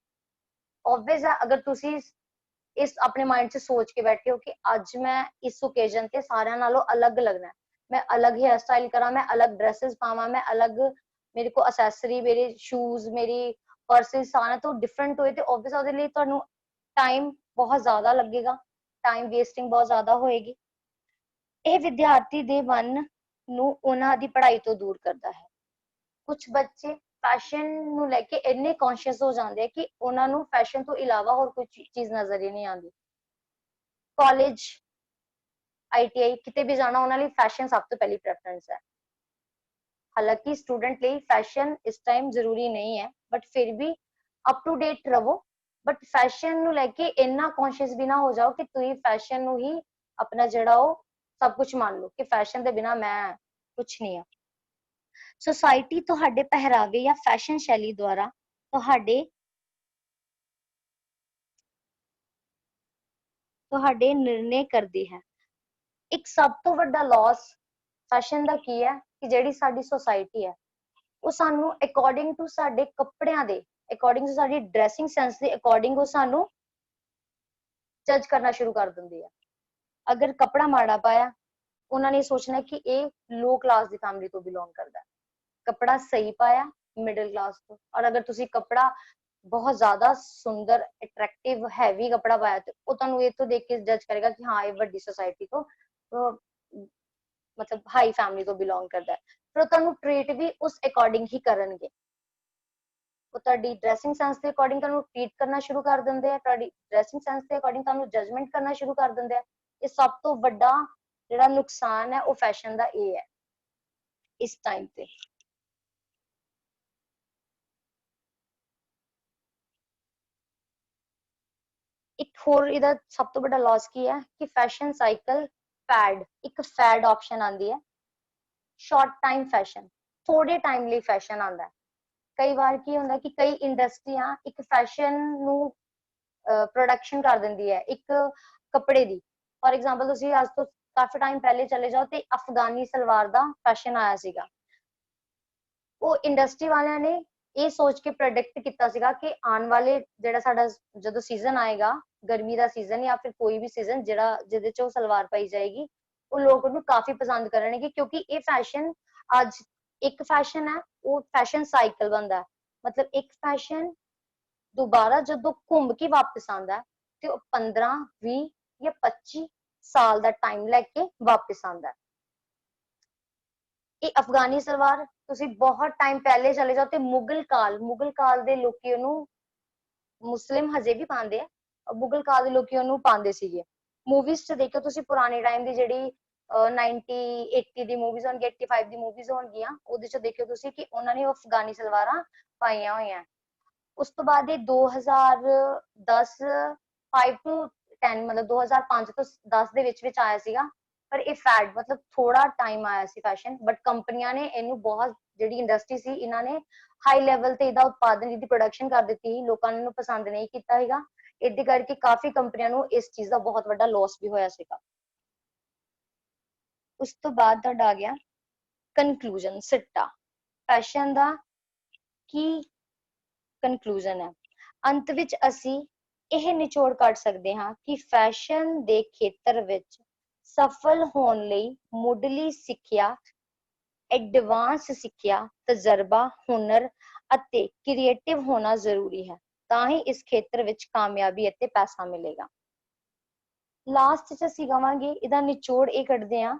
obvious ਹੈ, ਅਗਰ ਤੁਸੀਂ ਇਸ ਆਪਣੇ ਮਾਈਂਡ 'ਚ ਸੋਚ ਕੇ ਬੈਠੇ ਹੋ ਕਿ ਅੱਜ ਮੈਂ ਇਸ ਓਕੇਜ਼ਨ ਤੇ ਸਾਰਿਆਂ ਨਾਲੋਂ ਅਲੱਗ ਲੱਗਣਾ ਹੈ, ਮੈਂ ਅਲੱਗ ਹੇਅਰ ਸਟਾਈਲ ਕਰਾਂ, ਮੈਂ ਅਲੱਗ ਡਰੈਸਸ ਪਾਵਾਂ, ਮੈਂ ਅਲੱਗ, ਮੇਰੇ ਕੋ ਅਸੈਸਰੀ, ਮੇਰੇ ਸ਼ੂਜ਼, ਮੇਰੀ ਪਰਸਿਸ ਸਾਰਿਆਂ ਤੋਂ ਡਿਫਰੈਂਟ ਹੋਏ, ਤੇ obvious ਉਹਦੇ ਲਈ ਤੁਹਾਨੂੰ ਟਾਈਮ ਬਹੁਤ ਜ਼ਿਆਦਾ ਲੱਗੇਗਾ, ਟਾਈਮ ਵੇਸਟਿੰਗ ਬਹੁਤ ਜ਼ਿਆਦਾ ਹੋਏਗੀ। ਇਹ ਵਿਦਿਆਰਥੀ ਦੇ ਮਨ ਨੂੰ ਉਹਨਾਂ ਦੀ ਪੜ੍ਹਾਈ ਤੋਂ ਦੂਰ ਕਰਦਾ ਹੈ। ਕੁਝ ਬੱਚੇ ਫੈਸ਼ਨ ਨੂੰ ਲੈ ਕੇ ਇੰਨੇ ਕੌਨਸ਼ੀਅਸ ਹੋ ਜਾਂਦੇ ਆ ਕਿ ਉਹਨਾਂ ਨੂੰ ਫੈਸ਼ਨ ਤੋਂ ਇਲਾਵਾ ਹੋਰ ਕੋਈ ਚੀਜ਼ ਨਜ਼ਰ ਹੀ ਨਹੀਂ ਆਉਂਦੀ। ਕਾਲਜ, ਆਈਟੀਆਈ, ਕਿਤੇ ਵੀ ਜਾਣਾ, ਉਹਨਾਂ ਲਈ ਫੈਸ਼ਨ ਸਭ ਤੋਂ ਪਹਿਲੀ ਪ੍ਰੈਫਰੈਂਸ ਹੈ। ਹਾਲਾਂਕਿ ਸਟੂਡੈਂਟ ਲਈ ਫੈਸ਼ਨ ਇਸ ਟਾਈਮ ਜ਼ਰੂਰੀ ਨਹੀਂ ਹੈ, ਬਟ ਫਿਰ ਵੀ ਅਪ ਟੂ ਡੇਟ ਰਹੋ। ਬਟ ਫੈਸ਼ਨ ਨੂੰ ਲੈ ਕੇ ਇੰਨਾ ਕੌਨਸ਼ੀਅਸ ਵੀ ਨਾ ਹੋ ਜਾਓ ਕਿ ਤੁਸੀਂ ਫੈਸ਼ਨ ਨੂੰ ਹੀ ਆਪਣਾ ਜਿਹੜਾ ਉਹ ਸਭ ਕੁਝ ਮੰਨ ਲਓ ਕਿ ਫੈਸ਼ਨ ਦੇ ਬਿਨਾ ਮੈਂ ਕੁਝ ਨਹੀਂ ਆ। ਸੋਸਾਇਟੀ ਤੁਹਾਡੇ ਪਹਿਰਾਵੇ ਜਾਂ ਫੈਸ਼ਨ ਸ਼ੈਲੀ ਦੁਆਰਾ ਤੁਹਾਡੇ ਨਿਰਣੇ ਕਰਦੀ ਹੈ। ਇੱਕ ਸਭ ਤੋਂ ਵੱਡਾ ਲਾਸ ਫੈਸ਼ਨ ਦਾ ਕੀ ਹੈ ਕਿ ਜਿਹੜੀ ਸਾਡੀ ਸੋਸਾਇਟੀ ਹੈ ਉਹ ਸਾਨੂੰ ਅਕੋਰਡਿੰਗ ਟੂ ਸਾਡੇ ਕੱਪੜਿਆਂ ਦੇ, ਅਕੋਰਡਿੰਗ ਟੂ ਸਾਡੀ ਡਰੈਸਿੰਗ ਸੈਂਸ ਦੇ ਅਕੋਰਡਿੰਗ ਉਹ ਸਾਨੂੰ ਜੱਜ ਕਰਨਾ ਸ਼ੁਰੂ ਕਰ ਦਿੰਦੀ ਹੈ। ਅਗਰ ਕੱਪੜਾ ਮਾੜਾ ਪਾਇਆ, ਉਹਨਾਂ ਨੇ ਸੋਚਣਾ ਕਿ ਇਹ ਲੋ ਕਲਾਸ ਦੀ ਫੈਮਿਲੀ ਤੋਂ ਬਿਲੋਂਗ ਕਰਦਾ ਹੈ। ਕੱਪੜਾ ਸਹੀ ਪਾਇਆ, ਮਿਡਲ ਕਲਾਸ ਤੋਂ। ਔਰ ਅਗਰ ਤੁਸੀਂ ਕੱਪੜਾ ਬਹੁਤ ਜ਼ਿਆਦਾ ਸੁੰਦਰ, ਅਟਰੈਕਟਿਵ, ਹੈਵੀ ਕੱਪੜਾ ਪਾਇਆ ਤੇ ਉਹ ਤੁਹਾਨੂੰ ਇਹ ਤੋਂ ਦੇਖ ਕੇ ਜੱਜ ਕਰੇਗਾ ਕਿ ਹਾਂ ਇਹ ਵੱਡੀ ਸੋਸਾਇਟੀ ਤੋਂ ਮਤਲਬ ਹਾਈ ਫੈਮਿਲੀ ਤੋਂ ਬਿਲੋਂਗ ਕਰਦਾ ਹੈ। ਫਿਰ ਉਹ ਤੁਹਾਨੂੰ ਟ੍ਰੀਟ ਵੀ ਉਸ ਅਕੋਰਡਿੰਗ ਹੀ ਕਰਨਗੇ। ਉਹ ਤੁਹਾਡੀ ਡਰੈਸਿੰਗ ਸੈਂਸ ਦੇ ਅਕੋਰਡਿੰਗ ਤੁਹਾਨੂੰ ਟ੍ਰੀਟ ਕਰਨਾ ਸ਼ੁਰੂ ਕਰ ਦਿੰਦੇ ਆ, ਤੁਹਾਡੀ ਡਰੈਸਿੰਗ ਸੈਂਸ ਦੇ ਅਕੋਰਡਿੰਗ ਤੁਹਾਨੂੰ ਜਜਮੈਂਟ ਕਰਨਾ ਸ਼ੁਰੂ ਕਰ ਦਿੰਦੇ ਆ। ਇਹ ਸਭ ਤੋਂ ਵੱਡਾ ਜਿਹੜਾ ਨੁਕਸਾਨ ਹੈ ਉਹ ਫੈਸ਼ਨ ਦਾ ਇਹ ਹੈ ਇਸ ਟਾਈਮ ਤੇ। ਇੱਕ ਹੋਰ ਇਹਦਾ ਸਭ ਤੋਂ ਵੱਡਾ ਲਾਸ ਕੀ ਹੈ ਕਿ ਫੈਸ਼ਨ ਸਾਈਕਲ ਫੈਡ, ਇੱਕ ਫੈਡ ਆਪਸ਼ਨ ਆਂਦੀ ਹੈ। ਸ਼ਾਰਟ ਟਾਈਮ ਫੈਸ਼ਨ, ਥੋੜੇ ਟਾਈਮ ਲਈ ਫੈਸ਼ਨ ਆਂਦਾ ਹੈ। ਕਈ ਵਾਰ ਕੀ ਹੁੰਦਾ ਕਿ ਕਈ ਇੰਡਸਟਰੀਆਂ ਇੱਕ ਫੈਸ਼ਨ ਨੂੰ ਪ੍ਰੋਡਕਸ਼ਨ ਕਰ ਦਿੰਦੀ ਹੈ ਇੱਕ ਕੱਪੜੇ ਦੀ। ਫॉर एग्जांपल ਤੁਸੀਂ ਅੱਜ ਤੋਂ ਕਾਫੀ ਟਾਈਮ ਪਹਿਲੇ ਚਲੇ ਜਾਓ ਤੇ ਅਫਗਾਨੀ ਸਲਵਾਰ ਦਾ ਫੈਸ਼ਨ ਆਇਆ ਸੀਗਾ। ਉਹ ਇੰਡਸਟਰੀ ਵਾਲਿਆਂ ਨੇ ਇਹ ਸੋਚ ਕੇ ਪ੍ਰੈਡਿਕਟ ਕੀਤਾ ਸੀਗਾ ਕਿ ਆਉਣ ਵਾਲੇ ਜਿਹੜਾ ਸਾਡਾ ਜਦੋਂ ਸੀਜ਼ਨ ਆਏਗਾ, ਗਰਮੀ ਦਾ ਸੀਜ਼ਨ ਜਾਂ ਫਿਰ ਕੋਈ ਵੀ ਸੀਜ਼ਨ ਜਿਹੜਾ ਜਿਹਦੇ ਚ ਉਹ ਸਲਵਾਰ ਪਾਈ ਜਾਏਗੀ, ਉਹ ਲੋਕ ਉਹਨੂੰ ਕਾਫੀ ਪਸੰਦ ਕਰਨਗੇ ਕਿਉਂਕਿ ਇਹ ਫੈਸ਼ਨ ਅੱਜ ਇੱਕ ਫੈਸ਼ਨ ਹੈ, ਉਹ ਫੈਸ਼ਨ ਸਾਈਕਲ ਬਣਦਾ ਹੈ। ਮਤਲਬ ਇੱਕ ਫੈਸ਼ਨ ਦੁਬਾਰਾ ਜਦੋਂ ਘੁੰਮ ਕੇ ਵਾਪਸ ਆਉਂਦਾ ਤੇ ਉਹ 15, 20 ਜਾਂ 25 ਸਾਲ ਦਾ ਟਾਈਮ ਲੈ ਕੇ ਵਾਪਸ ਆਉਂਦਾ। ਇਹ ਅਫਗਾਨੀ ਸਲਵਾਰ ਤੁਸੀਂ ਬਹੁਤ ਟਾਈਮ ਪਹਿਲੇ ਚਲੇ ਜਾਓ ਤੇ ਮੁਗਲ ਕਾਲ ਦੇ ਲੋਕੀ ਉਹਨੂੰ, ਮੁਸਲਿਮ ਹਜੇ ਵੀ ਪਾਉਂਦੇ ਆ, ਮੁਗਲ ਕਾਲ ਦੇ ਲੋਕੀ ਉਹਨੂੰ ਪਾਉਂਦੇ ਸੀਗੇ। ਮੂਵੀਜ਼ ਚ ਦੇਖੋ ਤੁਸੀਂ ਪੁਰਾਣੇ ਟਾਈਮ ਦੀ ਜਿਹੜੀ 90 80 ਦੀ ਮੂਵੀਜ਼ ਹੋਣਗੀਆਂ, 85 ਦੀ ਮੂਵੀਜ਼ ਹੋਣਗੀਆਂ, ਉਹਦੇ ਚ ਦੇਖਿਓ ਤੁਸੀਂ ਕਿ ਉਹਨਾਂ ਨੇ ਉਹ ਅਫਗਾਨੀ ਸਲਵਾਰਾਂ ਪਾਈਆਂ ਹੋਈਆਂ। ਉਸ ਤੋਂ ਬਾਅਦ ਇਹ 2010 5 to 10 ਮਤਲਬ 2005 ਤੋਂ 10 ਦੇ ਵਿੱਚ ਆਇਆ ਸੀਗਾ। ਪਰ ਇਹ ਫੈਡ ਮਤਲਬ ਥੋੜਾ ਟਾਈਮ ਆਇਆ ਸੀ ਫੈਸ਼ਨ, ਬਟ ਕੰਪਨੀਆਂ ਨੇ ਇਹਨੂੰ ਬਹੁਤ, ਜਿਹੜੀ ਇੰਡਸਟਰੀ ਸੀ ਇਹਨਾਂ ਨੇ ਹਾਈ ਲੈਵਲ ਤੇ ਇਹਦਾ ਉਤਪਾਦਨ, ਇਹਦੀ ਪ੍ਰੋਡਕਸ਼ਨ ਕਰ ਦਿੱਤੀ, ਲੋਕਾਂ ਨੇ ਇਹਨੂੰ ਪਸੰਦ ਨਹੀਂ ਕੀਤਾ ਹੈਗਾ। ਇਹਦੇ ਕਰਕੇ ਕਾਫੀ ਕੰਪਨੀਆਂ ਨੂੰ ਇਸ ਚੀਜ਼ ਦਾ ਬਹੁਤ ਵੱਡਾ ਲਾਸ ਵੀ ਹੋਇਆ ਸੀਗਾ। ਉਸ ਤੋਂ ਬਾਅਦ ਤੁਹਾਡਾ ਆ ਗਿਆ ਕਨਕਲੂਜਨ, ਸਿੱਟਾ। ਫੈਸ਼ਨ ਦਾ ਕੀ ਕਨਕਲੂਜਨ ਹੈ? ਅੰਤ ਵਿੱਚ ਅਸੀਂ ਇਹ ਨਿਚੋੜ ਕੱਢ ਸਕਦੇ ਹਾਂ ਕਿ ਫੈਸ਼ਨ ਦੇ ਖੇਤਰ ਵਿੱਚ ਸਫਲ ਹੋਣ ਲਈ ਮੁੱਢਲੀ ਸਿੱਖਿਆ, ਐਡਵਾਂਸ ਸਿੱਖਿਆ, ਤਜਰਬਾ, ਹੁਨਰ ਅਤੇ ਕ੍ਰੀਏਟਿਵ ਹੋਣਾ ਜ਼ਰੂਰੀ ਹੈ। ਤਾਂ ਹੀ ਇਸ ਖੇਤਰ ਵਿੱਚ ਕਾਮਯਾਬੀ ਅਤੇ ਪੈਸਾ ਮਿਲੇਗਾ। ਲਾਸਟ ਚ ਅਸੀਂ ਕਵਾਂਗੇ, ਇਹਦਾ ਨਿਚੋੜ ਇਹ ਕੱਢਦੇ ਹਾਂ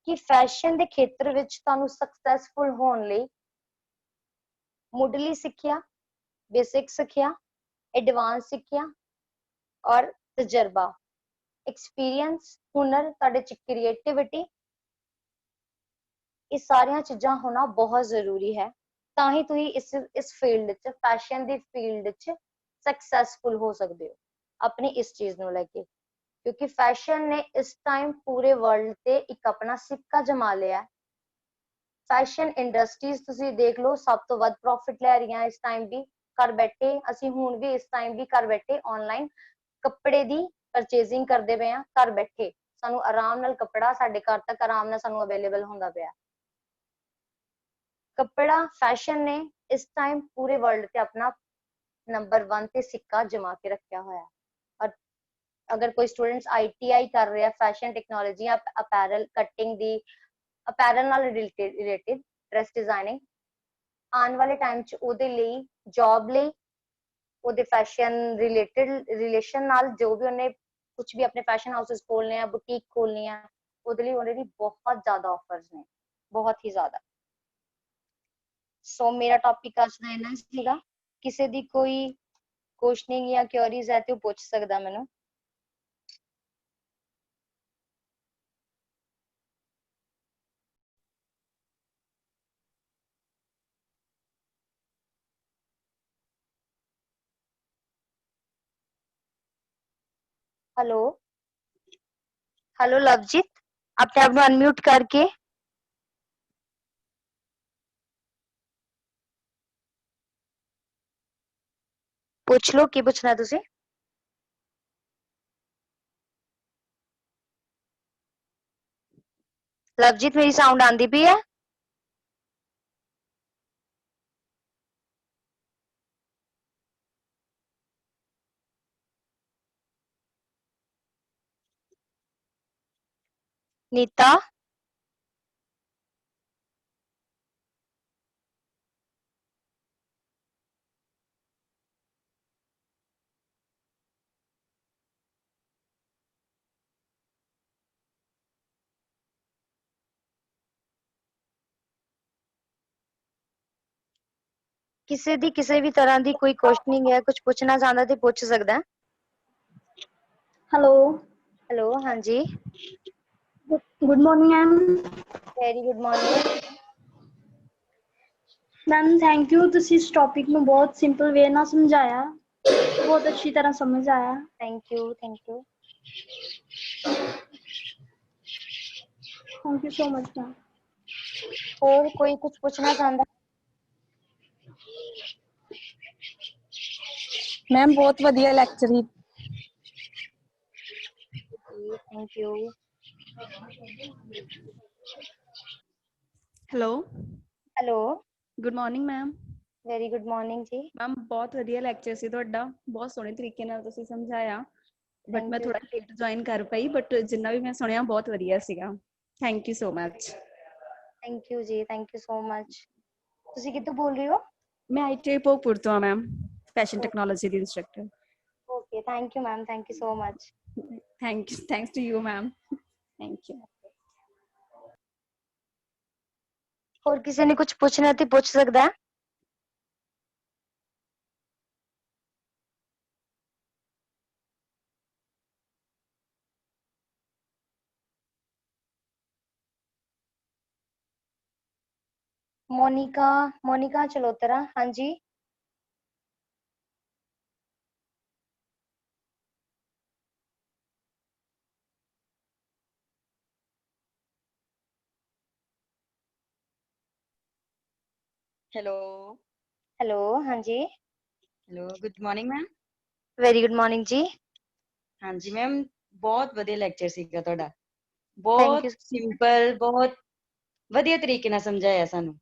ਕਿ ਫੈਸ਼ਨ ਦੇ ਖੇਤਰ ਵਿੱਚ ਤੁਹਾਨੂੰ ਸਕਸੈਸਫੁਲ ਹੋਣ ਲਈ ਮੁੱਢਲੀ ਸਿੱਖਿਆ, बेसिक सिक्ख्या, एडवांस सिक्ख्या और तजर्बा, एक्सपीरियंस, हुनर, ਤੁਹਾਡੇ ਚ ਕ੍ਰੀਏਟੀਵਿਟੀ ਇਹ ਸਾਰੀਆਂ ਚੀਜ਼ਾਂ ਹੋਣਾ ਬਹੁਤ ਜ਼ਰੂਰੀ ਹੈ, ਤਾਂ ਹੀ ਤੁਸੀਂ ਇਸ ਫੀਲਡ 'ਚ, ਫੈਸ਼ਨ ਦੀ ਫੀਲਡ 'ਚ ਸਕਸੈਸਫੁਲ ਹੋ ਸਕਦੇ ਹੋ ਆਪਣੀ ਇਸ ਚੀਜ਼ ਨੂੰ ਲੈ ਕੇ। ਕਿਉਂਕਿ ਫੈਸ਼ਨ ਨੇ ਇਸ ਟਾਈਮ ਪੂਰੇ ਵਰਲਡ ਤੇ ਇੱਕ ਆਪਣਾ ਸਿੱਕਾ ਜਮਾ ਲਿਆ। ਫੈਸ਼ਨ ਇੰਡਸਟਰੀਜ਼ ਤੁਸੀਂ ਦੇਖ ਲਓ, ਸਭ ਤੋਂ ਵੱਧ ਪ੍ਰੋਫਿਟ ਲੈ ਰਹੀਆਂ ਇਸ ਟਾਈਮ ਵੀ। ਘਰ ਬੈਠੇ ਅਸੀਂ ਹੁਣ ਵੀ ਇਸ ਟਾਈਮ ਵੀ ਘਰ ਬੈਠੇ ਆਨਲਾਈਨ ਕੱਪੜੇ ਦੀ ਪਰਚੇਸਿੰਗ ਕਰਦੇ ਪਏ ਆ। ਘਰ ਬੈਠੇ ਸਾਨੂੰ ਆਰਾਮ ਨਾਲ ਕੱਪੜਾ ਸਾਡੇ ਘਰ ਤੱਕ ਆਰਾਮ ਨਾਲ ਸਾਨੂੰ ਅਵੇਲੇਬਲ ਹੁੰਦਾ ਪਿਆ। ਕੱਪੜਾ ਫੈਸ਼ਨ ਨੇ ਇਸ ਟਾਈਮ ਪੂਰੇ ਵਰਲਡ ਤੇ ਆਪਣਾ ਨੰਬਰ 1 ਤੇ ਸਿੱਕਾ ਜਮਾ ਕੇ ਰੱਖਿਆ ਹੋਇਆ। ਔਰ ਅਗਰ ਕੋਈ ਸਟੂਡੈਂਟਸ ਆਈਟੀਆਈ ਕਰ ਰਿਹਾ ਫੈਸ਼ਨ ਟੈਕਨੋਲੋਜੀ ਜਾਂ ਅਪੈਰਲ ਕਟਿੰਗ ਦੀ, ਅਪੈਰਲ ਨਾਲ ਰਿਲੇਟਿਡ ਡਰੈਸ ਡਿਜ਼ਾਈਨਿੰਗ, ਆਉਣ ਵਾਲੇ ਟਾਈਮ 'ਚ ਉਹਦੇ ਲਈ ਜੌਬ ਲਈ, ਉਹਦੇ ਫੈਸ਼ਨ ਰਿਲੇਟਿਡ ਰਿਲੇਸ਼ਨ ਨਾਲ ਜੋ ਵੀ ਉਹਨੇ ਕੁਝ ਵੀ ਆਪਣੇ ਫੈਸ਼ਨ ਹਾਊਸਸ ਖੋਲਨੇ ਆ, ਬੁਟੀਕ ਖੋਲਨੀ ਆ, ਉਹਦੇ ਲਈ ਆਲਰੇਡੀ ਬਹੁਤ ਜ਼ਿਆਦਾ ਆਫਰਸ ਨੇ, ਬਹੁਤ ਹੀ ਜ਼ਿਆਦਾ। ਸੋ ਮੇਰਾ ਟੌਪਿਕ ਅੱਜ ਦਾ ਇਹਨਾਂ ਸੀਗਾ। ਕਿਸੇ ਦੀ ਕੋਈ ਕੁਐਸਚਨਿੰਗ ਜਾਂ ਕੁਐਰੀਜ਼ ਹੈ ਤੇ ਉਹ ਪੁੱਛ ਸਕਦਾ ਮੈਨੂੰ। हेलो हेलो लवजीत, अपने आप ਨੂੰ ਅਨਮਿਊਟ ਕਰਕੇ ਪੁੱਛ ਲਓ ਕੀ ਪੁੱਛਣਾ ਤੁਸੀਂ। ਲਵਜੀਤ ਮੇਰੀ ਸਾਊਂਡ ਆਂਦੀ ਪਈ ਹੈ? ਨੀਤਾ ਕਿਸੇ ਦੀ ਕਿਸੇ ਵੀ ਤਰ੍ਹਾਂ ਦੀ ਕੋਈ ਕੁਐਸਚਨਿੰਗ ਹੈ, ਕੁਝ ਪੁੱਛਣਾ ਚਾਹੁੰਦਾ ਤੇ ਪੁੱਛ ਸਕਦਾ ਹੈ। हेलो हेलो हाँ जी, good morning ma'am. Very good morning ma'am thank you, तुसी इस टॉपिक ਨੂੰ ਬਹੁਤ ਸਿੰਪਲ ਵੇ ਨਾਲ ਸਮਝਾਇਆ, ਬਹੁਤ ਅੱਛੀ ਤਰ੍ਹਾਂ ਸਮਝ ਆਇਆ। Thank you thank you so much ma'am. और कोई कुछ पूछना चाहता? मैम बहुत ਵਧੀਆ ਲੈਕਚਰ ਸੀ। जी thank you. Hello hello good morning ma'am. Very good morning जी। ਮੈਮ ਬਹੁਤ ਵਧੀਆ ਲੈਕਚਰ ਸੀ ਤੁਹਾਡਾ, ਬਹੁਤ ਸੋਹਣੇ ਤਰੀਕੇ ਨਾਲ ਤੁਸੀਂ ਸਮਝਾਇਆ। ਬਟ ਮੈਂ थैंक यू ਥੋੜਾ ਲੇਟ ਜੁਆਇਨ ਕਰ ਪਈ, ਬਟ ਜਿੰਨਾ ਵੀ ਮੈਂ ਸੁਣਿਆ ਬਹੁਤ ਵਧੀਆ ਸੀਗਾ। Thank you so much. Thank you जी, थैंक यू सो मच। ਤੁਸੀਂ ਕਿੱਥੋਂ ਬੋਲ ਰਹੇ ਹੋ? ਮੈਂ ਆਈਟੀ ਭੋਗਪੁਰ ਤੋਂ ਆ ਮੈਮ, ਫੈਸ਼ਨ ਟੈਕਨੋਲੋਜੀ ਦੀ instructor. Okay thank you ma'am, thank you so much. Thanks to you ma'am, thank you. ਹੋਰ ਕਿਸੇ ਨੇ ਕੁਝ ਪੁੱਛਣਾ ਤੇ ਪੁੱਛ ਸਕਦਾ ਹੈ। मोनिका मोनिका चलोतरा, हाँ जी। हेलो हेलो हाँ जी, hello good morning ma'am. Very good morning जी। हाँ जी मैम, ਬਹੁਤ ਵਧੀਆ ਲੈਕਚਰ ਸੀਗਾ ਤੁਹਾਡਾ, थैंक ਬਹੁਤ यू ਸਿੰਪਲ, ਬਹੁਤ ਵਧੀਆ ਤਰੀਕੇ ਨਾਲ ਸਮਝਾਇਆ ਸਾਨੂੰ।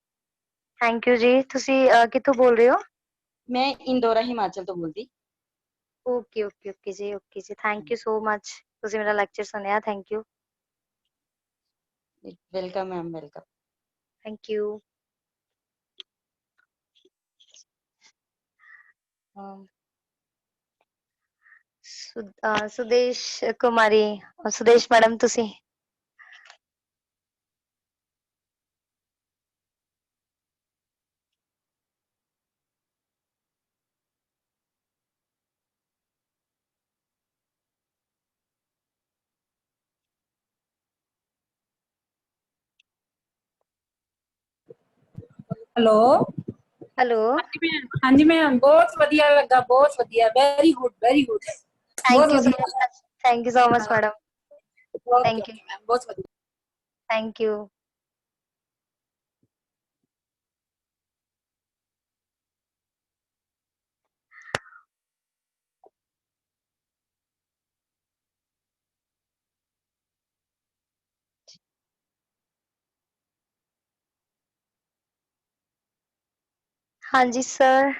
थैंक यू जी। ਤੁਸੀਂ ਕਿੱਥੋਂ ਬੋਲ ਰਹੇ ਹੋ? ਮੈਂ ਇੰਦੌਰਾ ਹਿਮਾਚਲ ਤੋਂ ਬੋਲਦੀ। ਓਕੇ ਓਕੇ ਓਕੇ ਜੀ, ਥੈਂਕ ਯੂ ਸੋ ਮਚ। ਤੁਸੀਂ ਮੇਰਾ ਲੈਕਚਰ ਸੁਣਿਆ, thank you. Welcome ma'am, welcome. Thank you. Sudesh Kumari, Sudesh madam ਤੁਸੀਂ? हेलो। हेलो। हाँ जी मैम, बहुत वधिया लगा, बहुत वधिया, वेरी गुड वेरी गुड। बहुत थैंक यू सो वधिया। Much, thank you so much madam. Okay thank you, ma'am, बहुत वधिया। Thank you. हाँ जी सर।